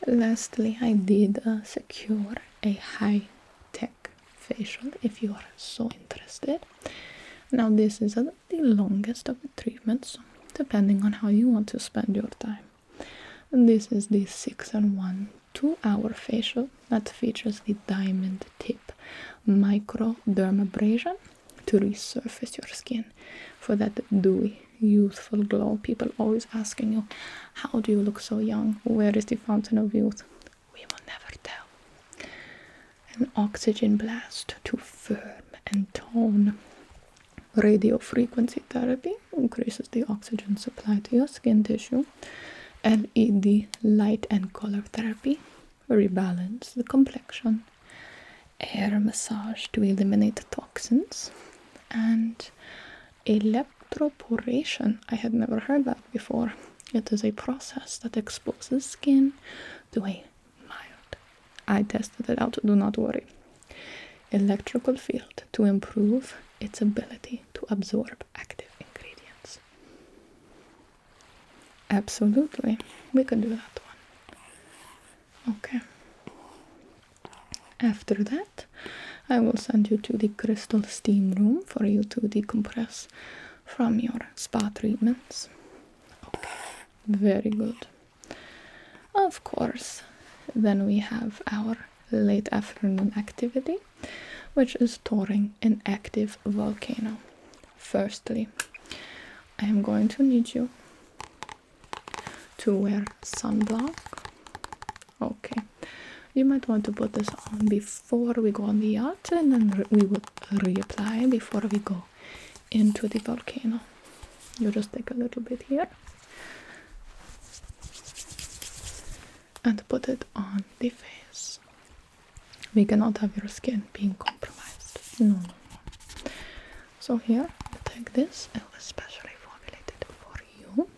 Lastly, I did secure a high-tech facial if you are so interested. Now, this is the longest of the treatments, depending on how you want to spend your time. This is the 6-in-1 2-hour facial that features the diamond tip microdermabrasion to resurface your skin for that dewy, youthful glow. People always asking you, how do you look so young? Where is the fountain of youth? We will never tell. An oxygen blast to firm and tone. Radio frequency therapy increases the oxygen supply to your skin tissue. LED light and color therapy rebalance the complexion. Air massage to eliminate toxins. And electroporation. I had never heard that before. It is a process that exposes skin to a mild. I tested it out, do not worry. Electrical field to improve its ability to absorb active ingredients. Absolutely, we could do that one. Okay. After that, I will send you to the crystal steam room for you to decompress from your spa treatments. Okay, very good. Of course, then we have our late afternoon activity, which is touring an active volcano. Firstly, I am going to need you to wear sunblock. Okay. You might want to put this on before we go on the yacht, and then we will reapply before we go into the volcano. You just take a little bit here and put it on the face. We cannot have your skin being compromised. No. So here, take this. It was specially formulated for you.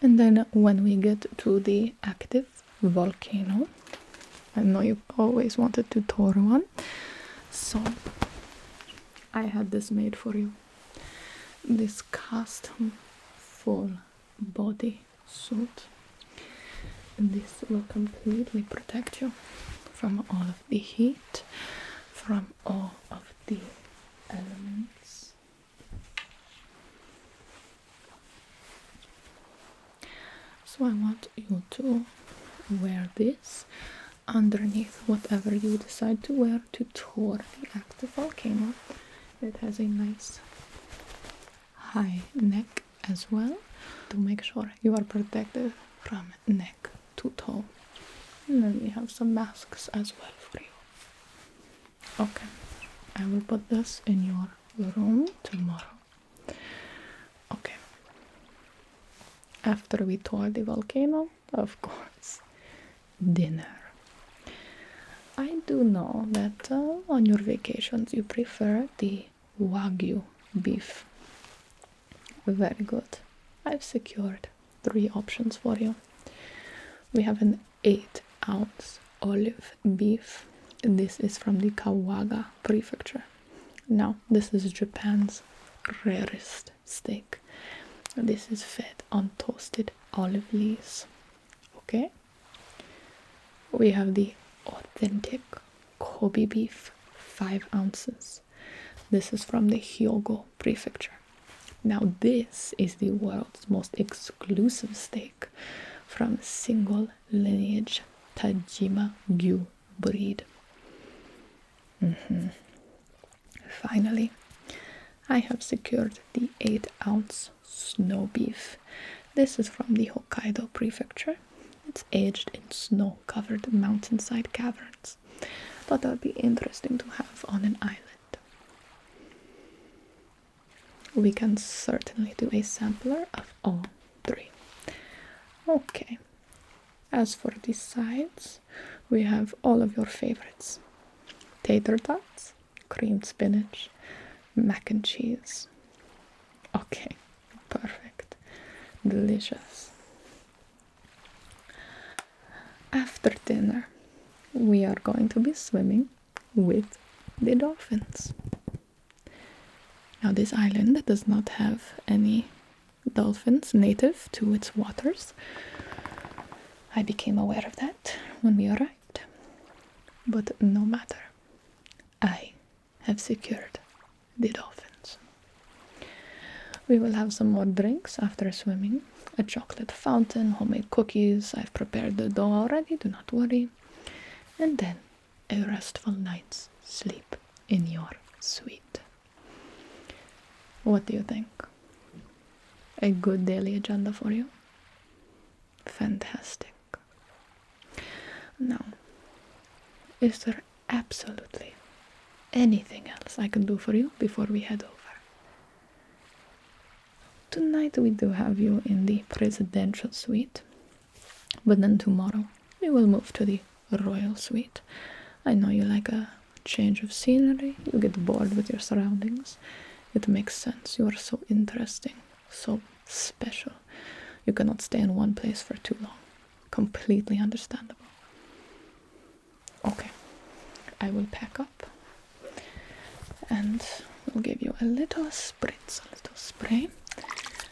And then when we get to the active volcano, I know you've always wanted to tour one, so I had this made for you. This custom full body suit. And this will completely protect you from all of the heat, from all of the elements. So I want you to wear this underneath whatever you decide to wear to tour the active volcano. It has a nice high neck as well to make sure you are protected from neck to toe. And then we have some masks as well for you. Okay, I will put this in your room tomorrow. Okay. After we tour the volcano, of course, dinner. I do know that on your vacations you prefer the Wagyu beef. Very good. I've secured 3 options for you. We have an 8-ounce olive beef. This is from the Kawaga prefecture. Now, this is Japan's rarest steak. This is fed on toasted olive leaves. Okay? We have the authentic Kobe beef, 5 ounces. This is from the Hyogo prefecture. Now, this is the world's most exclusive steak from single lineage Tajima Gyu breed. Finally, I have secured the 8-ounce snow beef. This is from the Hokkaido prefecture. It's aged in snow-covered mountainside caverns. Thought that would be interesting to have on an island. We can certainly do a sampler of all 3. Okay. As for the sides, we have all of your favorites. Tater tots, creamed spinach, mac and cheese. Okay, perfect. Delicious. After dinner, we are going to be swimming with the dolphins. Now, this island does not have any dolphins native to its waters. I became aware of that when we arrived. But no matter, I have secured the dolphins. We will have some more drinks after swimming. A chocolate fountain, homemade cookies. I've prepared the dough already, do not worry. And then a restful night's sleep in your suite. What do you think? A good daily agenda for you? Fantastic. Now, is there absolutely anything else I can do for you before we head over? Tonight we do have you in the presidential suite, but then tomorrow we will move to the royal suite. I know you like a change of scenery, you get bored with your surroundings. It makes sense, you are so interesting, so special. You cannot stay in one place for too long. Completely understandable. Okay, I will pack up and we'll give you a little spritz, a little spray.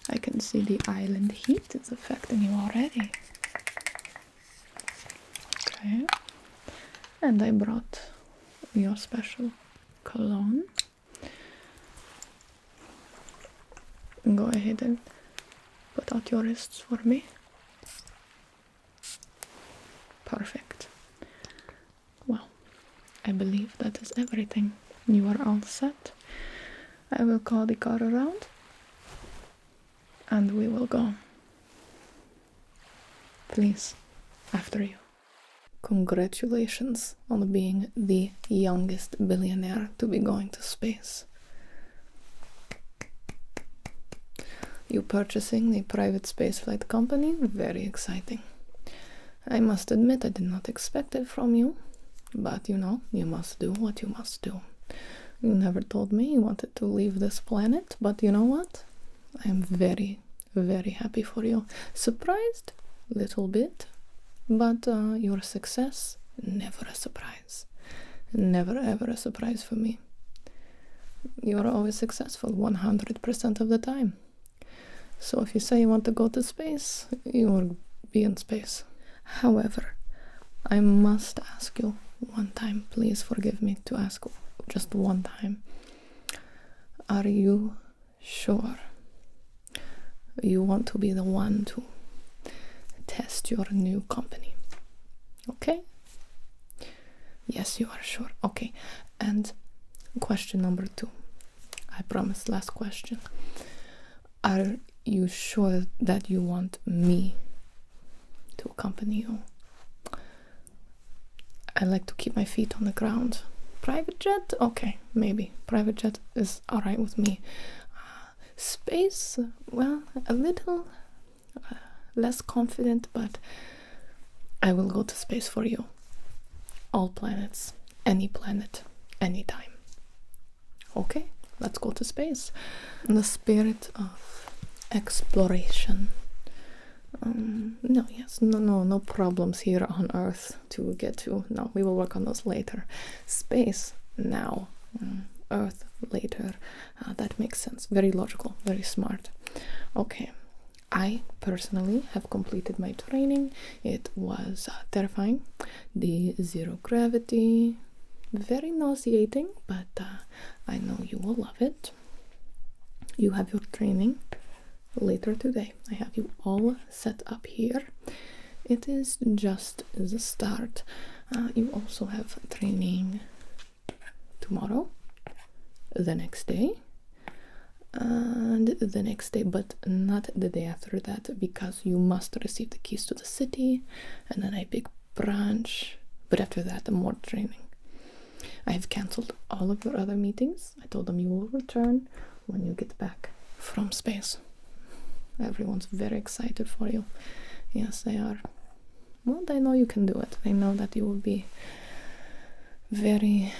I can see the island heat is affecting you already. Okay, and I brought your special cologne. Go ahead and put out your wrists for me. Perfect. Well, I believe that is everything. You are all set. I will call the car around and we will go. Please, after you. Congratulations on being the youngest billionaire to be going to space. You purchasing the private spaceflight company? Very exciting. I must admit I did not expect it from you, but you know, you must do what you must do. You never told me you wanted to leave this planet, but you know what? I am very, very happy for you. Surprised? Little bit. But your success, never a surprise. Never ever a surprise for me. You are always successful 100% of the time. So if you say you want to go to space, you will be in space. However, I must ask you one time, please forgive me to ask just one time. Are you sure you want to be the one to test your new company? Okay? Yes, you are sure. Okay. And question number 2. I promise, last question. Are you sure that you want me to accompany you? I like to keep my feet on the ground. Private jet? Okay, maybe. Private jet is alright with me. Space? Well, a little less confident, but I will go to space for you. All planets, any planet, anytime. Okay, let's go to space. In the spirit of exploration. No problems here on Earth to get to. No, we will work on those later. Space now, Earth later. That makes sense. Very logical, very smart. Okay, I personally have completed my training. It was terrifying. The zero gravity, very nauseating, but I know you will love it. You have your training later today. I have you all set up here. It is just the start. You also have training tomorrow, the next day, and the next day, but not the day after that, because you must receive the keys to the city and then a big branch. But after that, more training. I have cancelled all of your other meetings. I told them you will return when you get back from space. Everyone's very excited for you. Yes, they are. Well, they know you can do it. They know that you will be very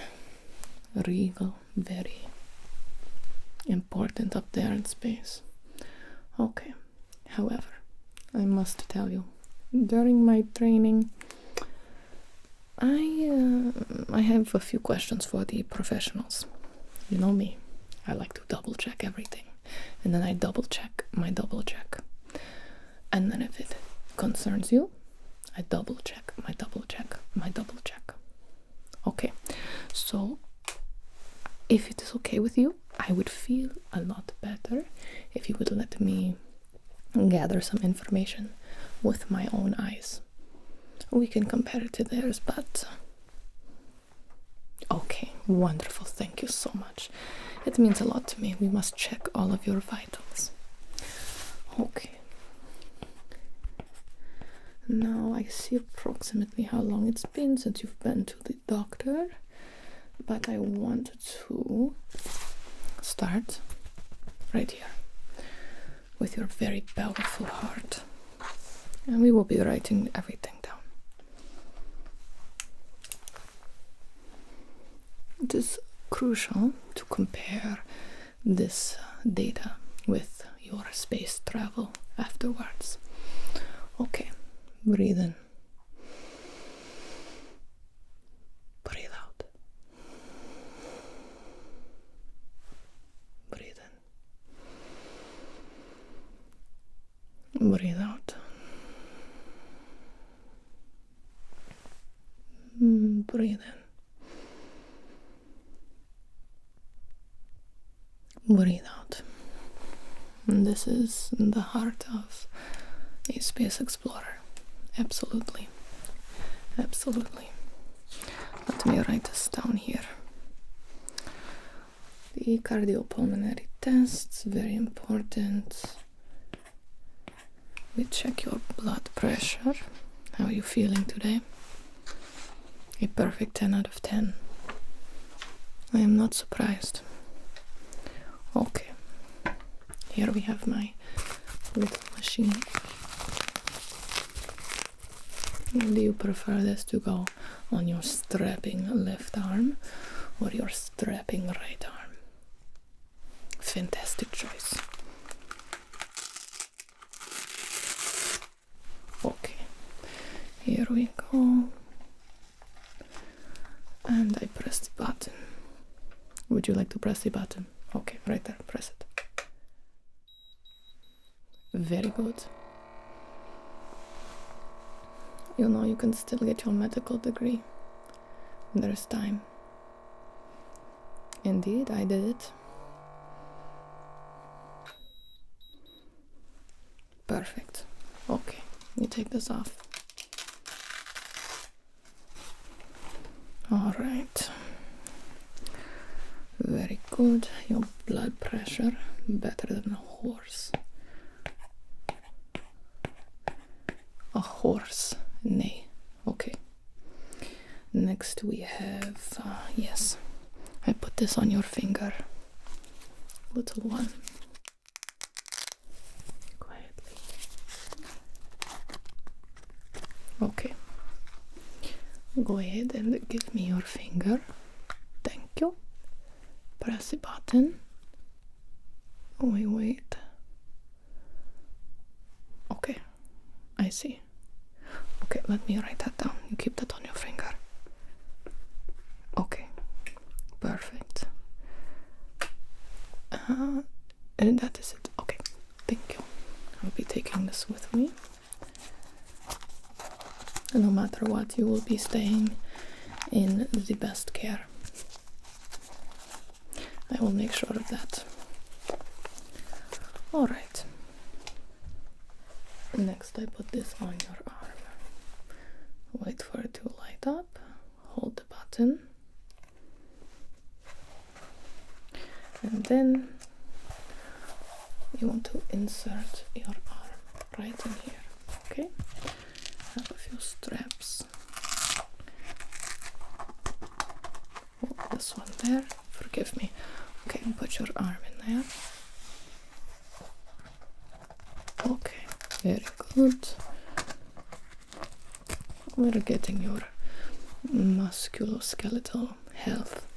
regal, very important up there in space. Okay. However, I must tell you, during my training, I have a few questions for the professionals. You know me. I like to double check everything. And then I double check my double check. And then if it concerns you, I double check my double check my double check. Okay, so if it is okay with you, I would feel a lot better if you would let me gather some information with my own eyes. We can compare it to theirs, but okay, wonderful. Thank you so much. It means a lot to me. We must check all of your vitals. Okay. Now I see approximately how long it's been since you've been to the doctor, but I want to start right here with your very powerful heart. And we will be writing everything down. It is crucial to compare this data with your space travel afterwards. Okay, breathe in. Breathe out. Breathe in. Breathe out. Breathe in. Breathe out. And this is the heart of a space explorer. Absolutely. Absolutely. Let me write this down here. The cardiopulmonary tests, very important. We check your blood pressure. How are you feeling today? A perfect 10 out of 10. I am not surprised. Okay, here we have my little machine. Do you prefer this to go on your strapping left arm or your strapping right arm? Fantastic choice. Okay, here we go. And I press the button. Would you like to press the button? Okay, right there, press it. Very good. You know, you can still get your medical degree. There's time. Indeed, I did it. Perfect. Okay, you take this off. All right. Very good. Your blood pressure better than a horse. A horse, nay. Okay. Next we have, yes, I put this on your finger. Little one. Quietly. Okay. Go ahead and give me your finger. Thank you. Press the button. We wait. Okay, I see. Okay, let me write that down. You keep that on your finger. Okay, perfect. And that is it. Okay, thank you. I'll be taking this with me. And no matter what, you will be staying in the best care. I will make sure of that. Alright. Next, I put this on your arm. Wait for it to light up. Hold the button. And then you want to insert your arm right in here. Okay? Have a few straps. Oh, this one there. Forgive me. Okay, put your arm in there. Okay, very good. We're getting your musculoskeletal health.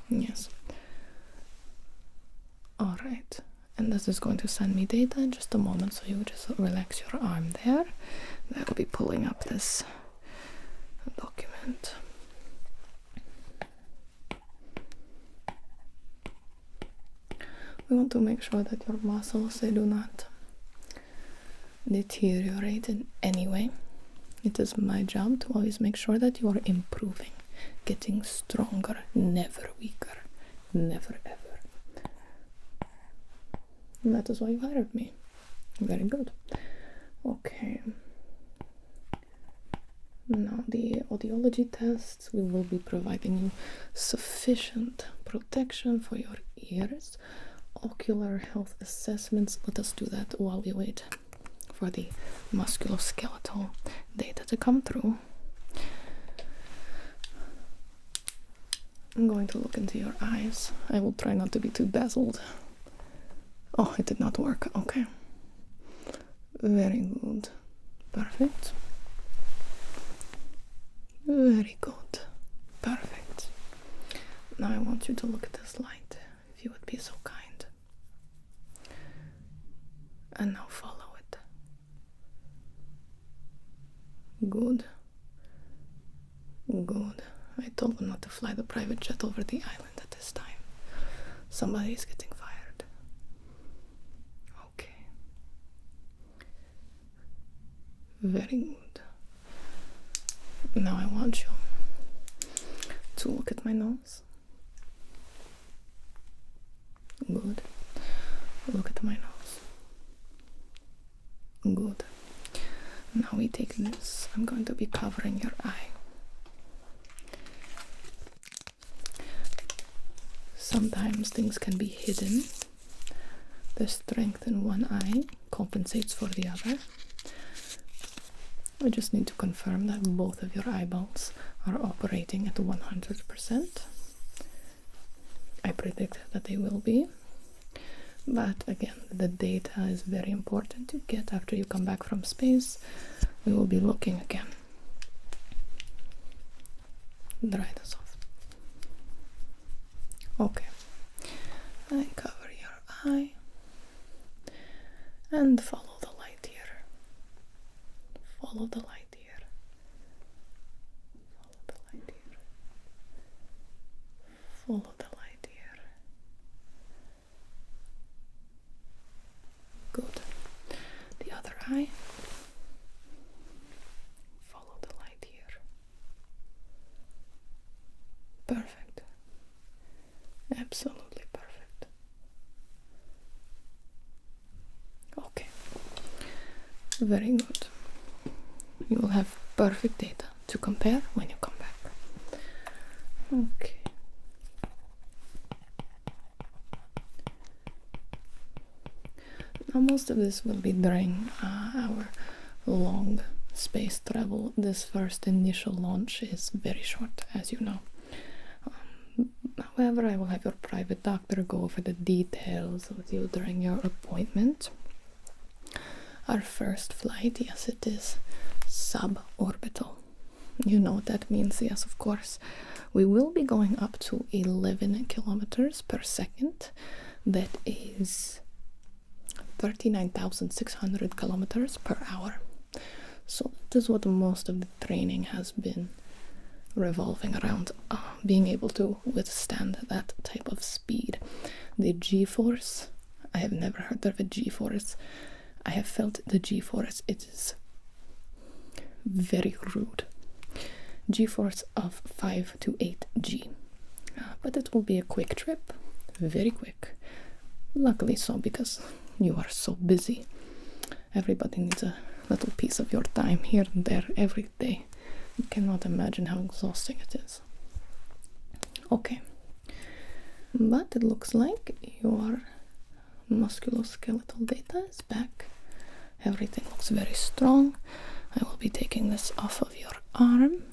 Yes. Alright. And this is going to send me data in just a moment, so you just relax your arm there. I will be pulling up this document. We want to make sure that your muscles, they do not deteriorate in any way. It is my job to always make sure that you are improving, getting stronger, never weaker, never ever. And that is why you hired me. Very good. Okay. Now the audiology tests, we will be providing you sufficient protection for your ears. Ocular health assessments, let us do that while we wait for the musculoskeletal data to come through. I'm going to look into your eyes. I will try not to be too dazzled. Oh, it did not work. Okay. Very good. Perfect. Very good. Perfect. Now I want you to look at this light, if you would be so kind. And now follow it. Good. Good. I told them not to fly the private jet over the island at this time. Somebody's getting fired. Okay. Very good. Now I want you to look at my nose. Good. Look at my nose. Good. Now we take this. I'm going to be covering your eye. Sometimes things can be hidden. The strength in one eye compensates for the other. We just need to confirm that both of your eyeballs are operating at 100%. I predict that they will be. But again, the data is very important to get after you come back from space. We will be looking again. Dry this off. Okay. I cover your eye. And follow the light here. Follow the light here. Follow the light here. Follow the light here. Good. The other eye. Follow the light here. Perfect. Absolutely perfect. Okay. Very good. You will have perfect data to compare when you come back. Okay. Now most of this will be during our long space travel. This first initial launch is very short, as you know. However, I will have your private doctor go over the details with you during your appointment. Our first flight, yes, it is suborbital. You know what that means, yes, of course. We will be going up to 11 kilometers per second. That is 39,600 kilometers per hour. So this is what most of the training has been revolving around, being able to withstand that type of speed. The G-force, I have never heard of a G-force. I have felt the G-force. It is very rude. G-force of 5 to 8 G. But it will be a quick trip, very quick. Luckily so, because you are so busy. Everybody needs a little piece of your time here and there every day. You cannot imagine how exhausting it is. Okay, but it looks like your musculoskeletal data is back. Everything looks very strong. I will be taking this off of your arm.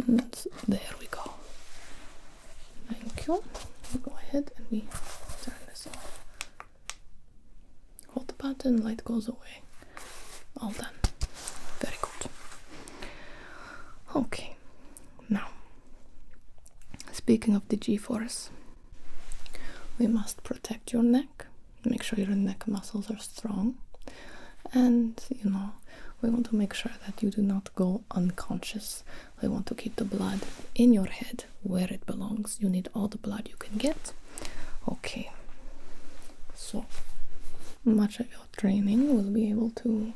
And there we go. Thank you. We'll go ahead and we turn this off. Hold the button, light goes away. All done. Very good. Okay. Now, speaking of the G-force, we must protect your neck. Make sure your neck muscles are strong. And, we want to make sure that you do not go unconscious. We want to keep the blood in your head where it belongs. You need all the blood you can get. Okay. So, much of your training will be able to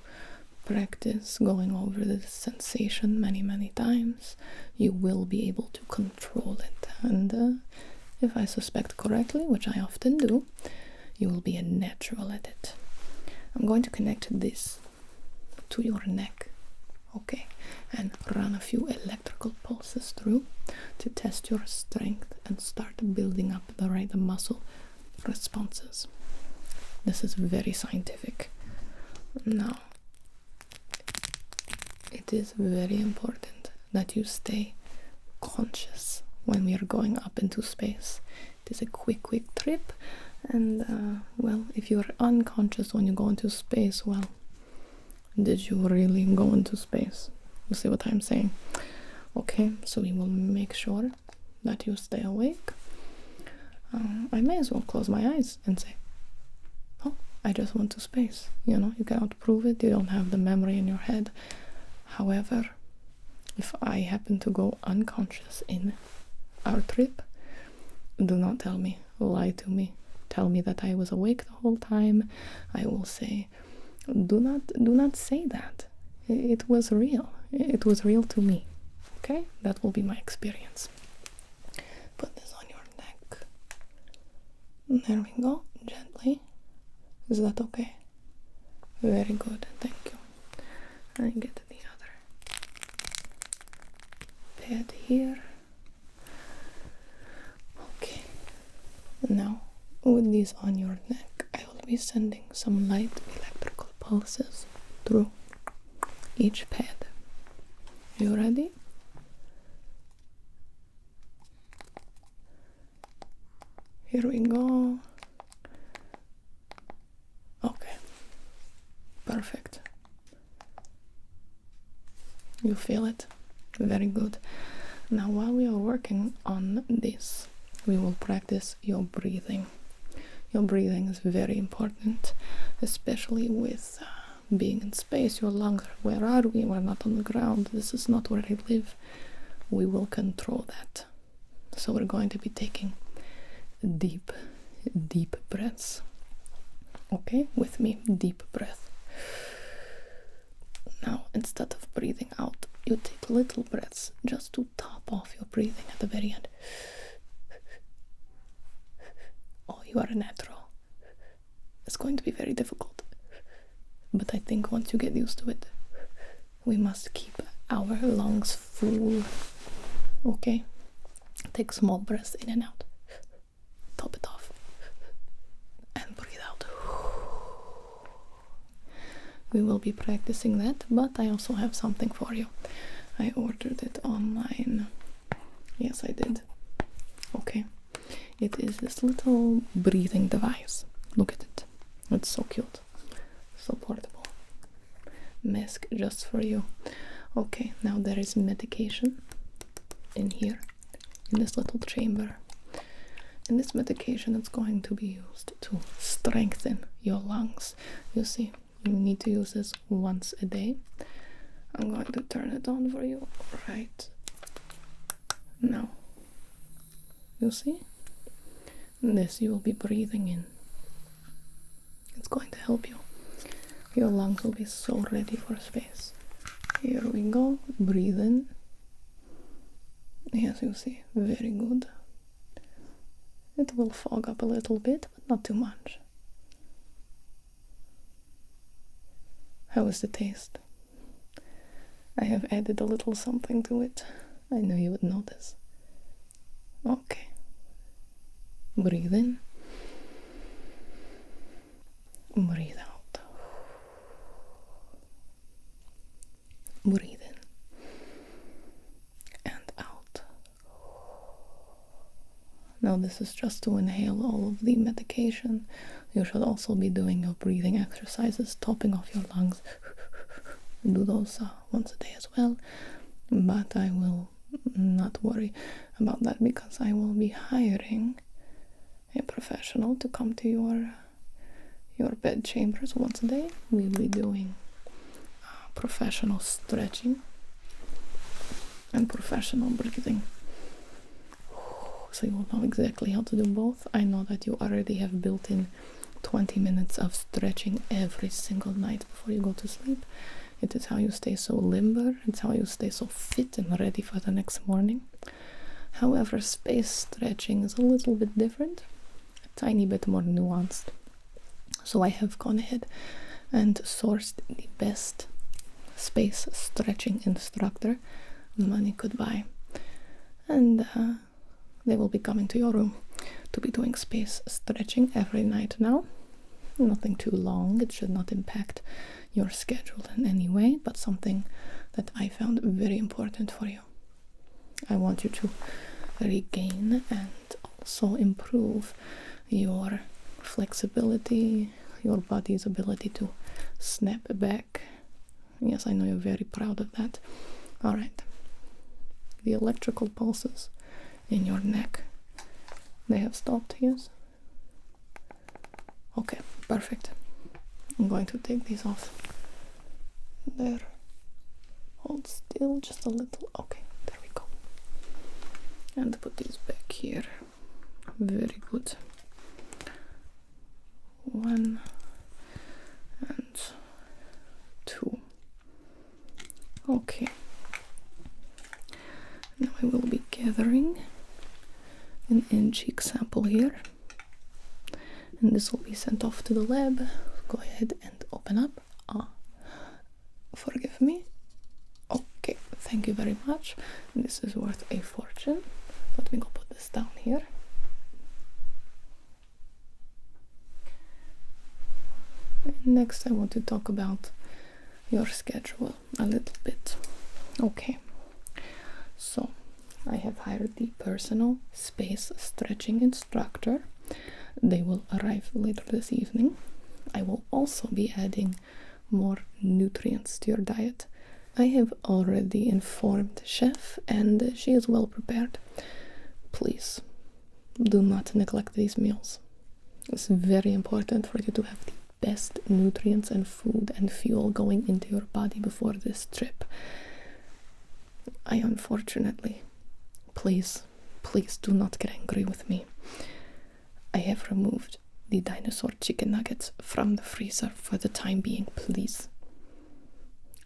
practice going over this sensation many times. You will be able to control it. And if I suspect correctly, which I often do, you will be a natural at it. I'm going to connect this to your neck, okay, and run a few electrical pulses through to test your strength and start building up the right muscle responses. This is very scientific. Now, it is very important that you stay conscious when we are going up into space. It is a quick trip, and well, if you're unconscious when you go into space, well, did you really go into space? You see what I'm saying? Okay, so we will make sure that you stay awake. I may as well close my eyes and say, oh, I just went to space. You cannot prove it. You don't have the memory in your head. However, if I happen to go unconscious in our trip, do not tell me, lie to me, tell me that I was awake the whole time. I will say, do not say that. It was real. It was real to me. Okay? That will be my experience. Put this on your neck. There we go. Gently. Is that okay? Very good. Thank you. And get the other pad here. Okay. Now, with these on your neck, I will be sending some light electrical pulses through each pad. You ready? Here we go. Okay. Perfect. You feel it? Very good. Now, while we are working on this, we will practice your breathing. Your breathing is very important, especially with being in space. Your lungs, where are we? We're not on the ground. This is not where I live. We will control that. So we're going to be taking deep breaths. Okay, with me, deep breath. Now, instead of breathing out, you take little breaths just to top off your breathing at the very end. Oh, you are a natural. It's going to be very difficult. But I think once you get used to it, we must keep our lungs full. Okay? Take small breaths in and out. Top it off. And breathe out. We will be practicing that, but I also have something for you. I ordered it online. Yes, I did. Okay. It is this little breathing device. Look at it. It's so cute. So portable. Mask just for you. Okay, now there is medication in here, in this little chamber. In this medication, it's going to be used to strengthen your lungs. You see, you need to use this once a day. I'm going to turn it on for you right now. You see? This you will be breathing in. It's going to help you. Your lungs will be so ready for space. Here we go. Breathe in. Yes, you see. Very good. It will fog up a little bit, but not too much. How is the taste? I have added a little something to it. I knew you would notice. Okay. Breathe in. Breathe out. Breathe in. And out. Now this is just to inhale all of the medication. You should also be doing your breathing exercises, topping off your lungs. Do those once a day as well. But I will not worry about that because I will be hiring a professional to come to your bed chambers once a day. We'll be doing professional stretching and professional breathing. So you will know exactly how to do both. I know that you already have built in 20 minutes of stretching every single night before you go to sleep. It is how you stay so limber. It's how you stay so fit and ready for the next morning. However, space stretching is a little bit different, a tiny bit more nuanced. So I have gone ahead and sourced the best space stretching instructor money could buy. And they will be coming to your room to be doing space stretching every night now. Nothing too long. It should not impact your schedule in any way, but something that I found very important for you. I want you to regain and also improve your flexibility, your body's ability to snap back. Yes, I know you're very proud of that. All right. The electrical pulses in your neck, they have stopped, yes? Okay, perfect. I'm going to take these off. There. Hold still just a little. Okay, there we go. And put these back here. Very good. 1 and 2. Okay. Now I will be gathering an in-cheek sample here. And this will be sent off to the lab. Go ahead and open up. Forgive me. Okay, thank you very much. This is worth a fortune. Let me go put this down here. And next I want to talk about your schedule a little bit. Okay, so I have hired the personal space stretching instructor. They will arrive later this evening. I will also be adding more nutrients to your diet. I have already informed Chef and she is well prepared. Please do not neglect these meals. It's very important for you to have the best nutrients and food and fuel going into your body before this trip. I unfortunately, please do not get angry with me. I have removed the dinosaur chicken nuggets from the freezer for the time being, please.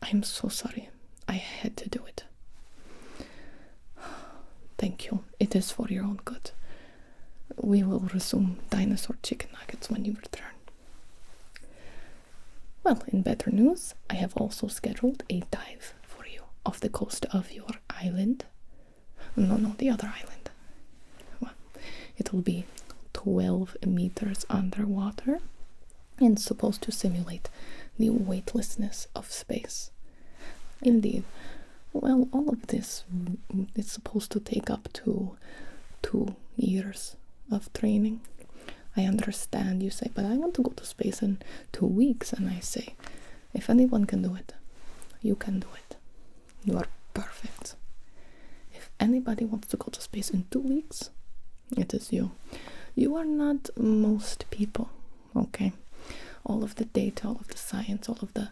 I'm so sorry. I had to do it. Thank you. It is for your own good. We will resume dinosaur chicken nuggets when you return. Well, in better news, I have also scheduled a dive for you off the coast of your island. No, the other island. Well, it will be 12 meters underwater and supposed to simulate the weightlessness of space. Indeed. Well, all of this is supposed to take up to 2 years of training. I understand you say, but I want to go to space in 2 weeks. And I say, if anyone can do it, you can do it. You are perfect. If anybody wants to go to space in 2 weeks, It is you. You are not most people, okay? All of the data, all of the science, all of the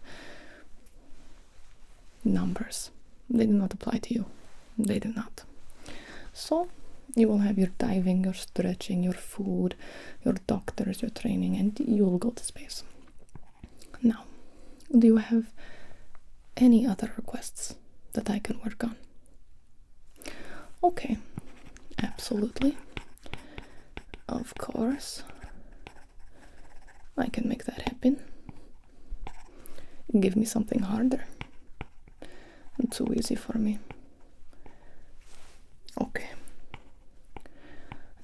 numbers, they do not apply to you. They do not. So you will have your diving, your stretching, your food, your doctors, your training, and you will go to space. Now, do you have any other requests that I can work on? Okay, absolutely. Of course. I can make that happen. Give me something harder. Too easy for me. Okay.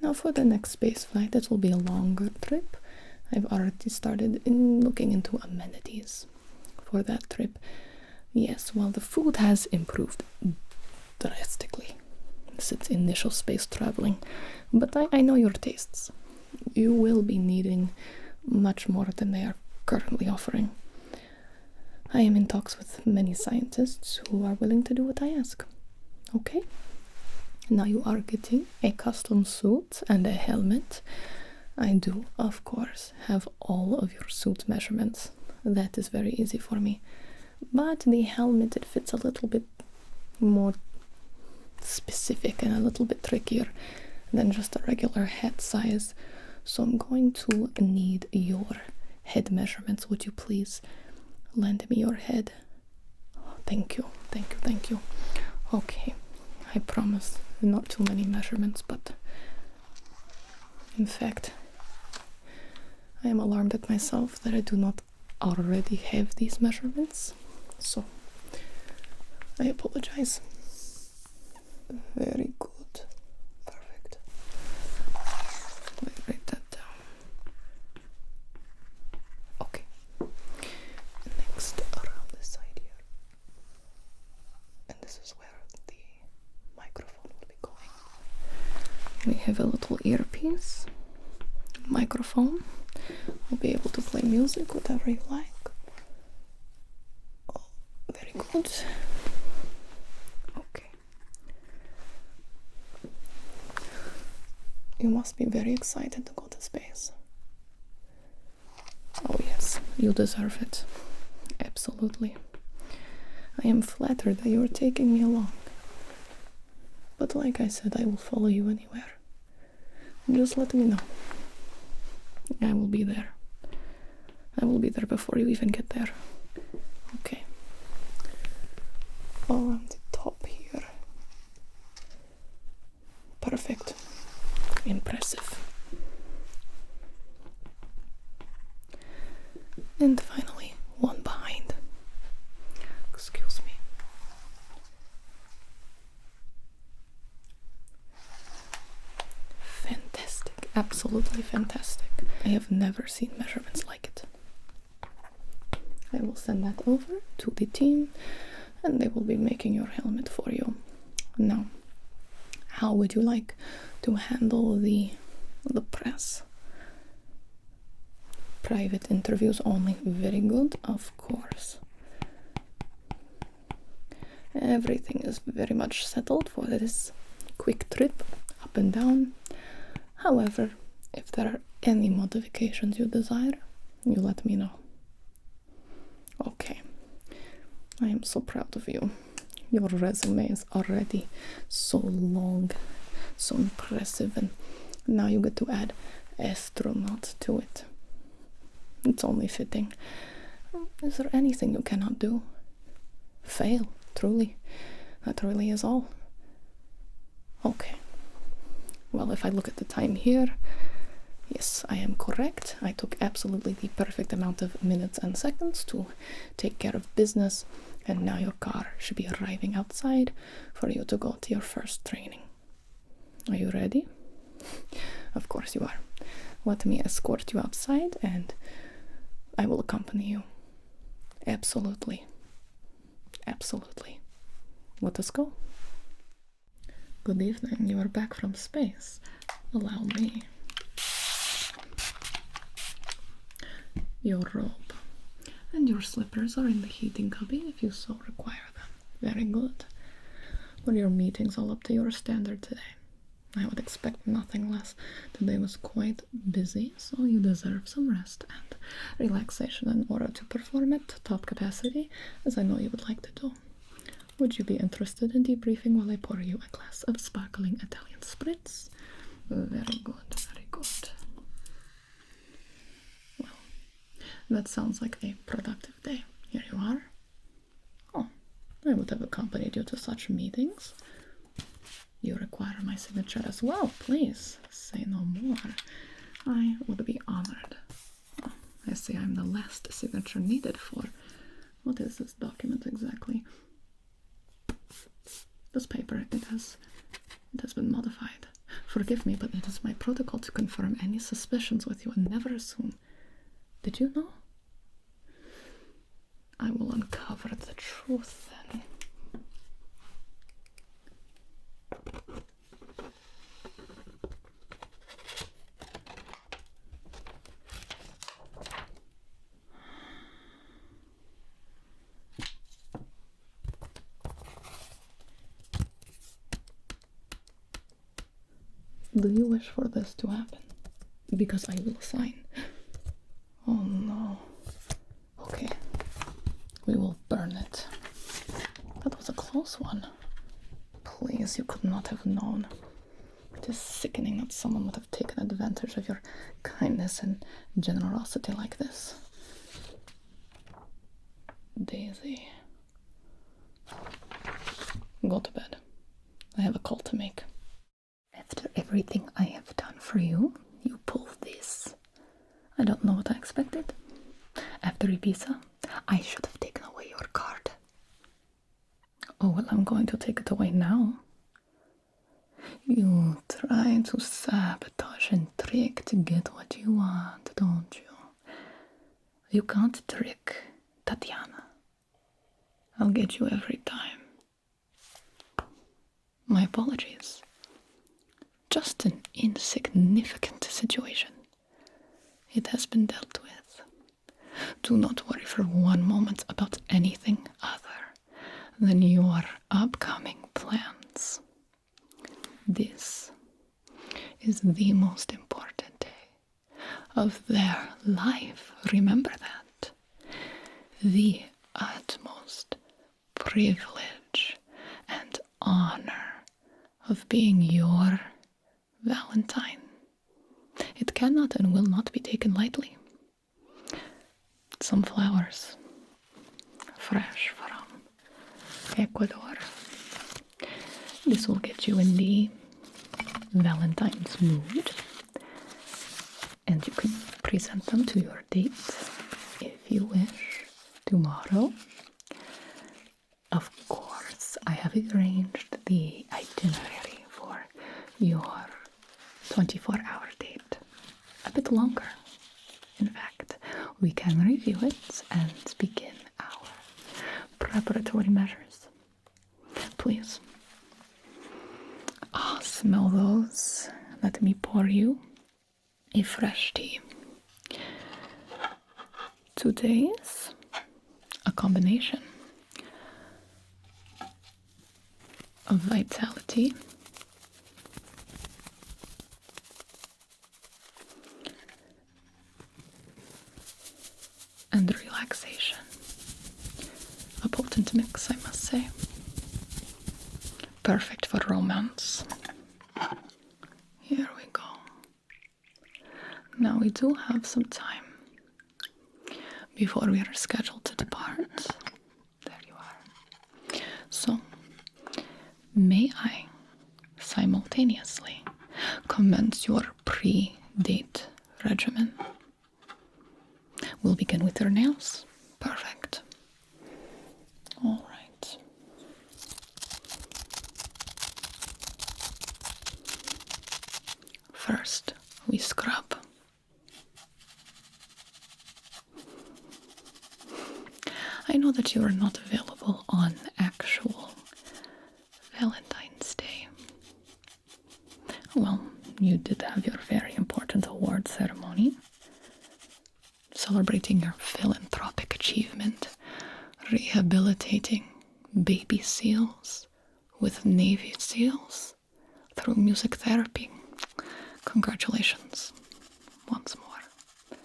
Now for the next space flight, it will be a longer trip. I've already started looking into amenities for that trip. Yes, well, the food has improved drastically since initial space traveling, but I know your tastes. You will be needing much more than they are currently offering. I am in talks with many scientists who are willing to do what I ask. Okay? Now you are getting a custom suit and a helmet. I do, of course, have all of your suit measurements. That is very easy for me. But the helmet, it fits a little bit more specific and a little bit trickier than just a regular head size. So I'm going to need your head measurements. Would you please lend me your head? Oh, thank you, thank you, thank you. Okay, I promise not too many measurements, but in fact, I am alarmed at myself that I do not already have these measurements. So, I apologize. Very good. Perfect. Let me write that down. Okay. Next, around this side here. And this is where the microphone will be going. We have a little earpiece. Microphone. We'll be able to play music, whatever you like. Oh, very good. Okay. You must be very excited to go to space. Oh yes, you deserve it. Absolutely. I am flattered that you are taking me along. But like I said, I will follow you anywhere. Just let me know. I will be there. I will be there before you even get there. Okay. Around the top here. Perfect. Impressive. And finally, one behind. Excuse me. Fantastic. Absolutely fantastic. I have never seen measurements like it. I will send that over to the team and they will be making your helmet for you. Now, how would you like to handle the press? Private interviews only. Very good, of course. Everything is very much settled for this quick trip up and down. However, if there are any modifications you desire, you let me know. Okay. I am so proud of you. Your resume is already so long, so impressive, and now you get to add astronaut to it. It's only fitting. Is there anything you cannot do? Fail, truly. That really is all. Okay. Well, if I look at the time here, yes, I am correct. I took absolutely the perfect amount of minutes and seconds to take care of business, and now your car should be arriving outside for you to go to your first training. Are you ready? Of course you are. Let me escort you outside and I will accompany you. Absolutely. Absolutely. Let us go. Good evening. You are back from space. Allow me. Your robe and your slippers are in the heating cabin if you so require them. Very good. Were your meetings all up to your standard today? I would expect nothing less. Today was quite busy, so you deserve some rest and relaxation in order to perform at top capacity, as I know you would like to do. Would you be interested in debriefing while I pour you a glass of sparkling Italian spritz? Very good, very good. Well, that sounds like a productive day. Here you are. Oh, I would have accompanied you to such meetings. You require my signature as well. Please, say no more. I would be honored. Oh, I see I'm the last signature needed for... What is this document exactly? This paper, it has been modified. Forgive me, but it is my protocol to confirm any suspicions with you and never assume. Did you know? I will uncover the truth then. Do you wish for this to happen? Because I will sign. Oh no. Okay. We will burn it. That was a close one. Please, you could not have known. It is sickening that someone would have taken advantage of your kindness and generosity like this. Daisy. Go to bed. I have a call to make. After everything I have done for you, you pull this. I don't know what I expected. After Ibiza, I should have taken away your card. Oh, well, I'm going to take it away now. You try to sabotage and trick to get what you want, don't you? You can't trick Tatyana. I'll get you every time. My apologies. Just an insignificant situation. It has been dealt with. Do not worry for one moment about anything other than your upcoming plans. This is the most important day of their life. Remember that. The utmost privilege and honor of being your Valentine. It cannot and will not be taken lightly. Some flowers, fresh from Ecuador. This will get you in the Valentine's mood, and you can present them to your date if you wish tomorrow. Of course, I have arranged the itinerary for your 24-hour date. A bit longer. In fact, we can review it and begin our preparatory measures. Please. Ah, smell those. Let me pour you a fresh tea. Today's a combination of vitality and relaxation. A potent mix, I must say. Perfect for romance. Here we go. Now we do have some time before we are scheduled to depart. There you are. So, may I simultaneously commence your pre-date regimen? We'll begin with your nails. Perfect. All right. First, we scrub. I know that you are not available on actual Valentine's Day. Well, you did have your very important award ceremony, celebrating your philanthropic achievement, rehabilitating baby seals with Navy SEALs through music therapy. Congratulations once more.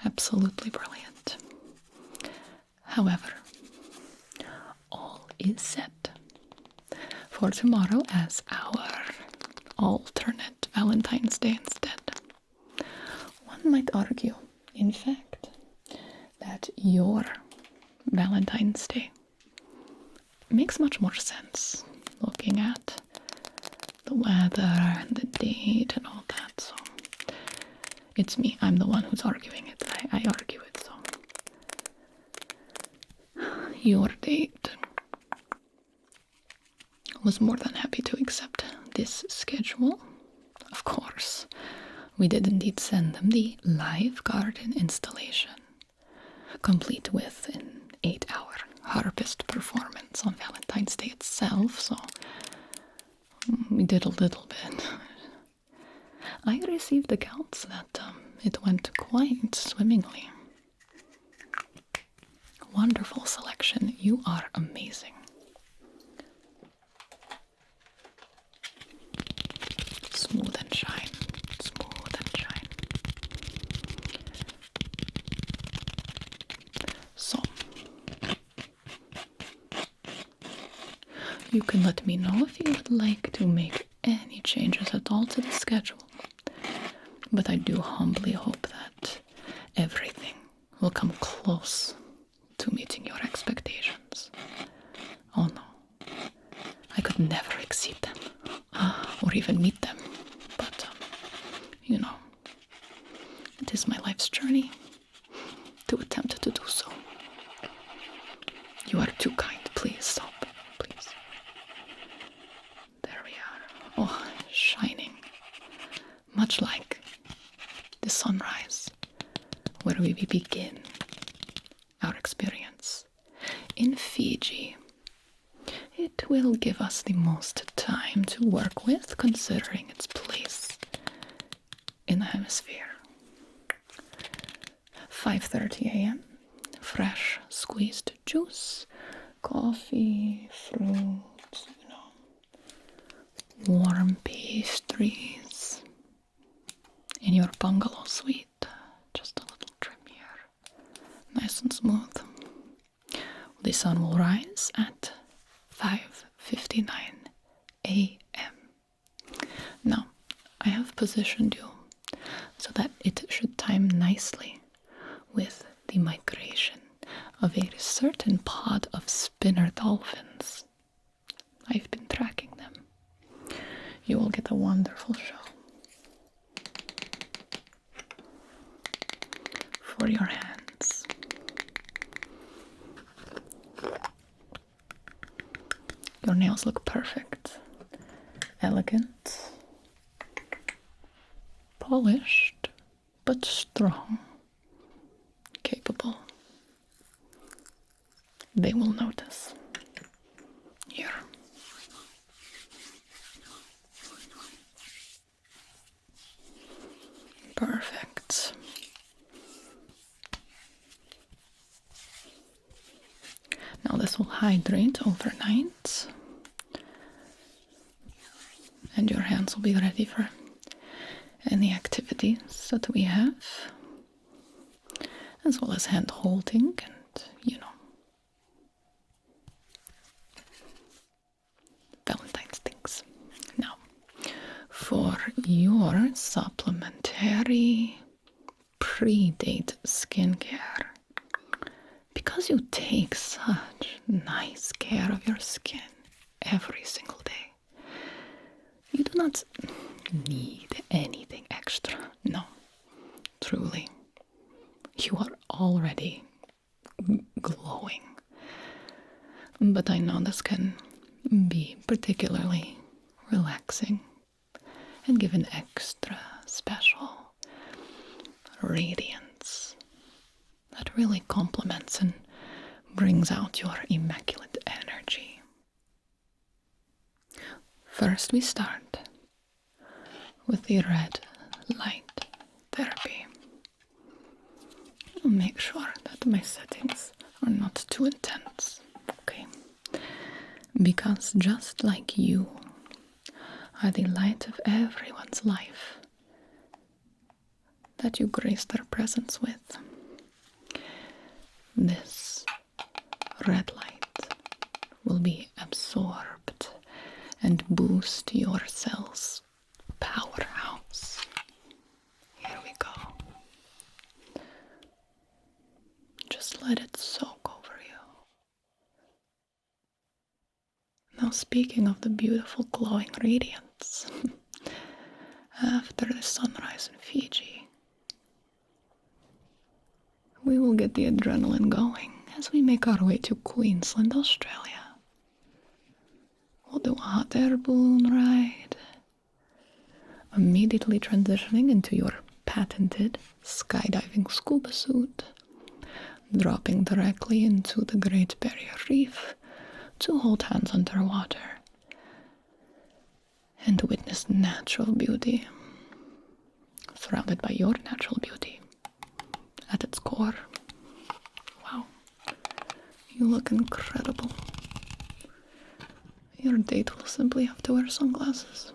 Absolutely brilliant. However, all is set for tomorrow as our alternate Valentine's Day instead. One might argue, in fact, that your Valentine's Day makes much more sense looking at the weather and the date and all that. So it's me, I'm the one who's arguing it. I argue it, so your date was more than happy to accept this schedule. Of course, we did indeed send them the live garden installation, complete with an 8-hour harpist performance on Valentine's Day itself, so we did a little bit. I received accounts that it went quite swimmingly. Wonderful selection. You are amazing. Smooth and shine. Smooth and shine. So, you can let me know if you would like to make any changes at all to the schedule. But I do humbly hope that everything will come close to meeting your expectations. Oh no, I could never exceed them, or even meet them. But, it is my life's journey to attempt to do so. You are too kind. Please stop. Please. There we are. Oh, shining. Much like the sunrise, where we begin our experience. In Fiji, it will give us the most time to work with, considering its place in the hemisphere. 5:30 a.m. Fresh squeezed juice, coffee, fruit, warm pastries in your bungalow suite. Just a little trim here, nice and smooth. The sun will rise at 5:59 a.m. Now, I have positioned you so that it should time nicely with the migration of a certain pod of spinner dolphins. I've been tracking them. You will get a wonderful show for your hands. Your nails look perfect, elegant, polished, but strong, capable. They will notice. Here. Perfect. Now this will hydrate overnight, and your hands will be ready for any activities that we have, as well as hand holding and, Valentine's things. Now, for your supplementary pre-date skincare, because you take such nice care of your skin every single day, you do not need anything extra. No, truly. You are already glowing. But I know this can be particularly relaxing and give an extra special radiance that really complements and brings out your immaculate energy. First, we start with the red light therapy. I'll make sure that my settings are not too intense, okay? Because just like you, are the light of everyone's life that you grace their presence with. This red light will be absorbed and boost your cell's powerhouse. Here we go. Just let it soak over you. Now, speaking of the beautiful glowing radiance, after the sunrise in Fiji, we will get the adrenaline going as we make our way to Queensland, Australia. We'll do a hot air balloon ride, immediately transitioning into your patented skydiving scuba suit, dropping directly into the Great Barrier Reef to hold hands underwater and witness natural beauty, surrounded by your natural beauty at its core. Wow, you look incredible. Your date will simply have to wear sunglasses.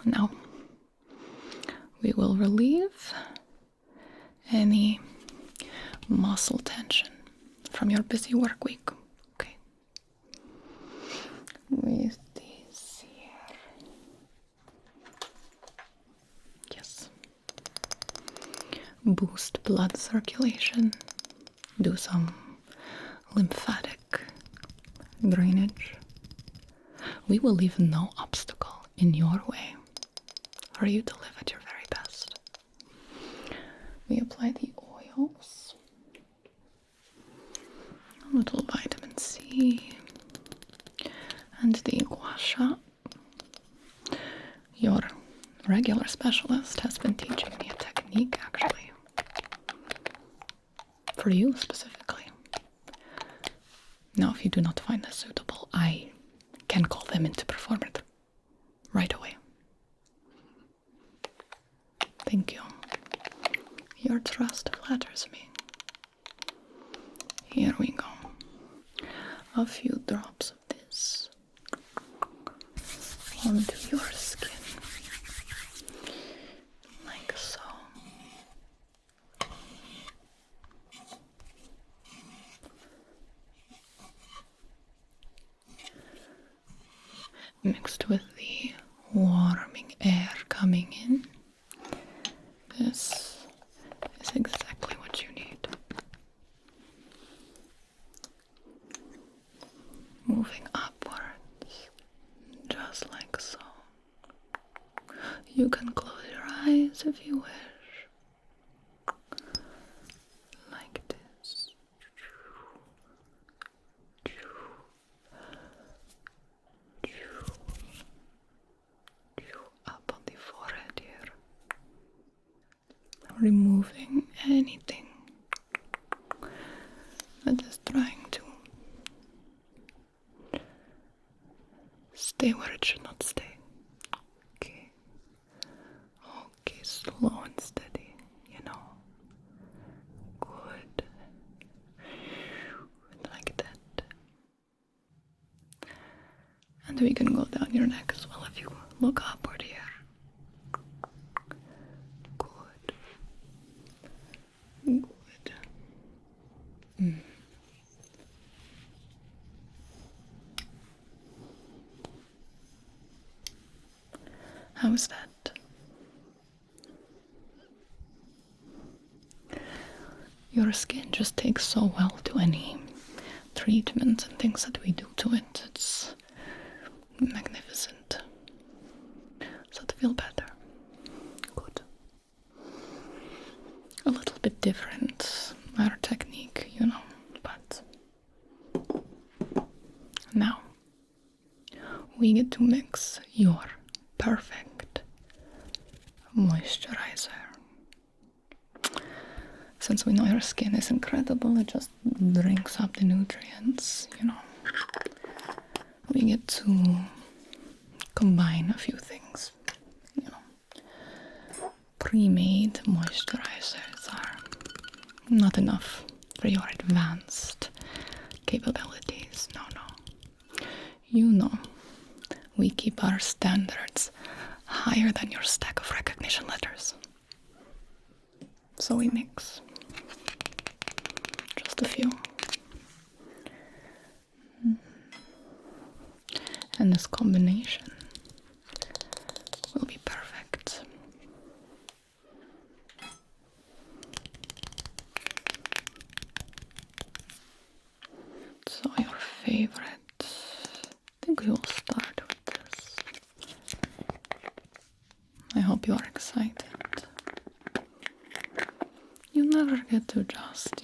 Now, we will relieve any muscle tension from your busy work week. Okay. With this here. Yes. Boost blood circulation. Do some lymphatic drainage. We will leave no obstacle in your way for you to live at your very best. We apply the oils, a little vitamin C, and the gua sha. Your regular specialist has been teaching me a technique, actually, for you specifically. Now, if you do not find this suitable, I can call them in to perform it right away. Thank you. Your trust flatters me. Here we go. A few drops of this onto your skin, like so. Mixed with the warming air coming in, this is exactly what you need. Moving upwards, just like so. You can close your eyes if you wish. Like this. Up on the forehead here. Removing anything that is trying to stay where it should not stay. Okay. Okay, slow and steady, you know. Good. Like that. And we can go down your neck as well if you look upward here. Good. Good. How is that? Your skin just takes so well to any treatments and things that we do to it. It's magnificent. So to feel better. Good. A little bit different, our technique, you know, but now we get to mix your perfect moisturizer. Since we know your skin is incredible, it just drinks up the nutrients, you know. We get to combine a few things, you know. Pre-made moisturizers are not enough for your advanced capabilities. No. You know we keep our standards higher than your stack of recognition letters. So we mix just a few. And this combination will be perfect. So your favorite, I think we will start with this. I hope you are excited. You never get to just,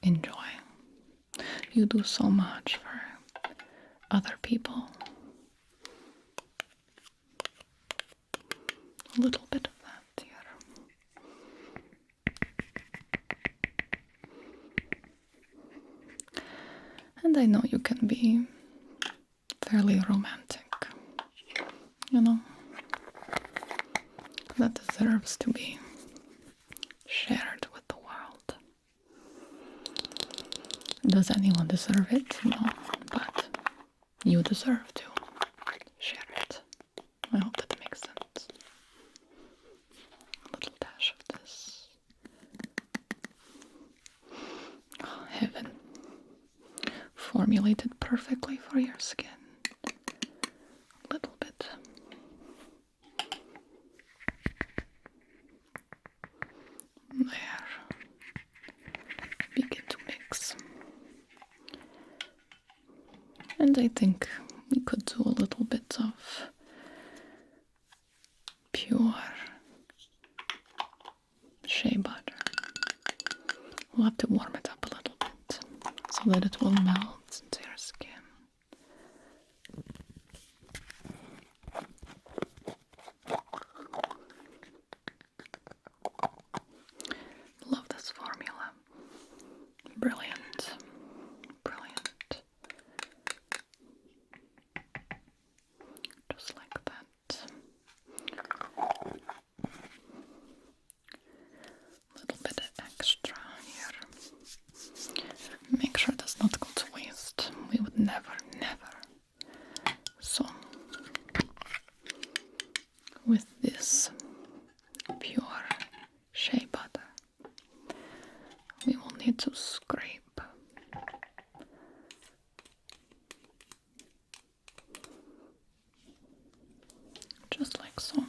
enjoy. You do so much for other people. A little bit of that here. And I know you can be fairly romantic, that deserves to be shared with the world. Does anyone deserve it? No, but you deserve to share it. I hope that makes sense. A little dash of this. Oh, heaven. Formulated perfectly for your skin. A little bit. There. Begin to mix. And I think we could do a little bit of pure shea butter. We'll have to warm it up a little bit so that it will melt into your skin. Love this formula. Brilliant. Brilliant. Just like that. A little bit extra here. Make sure it does not go to waste. We would never, never. So, with this pure shea butter, we will need to scrape just like so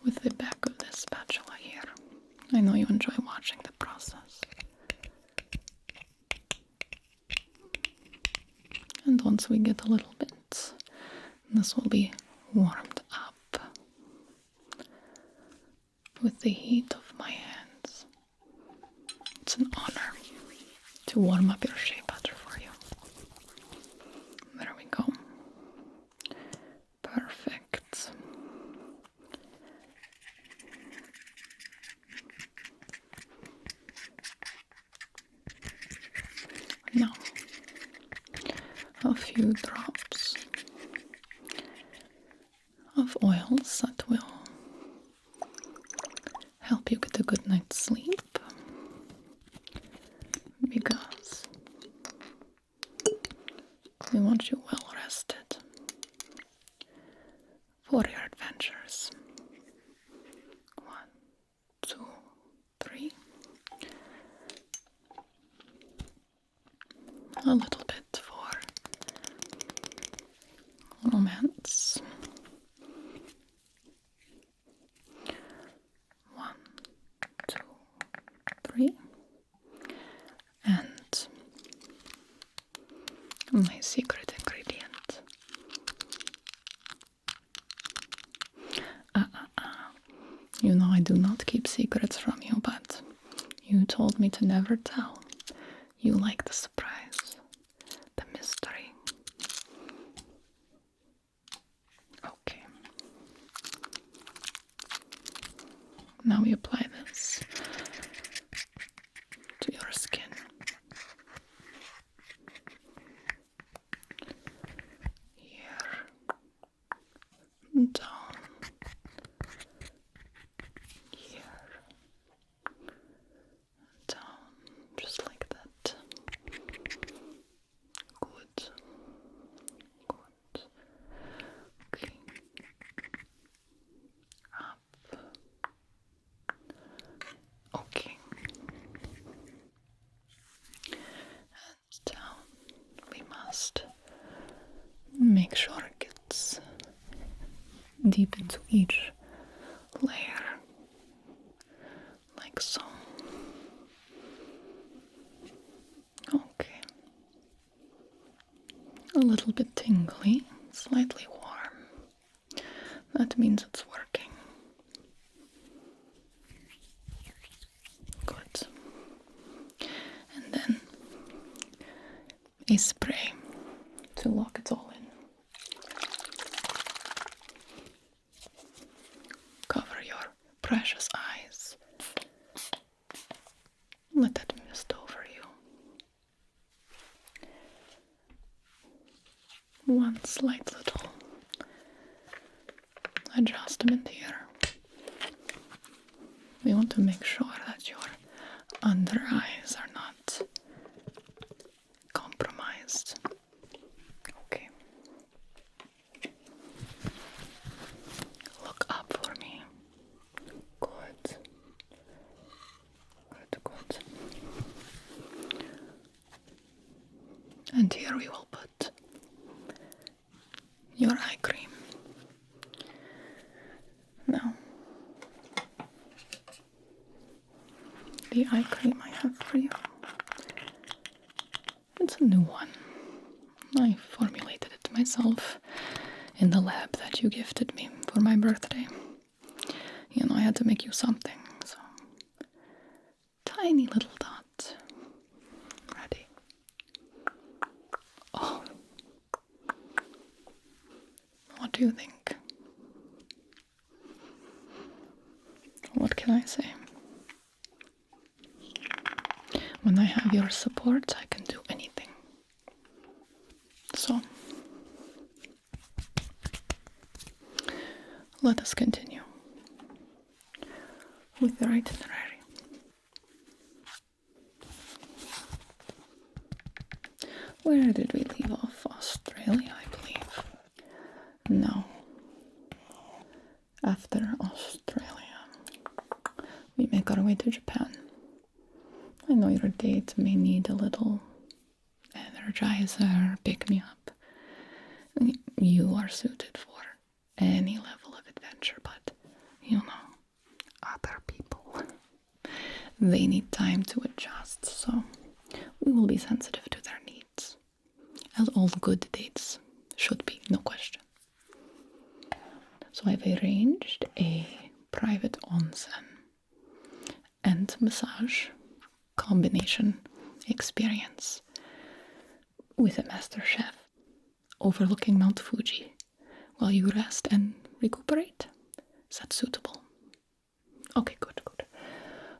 with the back of this spatula here. I know you enjoy watching the process. And once we get a little bit, this will be warmed up with the heat of my hands. It's an honor to warm up your shea butter for you. There we go. Perfect. Now, a few drops of oils that will help you get a good night's sleep, because we want you well rested for your adventures. 1, 2, 3. A little bit for romance. 1, 2, 3. And my secret ingredient. I do not keep secrets from you, but you told me to never tell. You like the surprise, the mystery. Okay. Now we apply this to your skin. Here. Down. Here. Down. Just make sure it gets deep into each layer, like so. Okay. A little bit tingly, slightly warm. That means it's working. Good. And then a spray to lock it all in. Cover your precious eyes. Let that mist over you. One slight little adjustment here. We want to make sure that your under eyes are not compromised. Okay. Look up for me. Good. Good. And here we will put your eye cream. Now, the eye cream I have for you, it's a new one. I formulated it myself in the lab that you gifted me for my birthday. You know, I had to make you something, so tiny little dot. Ready? Oh, what do you think? What can I say? When I have your support, I can do anything. So, let us continue with the itinerary. Where did we leave off? Australia, I believe. No. After Australia, we make our way to Japan. I know your date may need a little energizer, pick me up. You are suited for any level of adventure, but you know, other people, they need time to adjust, so we will be sensitive to their needs, as all good dates should be, no question. So I've arranged a private onsen and massage combination experience with a master chef overlooking Mount Fuji while you rest and recuperate. Is that suitable? Okay, good.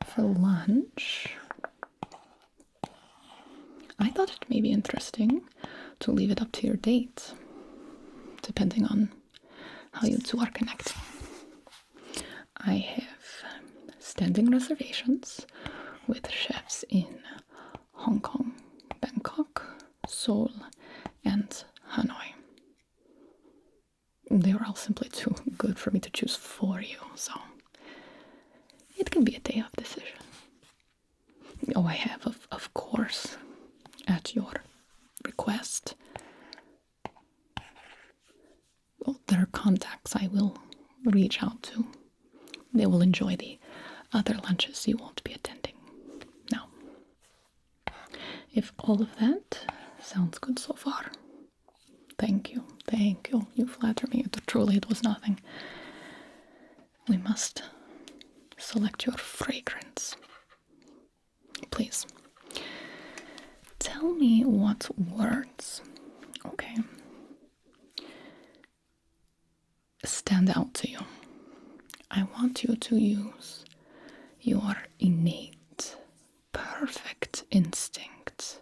For lunch, I thought it may be interesting to leave it up to your date, depending on how you two are connecting. I have standing reservations with chefs in Hong Kong, Bangkok, Seoul, and Hanoi. They were all simply too good for me to choose for you, so it can be a day of decision. Oh, I have, of course, at your request. Well, there are contacts I will reach out to. They will enjoy the other lunches you won't be attending. Now, if all of that sounds good so far, thank you. You flatter me. Truly, it was nothing. We must select your fragrance. Please, tell me what words, okay, stand out to you. I want you to use your innate, perfect instinct.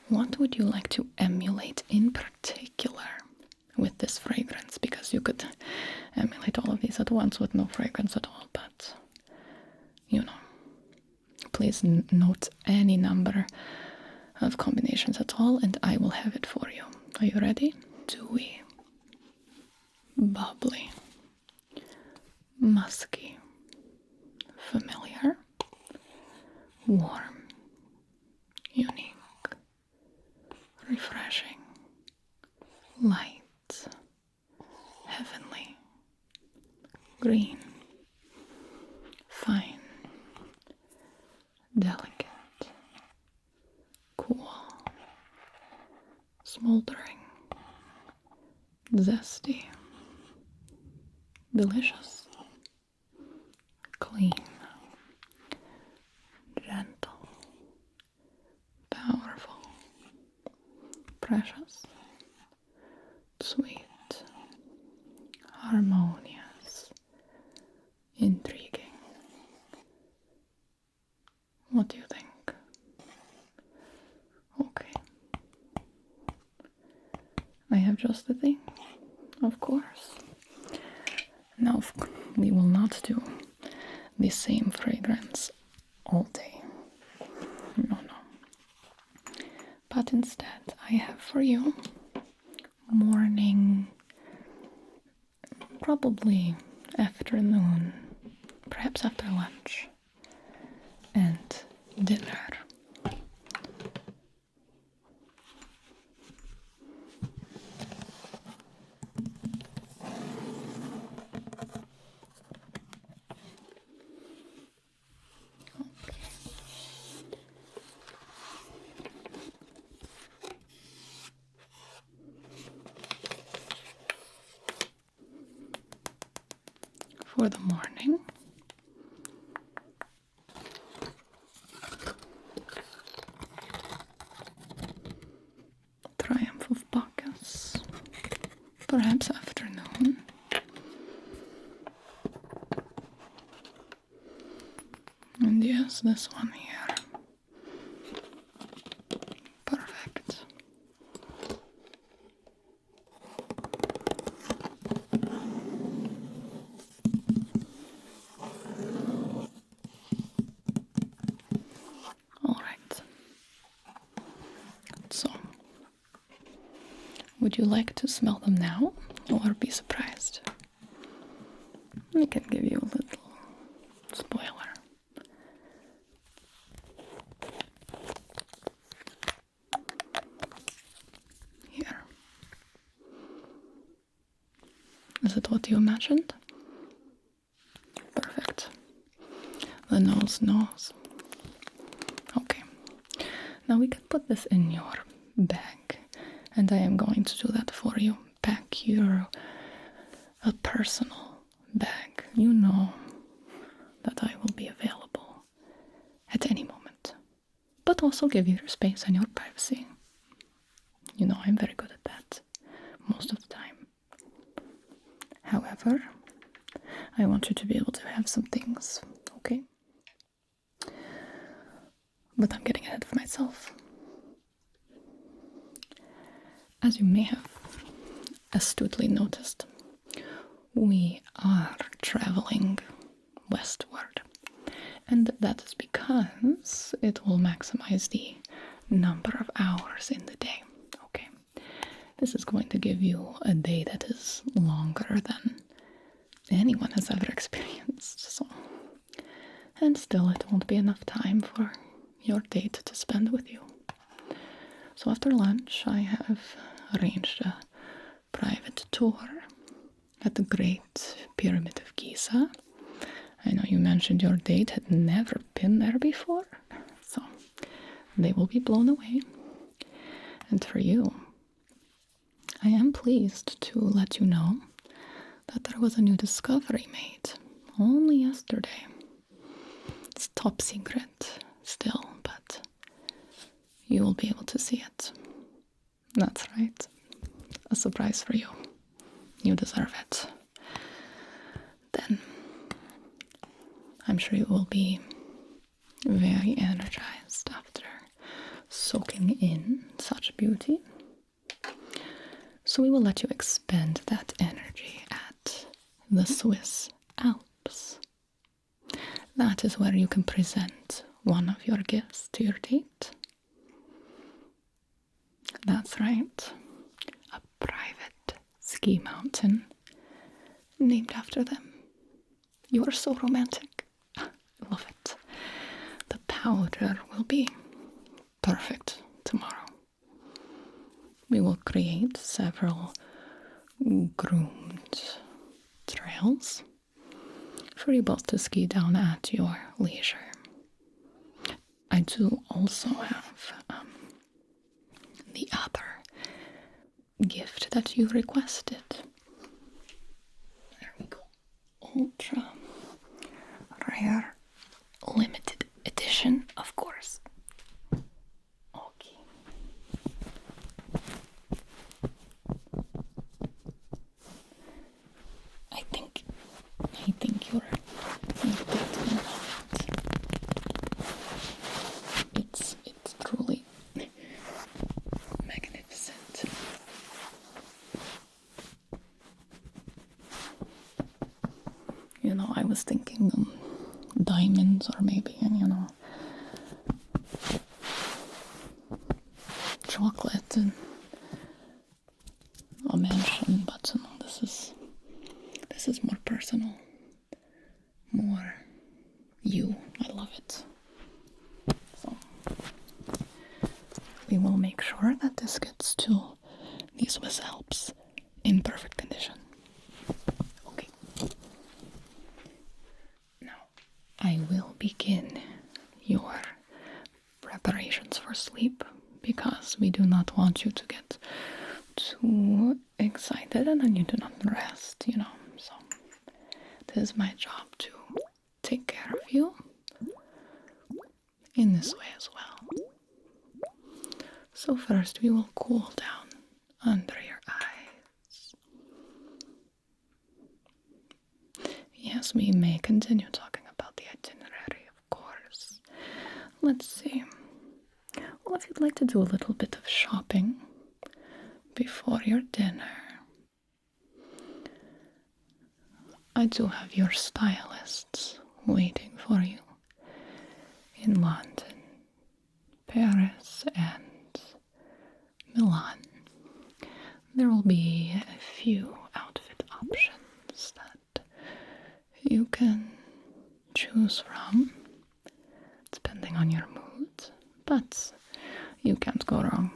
What would you like to emulate in particular with this fragrance? Because you could emulate all of these at once with no fragrance at all, but, you know, please note any number of combinations at all, and I will have it for you. Are you ready? Dewy, bubbly, musky, familiar, warm, unique, refreshing, light, green, fine, delicate, cool, smoldering, zesty, delicious, clean, gentle, powerful, precious, sweet, harmonious, intriguing. What do you think? Okay. I have just the thing, of course. Now, we will not do the same fragrance all day. No, no. But instead, I have for you morning, probably afternoon, perhaps after lunch, and dinner. For the morning, Triumph of Bacchus, perhaps afternoon, and yes, this one here, perfect. All right. So, would you like to smell them now, or be surprised? I can give you a little spoiler. Here. Is it what you imagined? Perfect. The nose knows. Okay. Now we can put this in your bag, and I am going to do that for you. Pack your a personal bag. You know that I will be available at any moment, but also give you your space and your privacy. You know I'm very good at that most of the time. However, I want you to be able to have some things, okay? But I'm getting ahead of myself. As you may have astutely noticed, we are traveling westward, and that is because it will maximize the number of hours in the day. Okay, this is going to give you a day that is longer than anyone has ever experienced. And still, it won't be enough time for your date to spend with you. So after lunch, I have arranged a private tour at the Great Pyramid of Giza. I know you mentioned your date had never been there before, so they will be blown away. And for you, I am pleased to let you know that there was a new discovery made only yesterday. It's top secret still, but you will be able to see it. That's right. A surprise for you. You deserve it. Then I'm sure you will be very energized after soaking in such beauty. So we will let you expend that energy at the Swiss Alps. That is where you can present one of your gifts to your date. That's right. A private ski mountain named after them. You are so romantic. Love it. The powder will be perfect tomorrow. We will create several groomed trails free both to ski down at your leisure. I do also have the other gift that you requested. There we go. Ultra rare limited edition, of course. Okay. I think you're definitely it's truly magnificent. You know, I was thinking diamonds or maybe, chocolate and a mansion, but this is more personal, more you. I love it. So we will make sure that this gets to the Swiss Alps in perfect condition. Okay. Now I will begin your preparations for sleep, because we do not want you to get too excited and then you do not rest, So it is my job to take care of you in this way as well. So first we will cool down under your eyes. Yes, we may continue talking about the itinerary, of course. Let's see. Well, if you'd like to do a little bit of shopping before your dinner, I do have your stylists waiting for you in London, Paris, and Milan. There will be a few outfit options that you can choose from, depending on your mood, but you can't go wrong.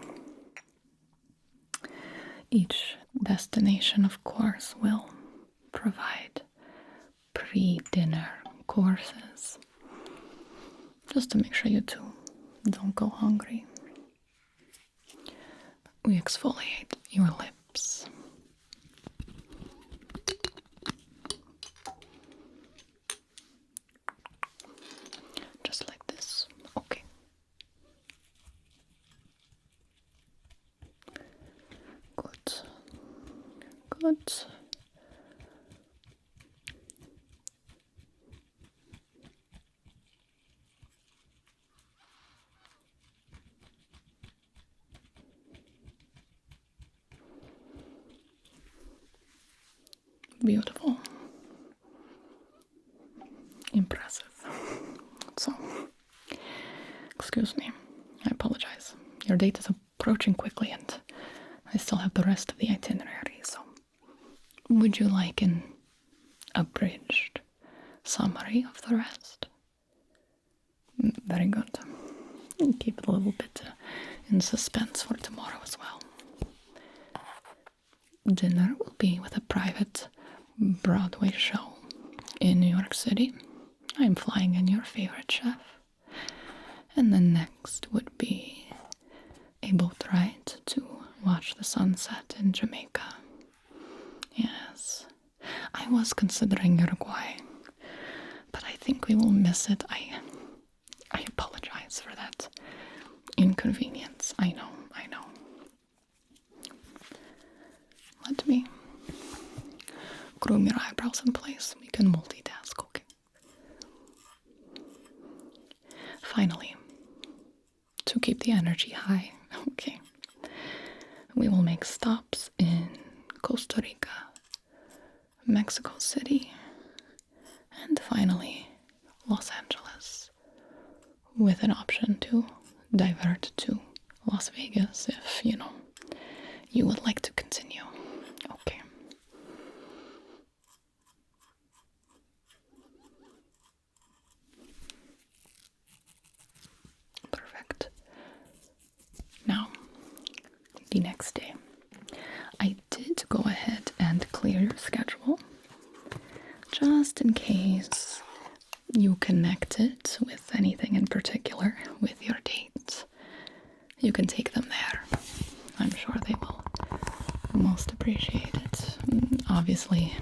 Each destination, of course, will provide pre-dinner courses, just to make sure you two don't go hungry. We exfoliate your lips. Just like this. Okay. Good. Good. Beautiful. Impressive. So, excuse me. I apologize. Your date is approaching quickly and I still have the rest of the itinerary, so would you like an abridged summary of the rest? Very good. Keep it a little bit in suspense for tomorrow as well. Dinner will be with a private Broadway show in New York City. I'm flying in your favorite chef. And then next would be a boat ride to watch the sunset in Jamaica. Yes, I was considering Uruguay, but I think we will miss it. I apologize for that inconvenience. I know. Let me groom your eyebrows in place. We can multitask, okay? Finally, to keep the energy high, okay, we will make stops in Costa Rica, Mexico City, and finally Los Angeles, with an option to divert to Las Vegas if, you would like to continue. Okay. Perfect. Now, the next day, I did go ahead and clear your schedule just just in case you connect it with anything in particular with your dates, you can take them there. I'm sure they will most appreciate it. Obviously,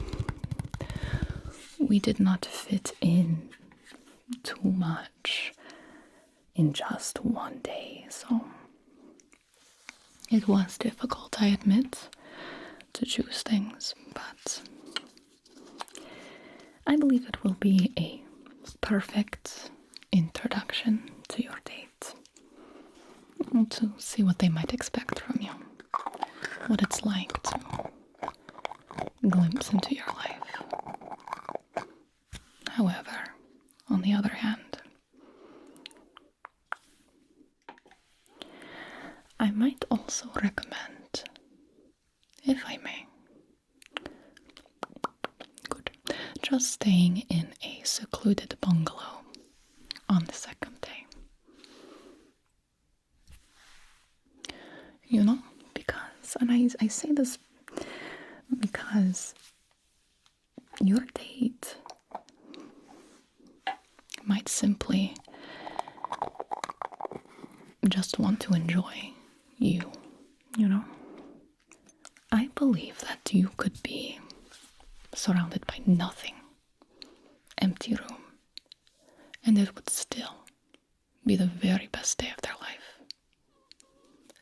we did not fit in too much in just one day, so it was difficult, I admit, to choose things, but I believe it will be a perfect introduction to your date, to see what they might expect from you, what it's like to glimpse into your life. However, on the other hand, I might also recommend, if I may, just staying in a secluded bungalow on the second day. You know, because, and I say this because your date might simply just want to enjoy you, you know? I believe that you could be surrounded by nothing, empty room, and it would still be the very best day of their life.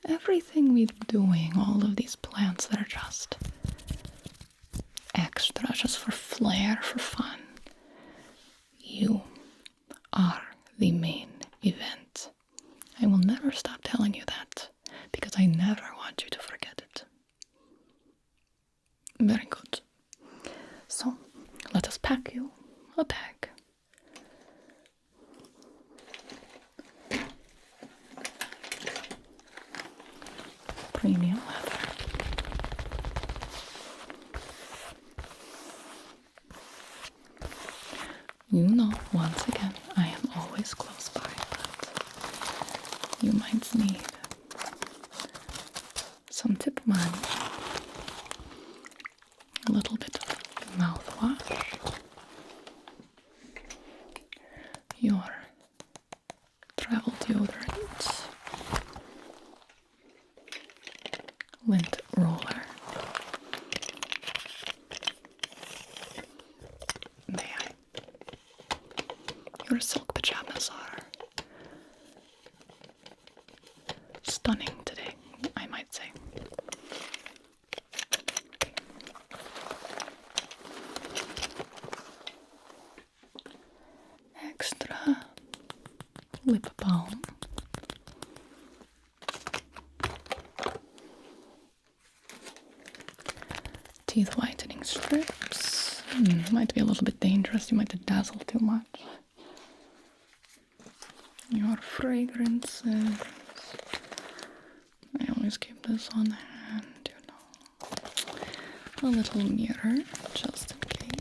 Everything we're doing, all of these plans that are just extra, just for flair, for fun, you are the main event. I will never stop telling you that, because I never want you to forget it. Very good. So, let us pack you a bag. Premium leather. You know, once again, I am always close by, but you might need some tip money, a little bit of mouthwash, your travel deodorant, lint roller, your silk pajamas are stunning today, I might say. Extra lip balm. Teeth whitening strips. Might be a little bit dangerous, you might dazzle too much. Your fragrances. I always keep this on hand, you know. A little mirror, just in case.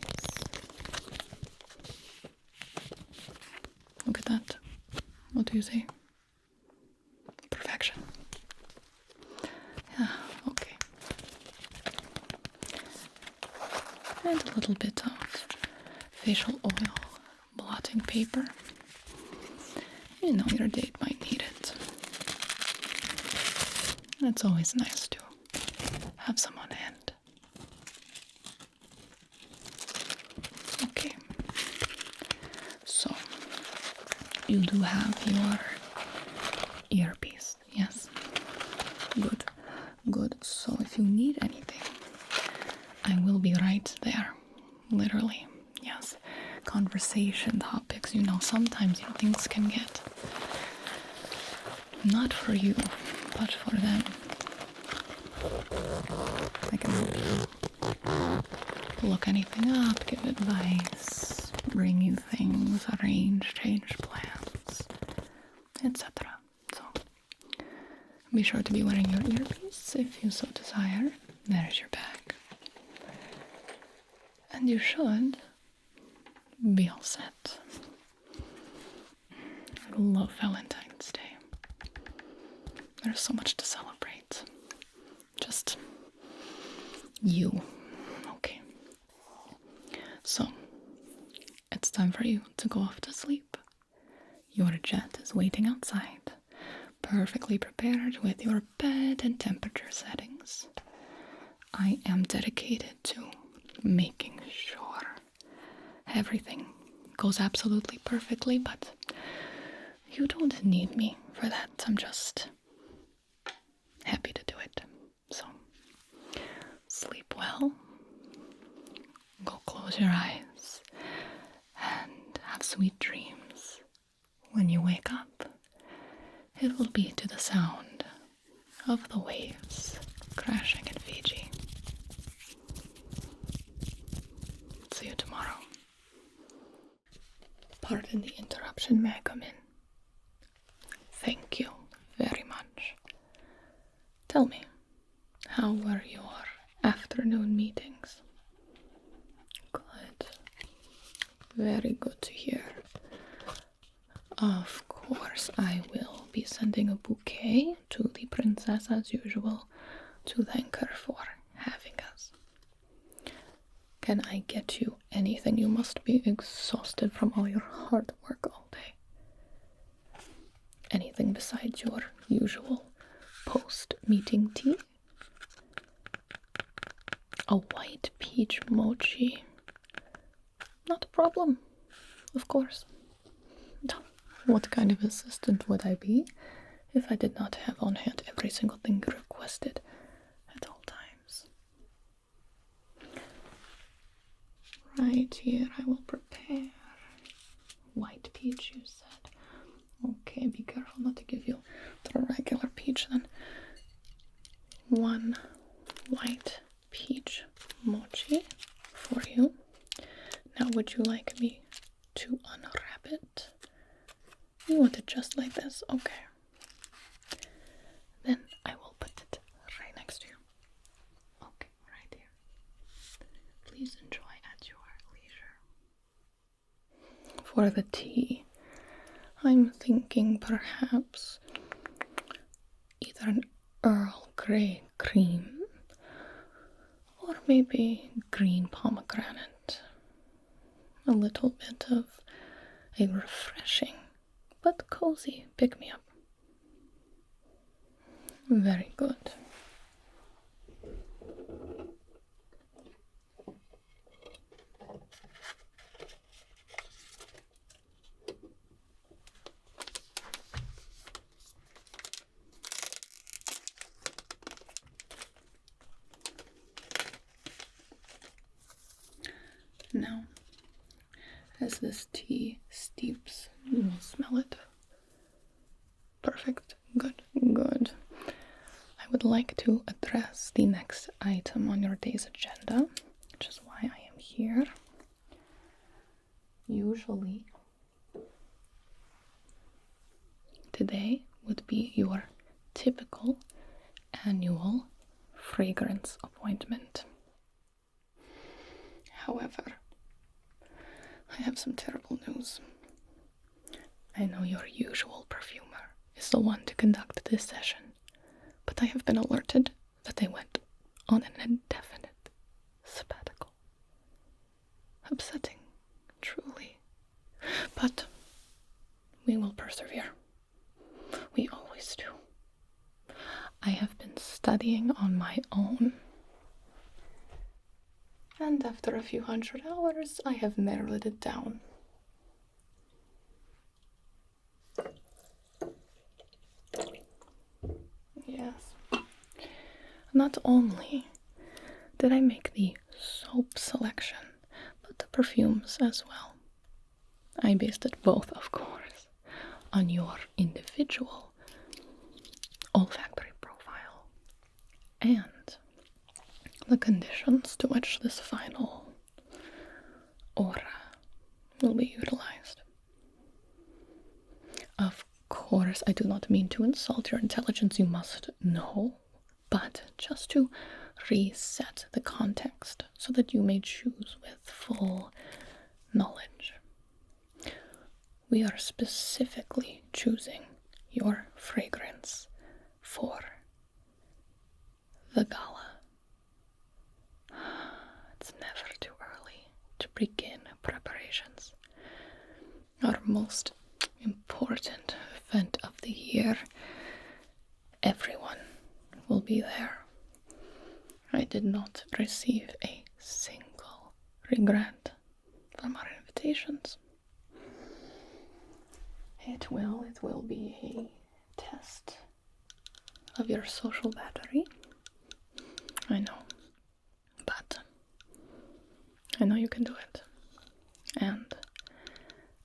Look at that. What do you say? Perfection. Yeah, okay. And a little bit of facial oil, blotting paper. You know, your date might need it. It's always nice to have some on hand. Okay. So, you do have your earpiece, yes? Good. Good. So if you need anything, I will be right there. Literally. Yes. Conversation topics, you know, sometimes things can get not for you, but for them. I can help you look anything up, give advice, bring you things, arrange, change plans, etc. So be sure to be wearing your earpiece if you so desire. There's your bag. And you should be all set. I love Valentine's Day. There's so much to celebrate. Just you. Okay. So, time for you to go off to sleep. Your jet is waiting outside, perfectly prepared with your bed and temperature settings. I am dedicated to making sure everything goes absolutely perfectly, but you don't need me for that. I'm just happy to do it. So, sleep well, go close your eyes, and have sweet dreams. When you wake up, it will be to the sound of the waves crashing in Fiji. See you tomorrow. Pardon the interruption, may I come in? Thank you very much. Tell me, how were your afternoon meetings? Good. Very good to hear. Of course, I will be sending a bouquet to the princess as usual to thank her for having us. Can I get you anything? You must be exhausted from all your hard work all day. Anything besides your usual post-meeting tea? A white peach mochi. Not a problem, of course. What kind of assistant would I be if I did not have on hand every single thing requested at all times? Right here, I will prepare. White peach, you said. Okay, be careful not to give you the regular peach then. 1 white peach mochi for you. Now, would you like me to unwrap it? You want it just like this? Okay. Then I will put it right next to you. Okay, right here. Please enjoy at your leisure. For the tea, I'm thinking perhaps either an Earl Grey cream or maybe green pomegranate. A little bit of a refreshing but cozy pick-me-up. Very good. Now, as this tea steeps, you will smell it. Perfect. Good. Good. I would like to address the next item on your day's agenda, which is why I am here. Usually, today would be your typical annual fragrance appointment. However, I have some terrible news. I know your usual perfumer is the one to conduct this session, but I have been alerted that they went on an indefinite sabbatical. Upsetting, truly. But we will persevere. We always do. I have been studying on my own, and after a few hundred hours, I have narrowed it down. Yes. Not only did I make the soap selection, but the perfumes as well. I based it both, of course, on your individual olfactory profile and the conditions to which this final aura will be utilized. Of course, I do not mean to insult your intelligence, you must know, but just to reset the context so that you may choose with full knowledge. We are specifically choosing your fragrance for the gala. It's never too early to begin preparations. most important event of the year. Everyone will be there. I did not receive a single regret from our invitations. It will be a test of your social battery. I know, but I know you can do it. And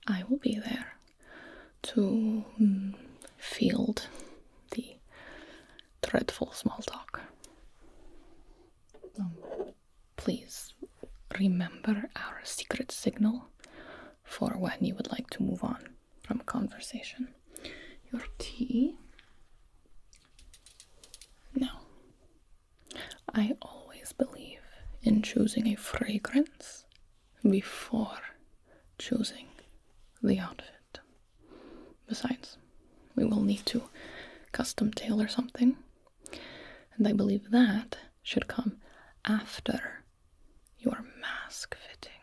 I will be there to field the dreadful small talk. Please remember our secret signal for when you would like to move on from a conversation. Your tea. Now, I always believe in choosing a fragrance before choosing the outfit. Besides, we will need to custom tailor something, and I believe that should come after your mask fitting.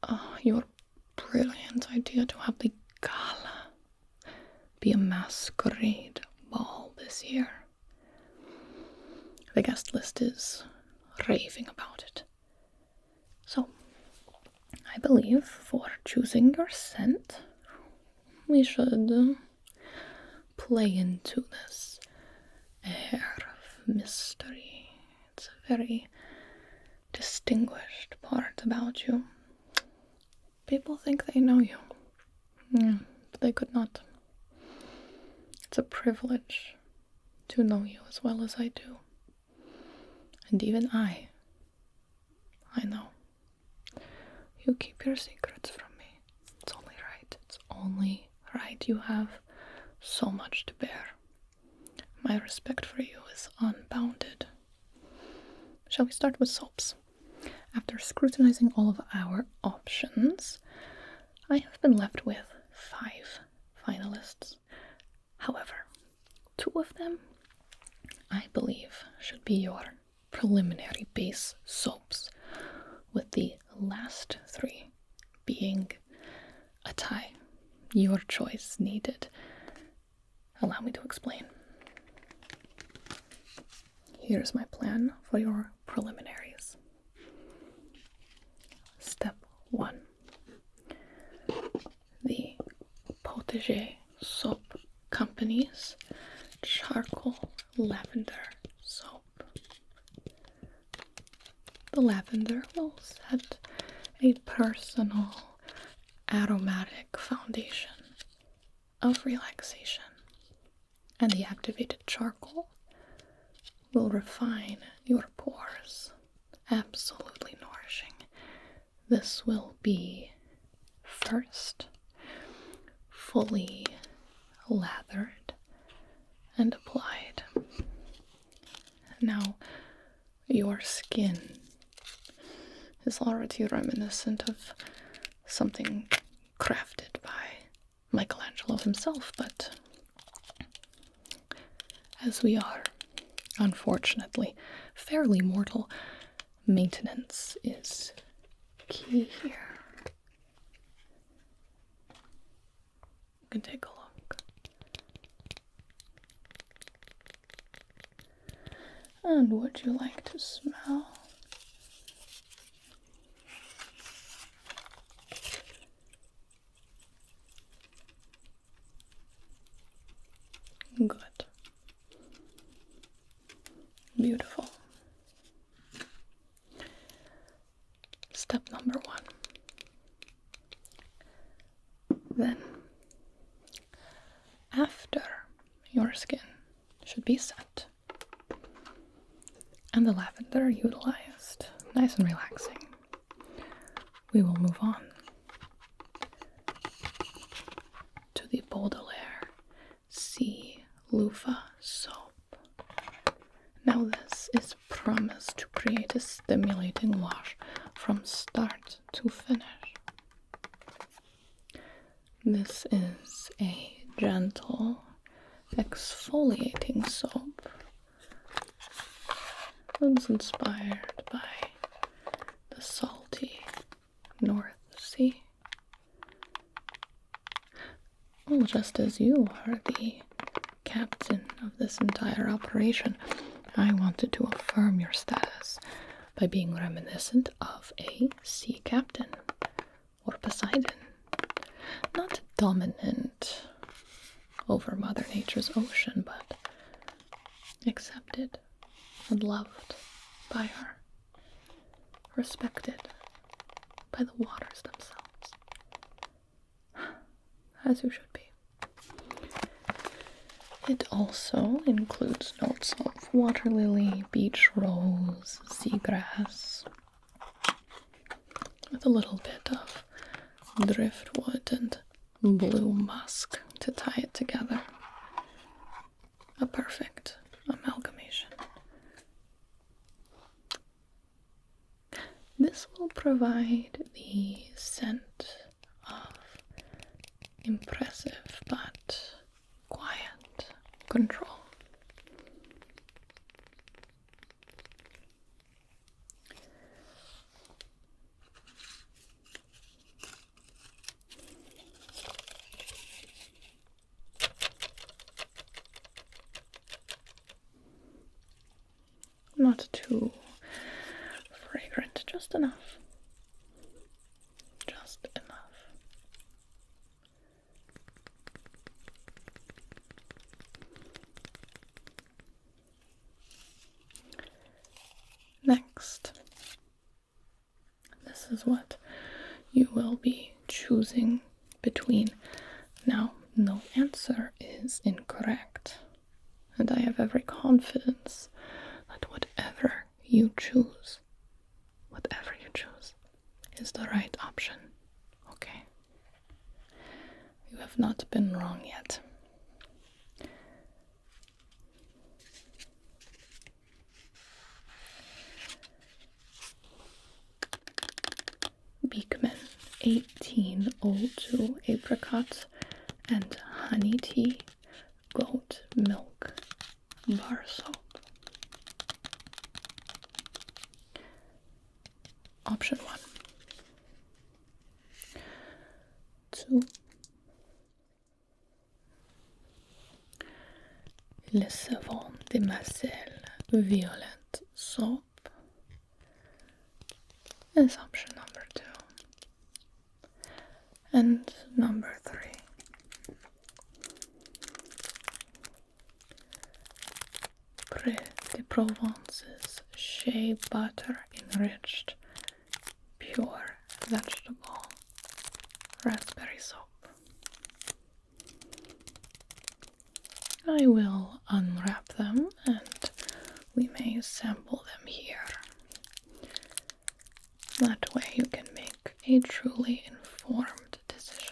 Oh, your brilliant idea to have the gala be a masquerade ball this year. The guest list is raving about it. So, I believe for choosing your scent, we should play into this air of mystery. It's a very distinguished part about you. People think they know you. Yeah, but they could not. It's a privilege to know you as well as I do. And even I know. You keep your secrets from me. It's only right. It's only right. You have so much to bear. My respect for you is unbounded. Shall we start with soaps? After scrutinizing all of our options, I have been left with 5 finalists. However, 2 of them, I believe, should be your preliminary base soaps, with the last 3 being a tie. Your choice needed. Allow me to explain. Here's my plan for your preliminaries. Step 1. The Potager Soap Company's Charcoal Lavender Soap. The lavender will set a personal aromatic foundation of relaxation, and the activated charcoal will refine your pores. Absolutely nourishing. This will be first fully lathered and applied. Now, your skin is already reminiscent of something crafted by Michelangelo himself, but as we are, unfortunately, fairly mortal, maintenance is key here. You can take a look. And would you like to smell? Good. Beautiful. Step number 1. Then, after your skin should be set and the lavender utilized, nice and relaxing, we will move on to the Baudelaire Sea Loofah soap. Now this is promised to create a stimulating wash from start to finish. This is a gentle exfoliating soap. It's inspired by the salty North Sea. just as you are the captain of this entire operation, I wanted to affirm your status by being reminiscent of a sea captain or Poseidon. Not dominant over Mother Nature's ocean, but accepted and loved by her, respected by the waters themselves, as you should be. It also includes notes of water lily, beach rose, seagrass, with a little bit of driftwood and blue musk to tie it together. A perfect amalgamation. This will provide the scent of impressive but quiet control. Not too fragrant, just enough. Just enough. Next, this is what you will be choosing between. Now, no answer is incorrect, and I have every confidence that whatever you choose is the right option. Okay? You have not been wrong yet. Beekman 1802 apricot and honey tea goat milk bar soap. Option 1. 2. Le savon de Marcel violet soap is option number 2. And number 3. Pré de Provence's shea butter enriched pure vegetable raspberry soap. I will unwrap them and we may sample them here. That way you can make a truly informed decision.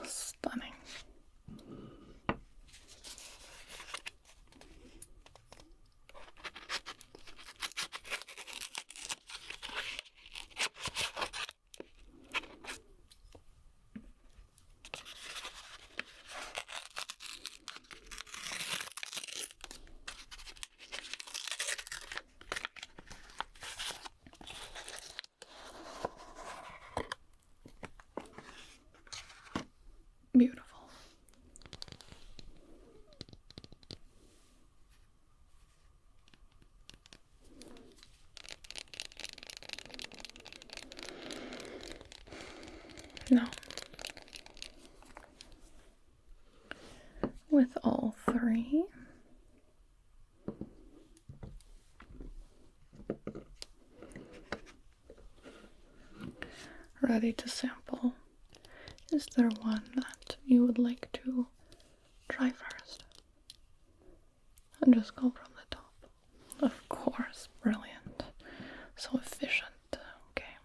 Stunning. Beautiful. Now, with all three, ready to sample, is there one that you would like to try first? And just go from the top. Of course, brilliant. So efficient. Okay.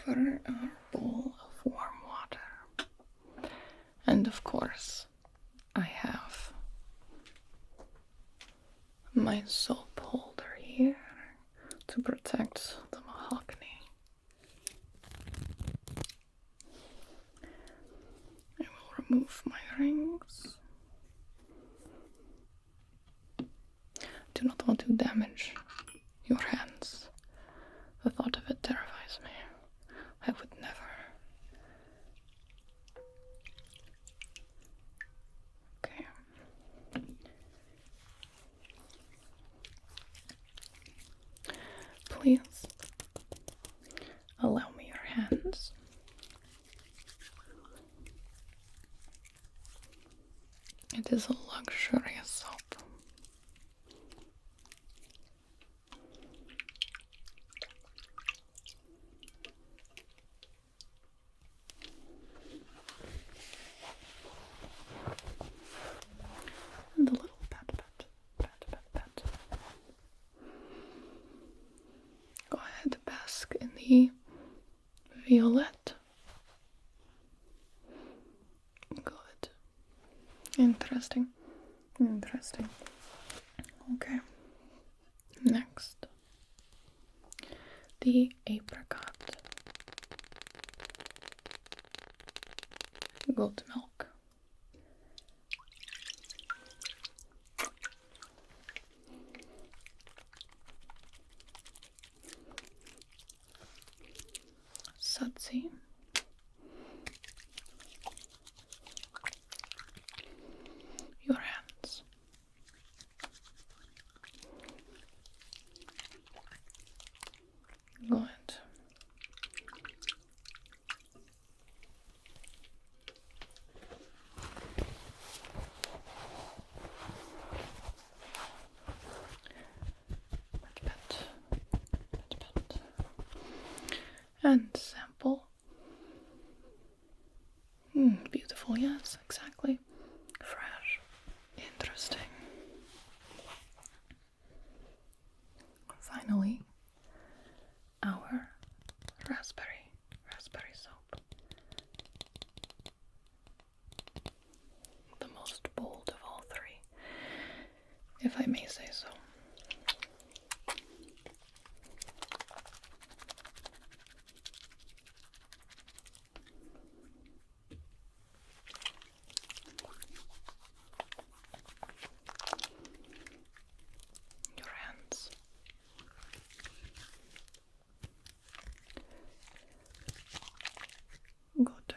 over our bowl of warm water. And of course, I have my soap holder here to protect the mahogany. I will remove my rings. Do not want to damage your hands. The thought of it terrifies me. I would never. Okay. Please allow me your hands. It is a luxurious soap. And a little pat, pat, pat, pat, pat. Go ahead, bask in the violet. Good. Interesting. Interesting. Okay. Next. The apricot. Goat milk. Sudsy. Your hands. Good. Pat, pat, pat, pat. And sample. Beautiful, yes, exactly. Fresh. Interesting. Finally, our raspberry soap. The most bold of all three, if I may say so. Your hands. Good.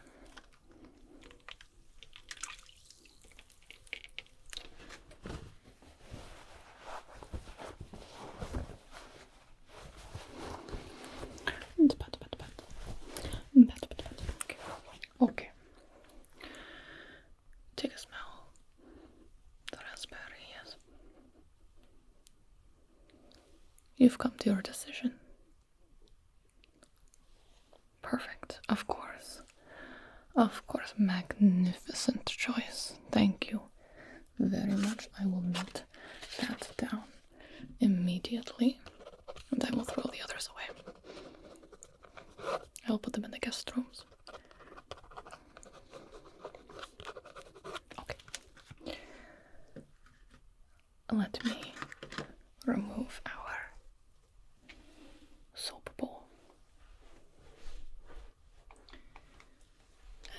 And pat, pat, pat. Pat, pat, pat. Okay. Okay. Take a smell. The raspberry, yes. You've come to your decision. Perfect. Of course. Of course. Magnificent choice. Thank you very much. I will note that down immediately. And I will throw the others away. I will put them in the guest rooms. Okay. Let me remove our soap bowl.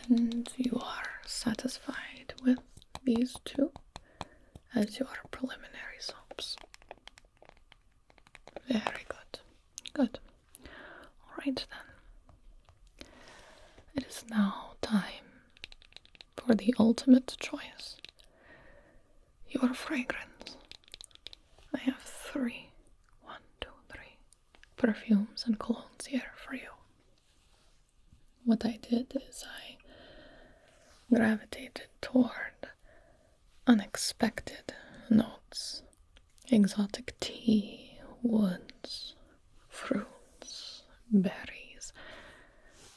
And you are satisfied with these two as your preliminary soaps. Very good. Good. Alright then. It is now time for the ultimate choice. Your fragrance. I have 3, 1, 2, 3 perfumes and colognes here for you. What I did is I gravitated toward unexpected notes. Exotic tea, woods, fruits, berries.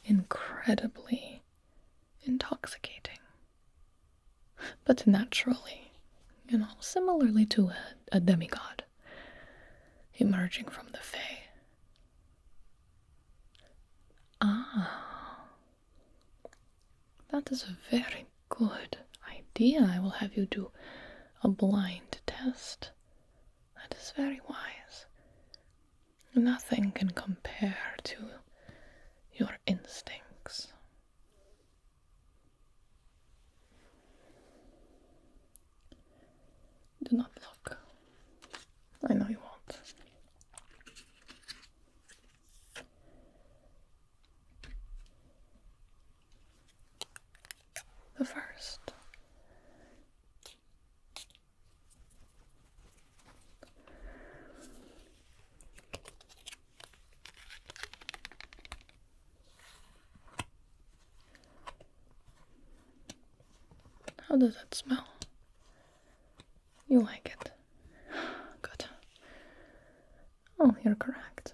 Incredibly intoxicating. But naturally, similarly to a demigod emerging from the Fae. Ah, that is a very good idea. I will have you do a blind test. That is very wise. Nothing can compare to your instincts. Do not look. I know you won't. The first. How does it smell? You like it? Good. Oh, you're correct.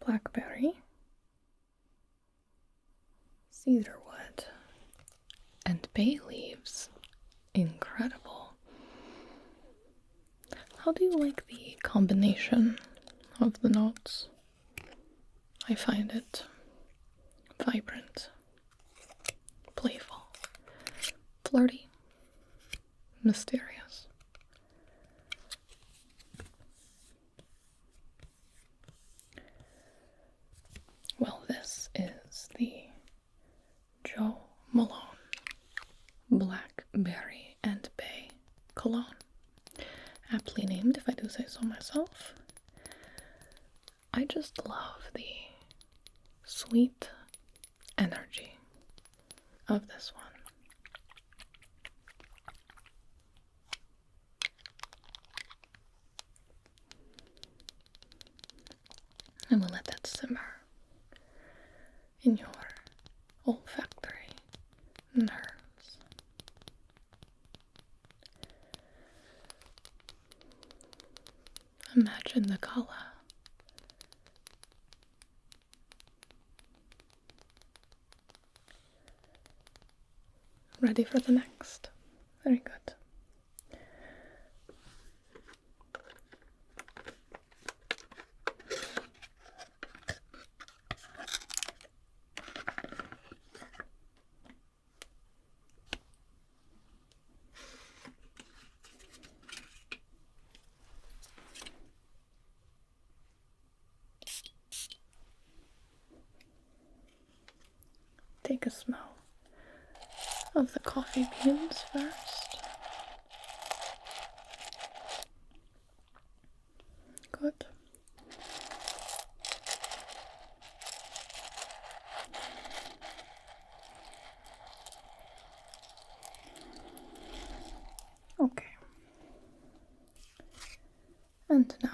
Blackberry, cedarwood, and bay leaves. Incredible. How do you like the combination of the notes? I find it vibrant, playful, flirty, mysterious. Well, this is the Joe Malone Blackberry and Bay Cologne. Aptly named, if I do say so myself. I just love the sweet energy of this one. And we'll let that simmer in your olfactory nerves. Imagine the color. Ready for the next? Very good. Take a smell of the coffee beans first. Good. Okay. And now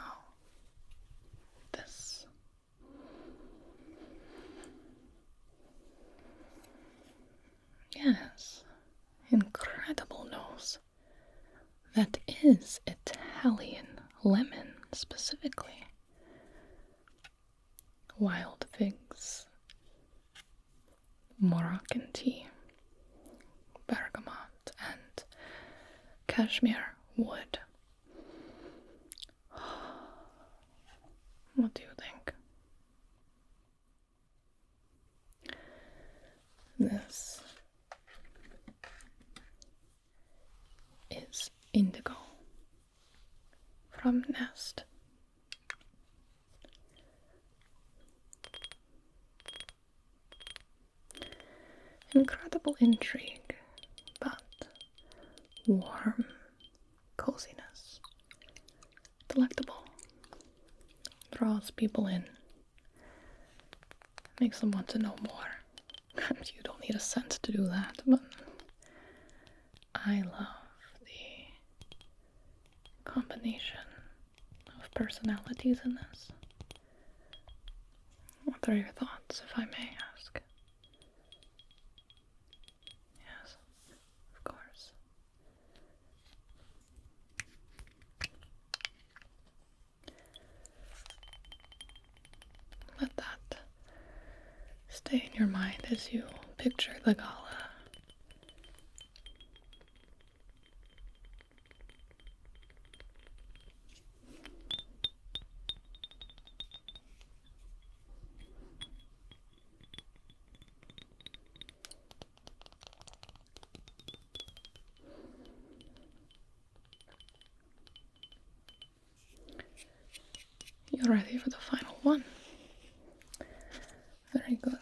this. Yes, incredible nose. That is Italian lemon, specifically. Wild figs, Moroccan tea, bergamot, and cashmere wood. What do you think? This is indigo from Nest. Incredible intrigue, but warm coziness. Delectable. Draws people in. Makes them want to know more. You don't need a scent to do that, but I love the combination of personalities in this. What are your thoughts, if I may ask? Yes, of course. Let that stay in your mind as you picture the gala. ready for the final one. Very good.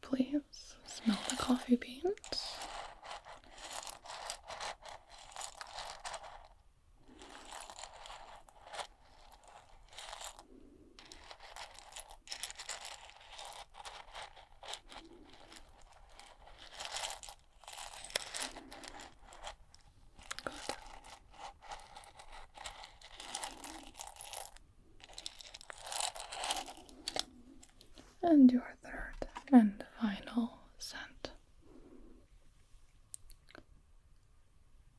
Please smell the coffee beans. And your third and final scent.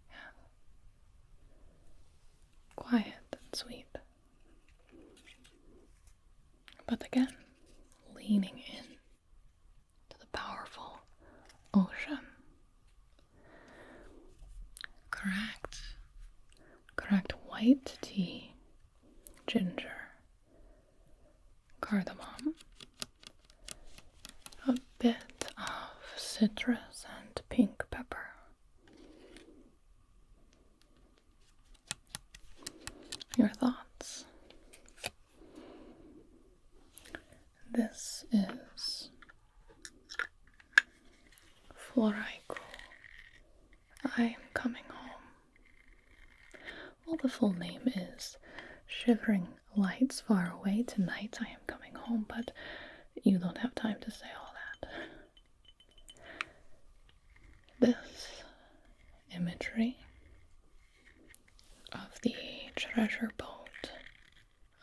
Yeah. Quiet and sweet. But again, leaning in to the powerful ocean. Correct white tea, ginger, cardamom, a bit of citrus and pink pepper. Your thoughts? This is Floraiku. I am coming home. Well, the full name is Shivering Lights Far Away. Tonight I am coming home, but you don't have time to say all that. This imagery of the treasure boat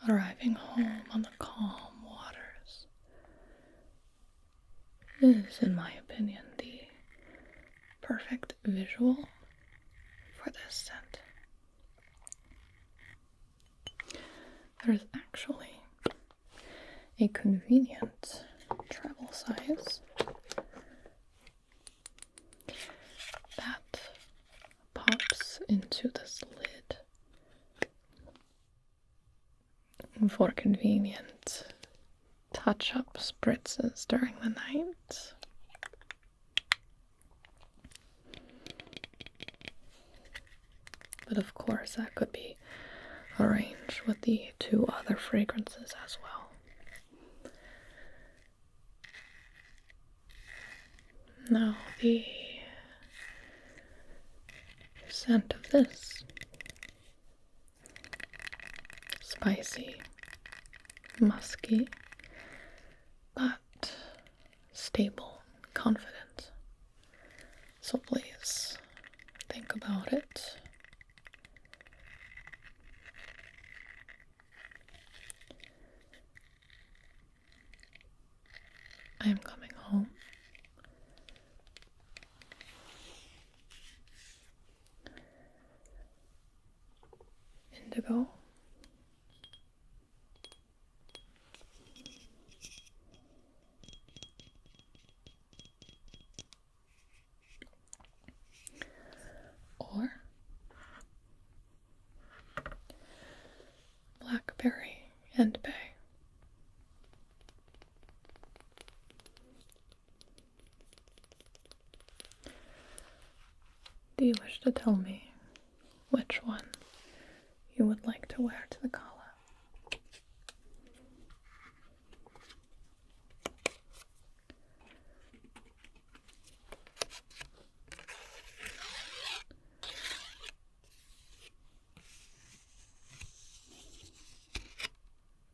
arriving home on the calm waters is, in my opinion, the perfect visual for this scent. There is actually a convenient travel size that pops into this lid for convenient touch-up spritzes during the night. But of course that could be arranged with the two other fragrances as well. Now the scent of this: spicy, musky, but stable, confident. So please think about it. I am coming home. Indigo. Or blackberry and bay. Do you wish to tell me which one you would like to wear to the gala?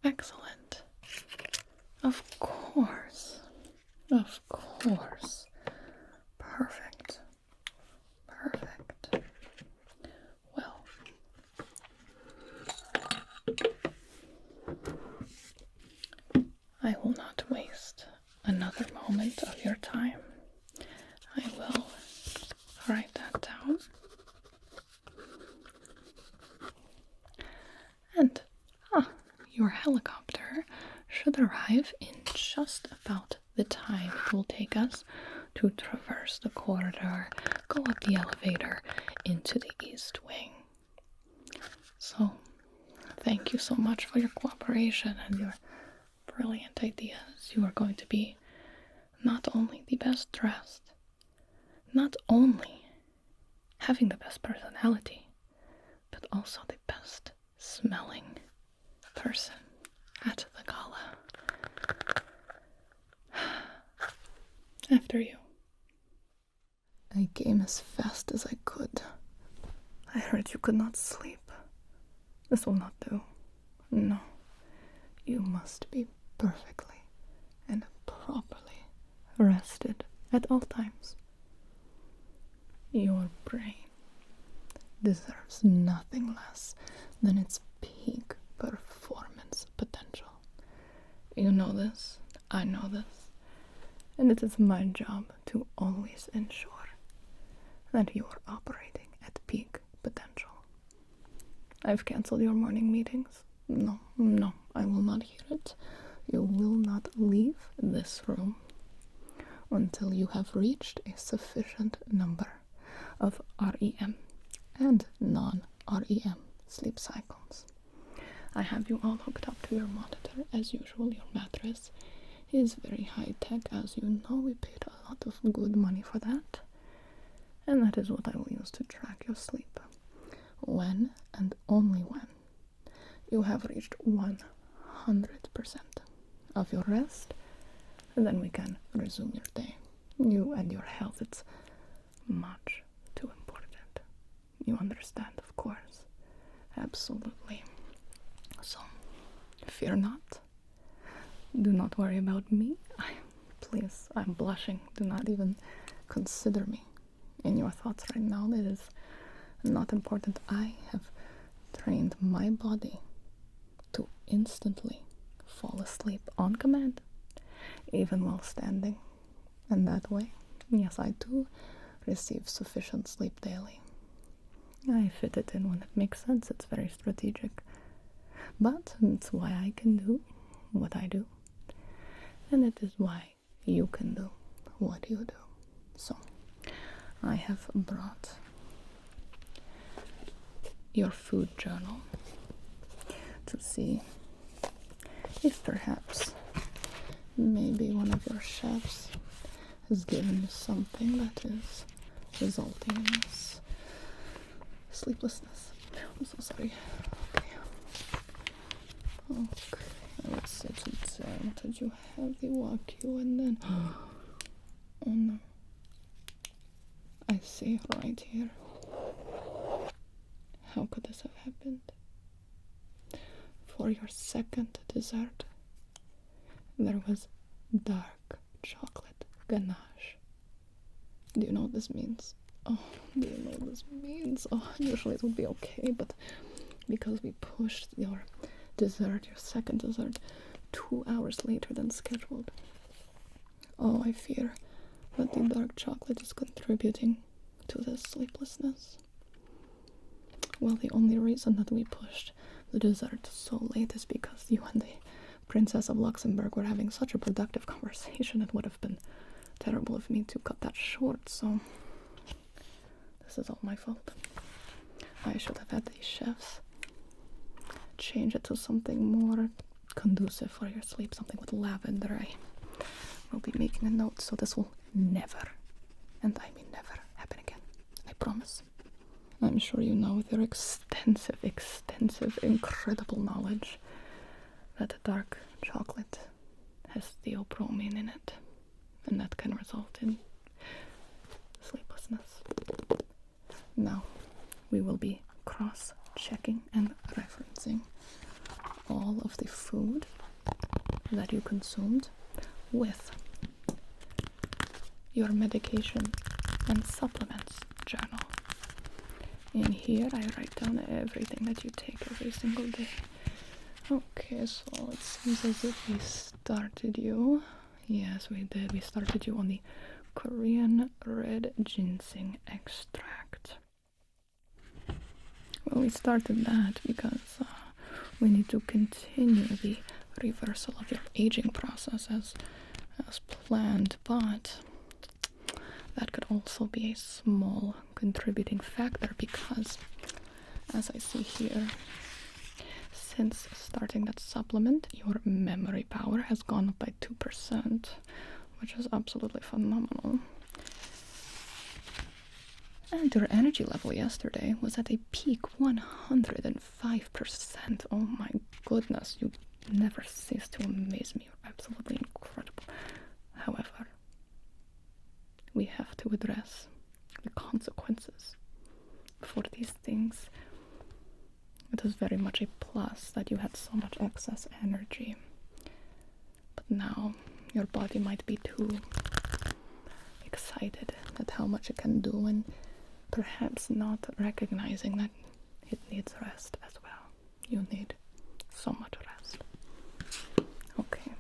Excellent. Of course. Of course. Perfect. Perfect. Well, I will not waste another moment of your time. I will write that down. And, your helicopter should arrive in just about the time it will take us to traverse the corridor, go up the elevator into the East Wing. So, thank you so much for your cooperation and your brilliant ideas. You are going to be not only the best dressed, not only having the best personality, but also the best smelling person at the gala. After you. I came as fast as I could. I heard you could not sleep. This will not do. No. You must be perfectly and properly rested at all times. Your brain deserves nothing less than its peak performance potential. You know this, I know this, and it is my job to always ensure that you are operating at peak potential. I've cancelled your morning meetings. No, I will not hear it. You will not leave this room until you have reached a sufficient number of REM and non-REM sleep cycles. I have you all hooked up to your monitor as usual. Your mattress is very high-tech, as you know. We paid a lot of good money for that. And that is what I will use to track your sleep. When, and only when, you have reached 100% of your rest, then we can resume your day. You and your health, it's much too important. You understand, of course. Absolutely. So, fear not. Do not worry about me. Please, I'm blushing. Do not even consider me in your thoughts right now. It is not important. I have trained my body to instantly fall asleep on command, even while standing. And that way, yes, I do receive sufficient sleep daily. I fit it in when it makes sense. It's very strategic. But it's why I can do what I do. And it is why you can do what you do. So, I have brought your food journal to see if perhaps maybe one of your chefs has given you something that is resulting in this sleeplessness. I'm so sorry. Okay, let's sit down. Did you have the Wagyu and then... Oh no. I see right here. How could this have happened? For your second dessert, there was dark chocolate ganache. Do you know what this means? Oh, do you know what this means? Oh, usually it would be okay, but because we pushed your dessert, your second dessert, 2 hours later than scheduled. Oh, I fear that the dark chocolate is contributing to this sleeplessness. Well, the only reason that we pushed the dessert so late is because you and the Princess of Luxembourg were having such a productive conversation. It would have been terrible of me to cut that short, so this is all my fault. I should have had the chefs change it to something more conducive for your sleep, something with lavender. I will be making a note so this will never, and I mean never, happen again. I promise. I'm sure you know with your extensive, incredible knowledge that dark chocolate has theobromine in it, and that can result in sleeplessness. Now, we will be cross-checking and referencing all of the food that you consumed with your medication and supplements journal. In here, I write down everything that you take every single day. Okay, so it seems as if we started you. Yes, we did. We started you on the Korean red ginseng extract. Well, we started that because we need to continue the reversal of your aging process as planned, but that could also be a small contributing factor because as I see here, since starting that supplement, your memory power has gone up by 2%, which is absolutely phenomenal. And your energy level yesterday was at a peak 105%. Oh my goodness, you never cease to amaze me. You're absolutely incredible. However, we have to address the consequences for these things. It is very much a plus that you had so much excess energy. But now your body might be too excited at how much it can do and perhaps not recognizing that it needs rest as well. You need so much rest. Okay.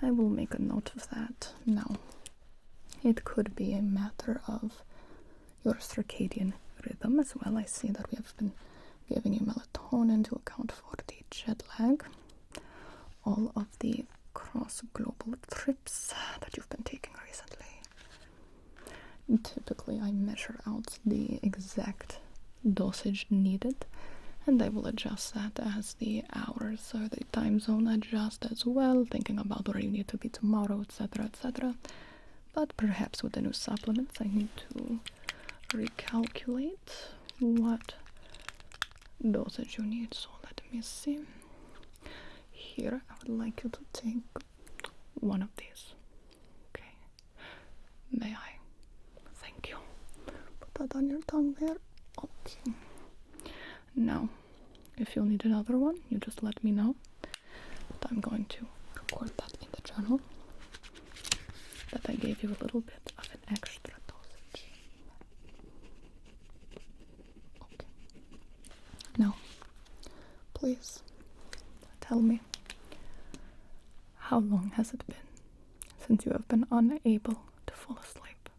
I will make a note of that. Now, it could be a matter of your circadian rhythm as well. I see that we have been giving you melatonin to account for the jet lag, all of the cross-global trips that you've been taking recently. Typically, I measure out the exact dosage needed, and I will adjust that as the hours or the time zone adjust as well, thinking about where you need to be tomorrow, etc., etc. But perhaps with the new supplements, I need to recalculate what dosage you need. So let me see. Here, I would like you to take one of these. Okay. May I? Thank you. Put that on your tongue there. Okay. Now, if you'll need another one, you just let me know. But I'm going to record that in the journal, that I gave you a little bit of an extra dosage. Okay. Now, please tell me, how long has it been since you have been unable to fall asleep?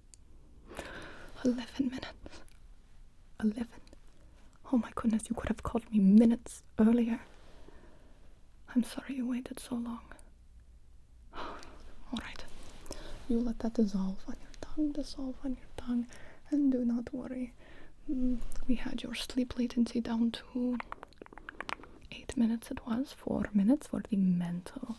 11 minutes. 11. Oh my goodness, you could have called me minutes earlier. I'm sorry you waited so long. Alright. You let that dissolve on your tongue, and do not worry. We had your sleep latency down to 8 minutes. It was 4 minutes for the mental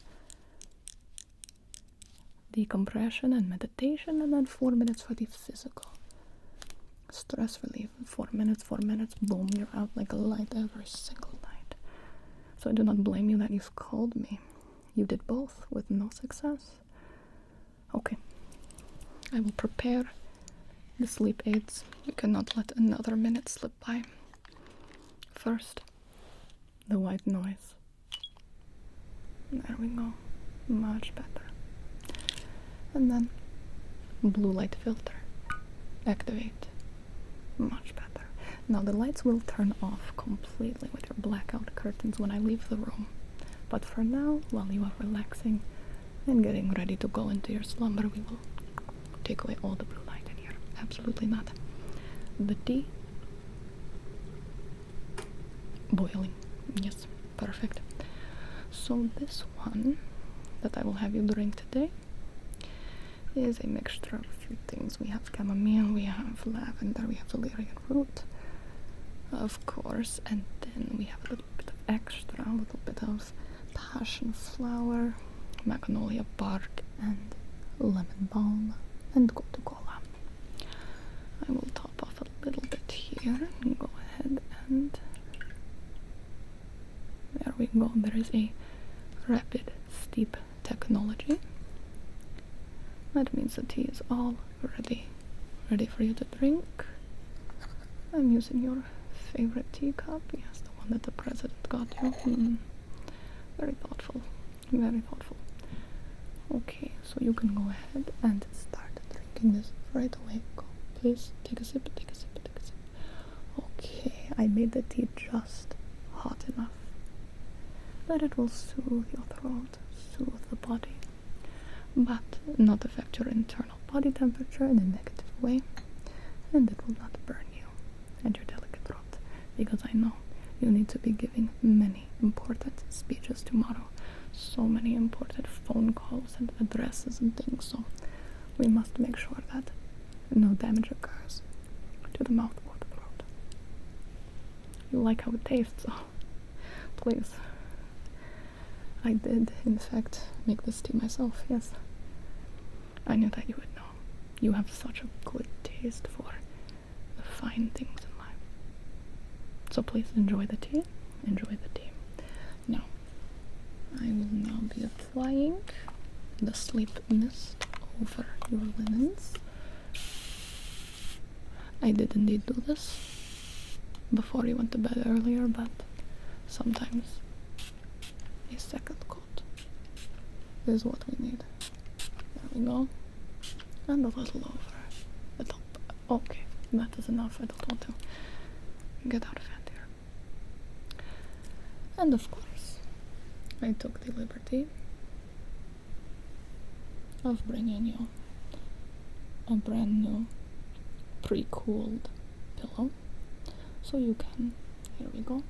decompression and meditation, and then 4 minutes for the physical stress relief. 4 minutes, boom, you're out like a light every single night. So I do not blame you that you've called me. You did both with no success. Okay, I will prepare the sleep aids. We cannot let another minute slip by. First, the white noise. There we go. Much better. And then, blue light filter. Activate. Much better. Now the lights will turn off completely with your blackout curtains when I leave the room. But for now, while you are relaxing and getting ready to go into your slumber, we will take away all the blue light in here. Absolutely not. The tea. Boiling. Yes, perfect. So this one that I will have you drink today is a mixture of a few things. We have chamomile, we have lavender, we have valerian root, of course, and then we have a little bit of extra, a little bit of passion flower, magnolia bark, and lemon balm, and gotu kola. I will top off a little bit here and go ahead and there we go. There is a rapid steep technology. That means the tea is all ready for you to drink. I'm using your favorite teacup. Yes, the one that the president got you. Very thoughtful. Very thoughtful. Okay, so you can go ahead and start drinking this right away. Go. Please take a sip, take a sip, take a sip. Okay, I made the tea just hot enough that it will soothe your throat, soothe the body, but not affect your internal body temperature in a negative way, and it will not burn you and your delicate throat, because I know you need to be giving many important speeches tomorrow, so many important phone calls and addresses and things, so we must make sure that no damage occurs to the mouth or the throat. you like how it tastes, so please. I did, in fact, make this tea myself, yes. I knew that you would know. You have such a good taste for the fine things in life. So please enjoy the tea. Enjoy the tea. Now, I will now be applying the sleep mist over your linens. I did indeed do this before you went to bed earlier, but sometimes a second coat is what we need. There we go. And a little over the top. Okay, that is enough. I don't want to get out of hand here. And of course, I took the liberty of bringing you a brand new pre-cooled pillow, so you can, here we go,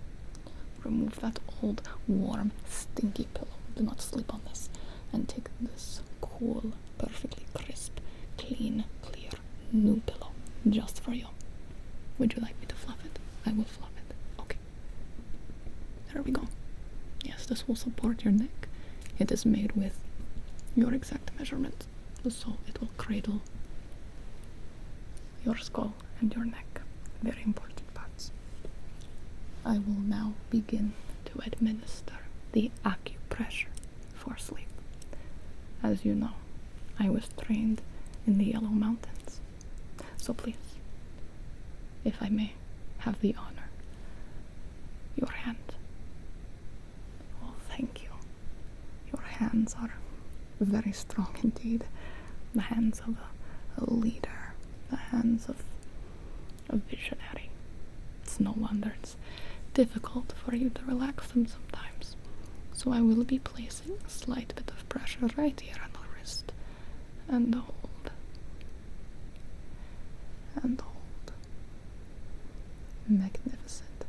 remove that old, warm, stinky pillow. Do not sleep on this. And take this cool, perfectly crisp, clean, clear, new pillow just for you. Would you like me to fluff it? I will fluff it. Okay. There we go. Yes, this will support your neck. It is made with your exact measurement, so it will cradle your skull and your neck. Very important parts. I will now begin to administer the acupressure for sleep. As you know, I was trained in the Yellow Mountains. So please, if I may have the honor, your hand. Oh, thank you. Your hands are very strong indeed. The hands of a leader, the hands of a visionary. It's no wonder it's difficult for you to relax them sometimes. So I will be placing a slight bit of pressure right here on the wrist. And hold. And hold. Magnificent.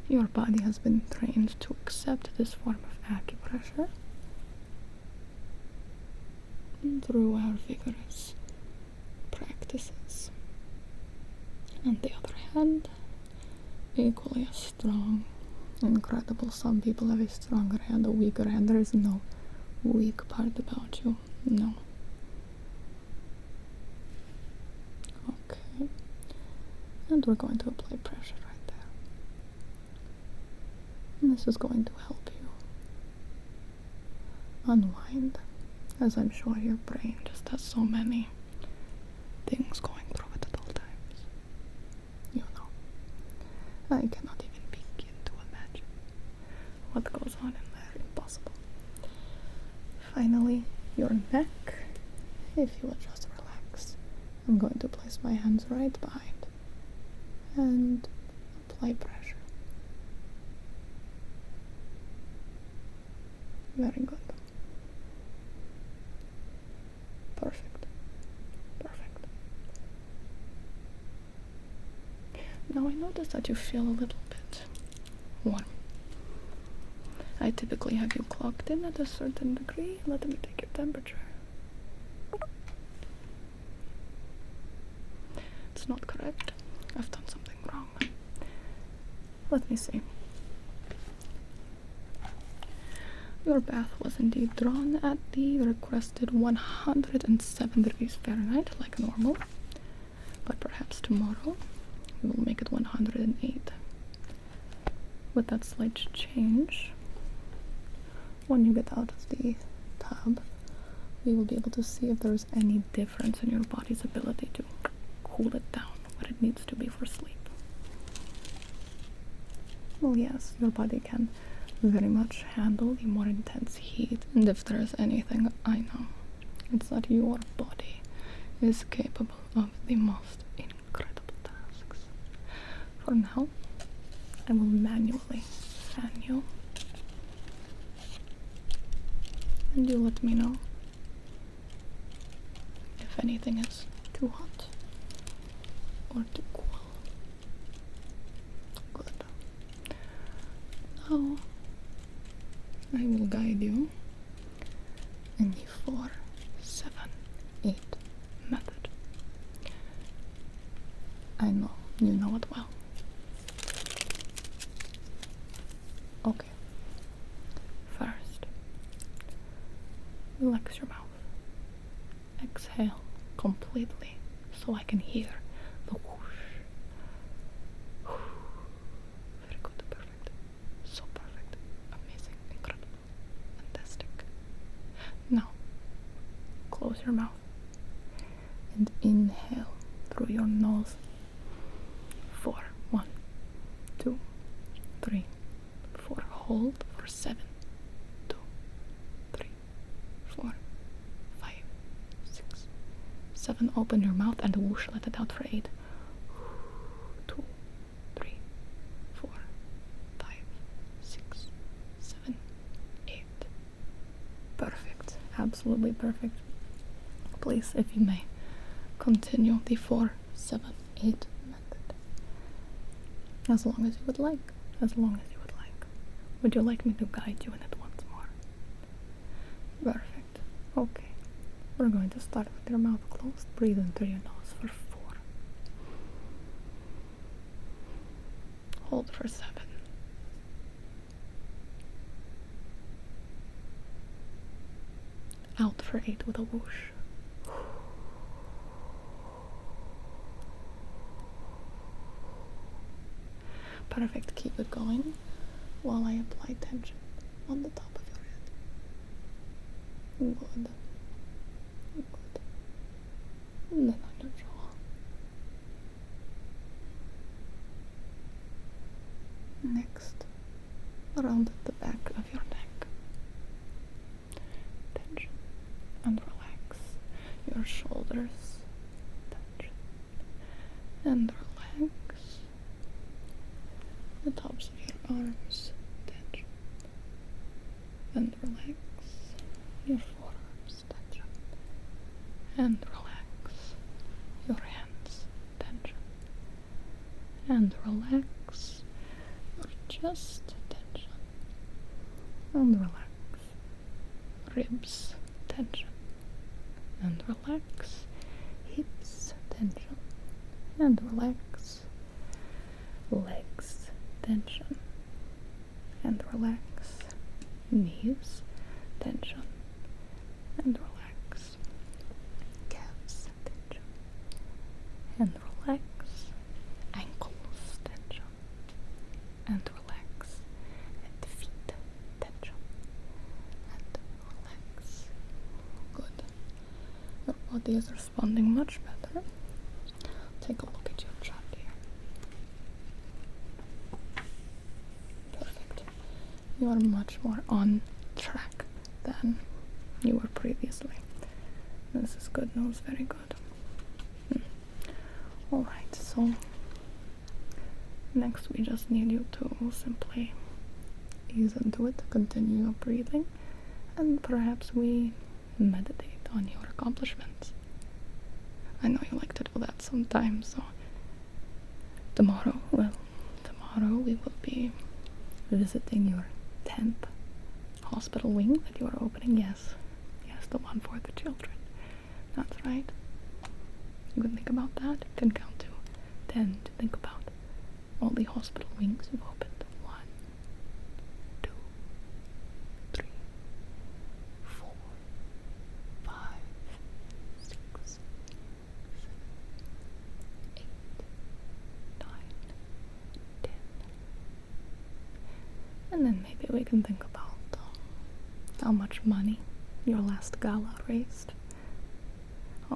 Your body has been trained to accept this form of acupressure through our vigorous practices. On the other hand, equally as strong, incredible. Some people have a stronger hand, a weaker hand. There is no weak part about you. No. Okay. And we're going to apply pressure right there. And this is going to help you unwind, as I'm sure your brain just has so many things going through it at all times. You know, I cannot even begin to imagine what goes on in there. Impossible. Finally, your neck. If you will just relax, I'm going to place my hands right behind and apply pressure. Very good. Perfect. Perfect. Now I notice that you feel a little bit warm. I typically have you clocked in at a certain degree. Let me take your temperature. It's not correct. I've done something wrong. Let me see. Your bath was indeed drawn at the requested 107 degrees Fahrenheit, like normal. But perhaps tomorrow we will make it 108. With that slight change, when you get out of the tub, we will be able to see if there is any difference in your body's ability to cool it down what it needs to be for sleep. Well, yes, your body can very much handle the more intense heat, and if there is anything I know, it's that your body is capable of the most incredible tasks. For now, I will manually fan you, and you let me know if anything is too hot or too cool. Good. Now I will guide you in the 4, 7, 8 method. I know you know it well. Relax your mouth. Exhale completely so I can hear the whoosh. Very good, perfect. So perfect. Amazing, incredible, fantastic. Now, close your mouth and inhale through your nose. 4, 1, 2, 3, 4. Hold for 7, 2, 3, 4, 5, 6, 7. Open your mouth and whoosh, let it out for 8. 2, 3, 4, 5, 6, 7, 8. Perfect. Absolutely perfect. Please, if you may, continue the 4, 7, 8 method. As long as you would like. As long as you would like. Would you like me to guide you in it once more? Perfect. Okay. We're going to start with your mouth closed. Breathe in through your nose for 4. Hold for 7. Out for 8 with a whoosh. Perfect. Keep it going while I apply tension on the top of your head. Good. Good. And then on your jaw. Next, around the back of your neck. Tension and relax your shoulders. Tension and relax the tops of your arms. Tension and relax your forearms. Tension and relax your hands. Tension and relax your chest. Tension and relax ribs. Tension and relax hips. Tension and relax legs. Tension and relax knees. Tension and relax calves. Tension and relax ankles. Tension and relax and feet. Tension and relax. Good. Your body is responding much better. Take a look at your chart here. Perfect. You are much more on track than you were previously. This is good news, very good. Alright, so next we just need you to simply ease into it, continue your breathing, and perhaps we meditate on your accomplishments. I know you like to do that sometimes, so tomorrow we will be visiting your 10th hospital wing that you are opening. Yes, the one for the children. That's right. You can think about that. You can count to 10 to think about all the hospital wings you've opened. 1, 2, 3, 4, 5, 6, 7, 8, 9, 10. And then maybe we can think about how much money your last gala raised.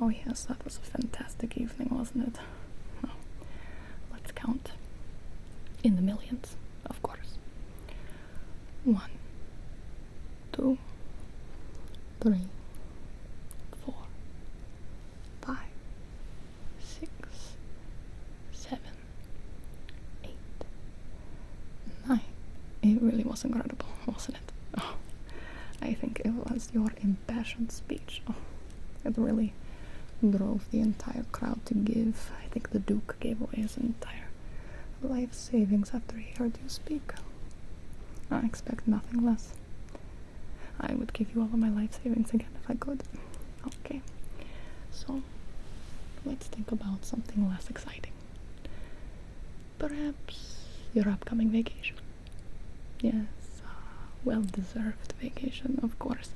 Oh yes, that was a fantastic evening, wasn't it? Well, let's count in the millions, of course. 1, 2, 3, 4, 5, 6, 7, 8, 9. It really was incredible, wasn't it? Oh, I think it was your impassioned speech. Oh, it really drove the entire crowd to give. I think the Duke gave away his entire life savings after he heard you speak. I expect nothing less. I would give you all of my life savings again if I could. Okay, so let's think about something less exciting. Perhaps your upcoming vacation. Yes, well-deserved vacation, of course.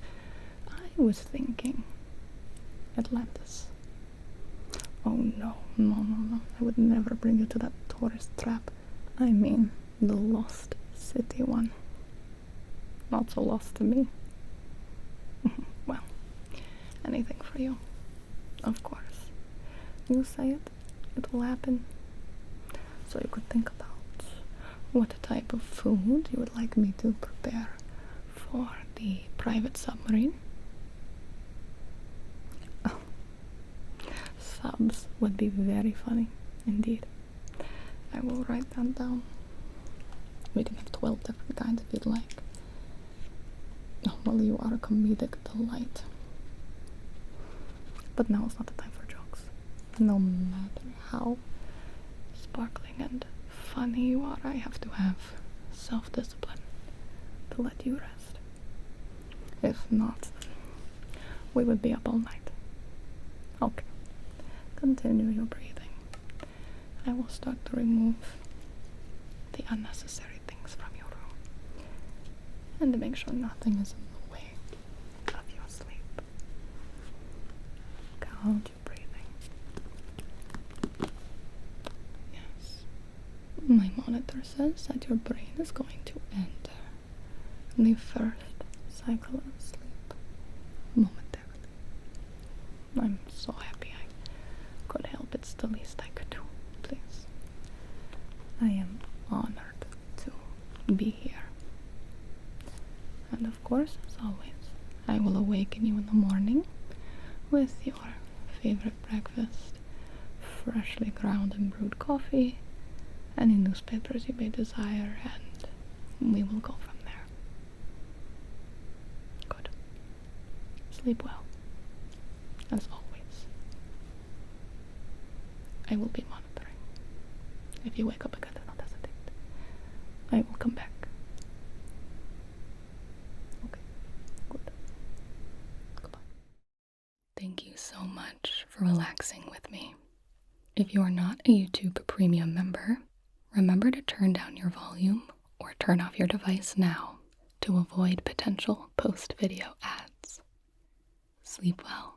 I was thinking Atlantis. Oh no, no, no, no. I would never bring you to that tourist trap. I mean, the lost city one. Not so lost to me. Well, anything for you. Of course. You say it, it will happen. So you could think about what type of food you would like me to prepare for the private submarine. Oh, subs would be very funny, indeed. I will write that down. We can have 12 different kinds if you'd like. Oh, well, you are a comedic delight. But now is not the time for jokes. No matter how sparkling and funny you are, I have to have self-discipline to let you rest. If not, we would be up all night. Okay, continue your breathing. I will start to remove the unnecessary things from your room and to make sure nothing is in the way of your sleep. Count your breathing. Yes. My monitor says that your brain is going to enter the first cycle of sleep momentarily. I'm so happy I could help. It's the least I could do. Please. I am honored to be here. And of course, as always, I will awaken you in the morning with your favorite breakfast, freshly ground and brewed coffee, any newspapers you may desire, and we will go from there. Good. Sleep well. As always. I will be monitoring. If you wake up again, do not hesitate. I will come back. Okay. Good. Goodbye. Thank you so much for relaxing with me. If you are not a YouTube Premium member, remember to turn down your volume or turn off your device now to avoid potential post-video ads. Sleep well.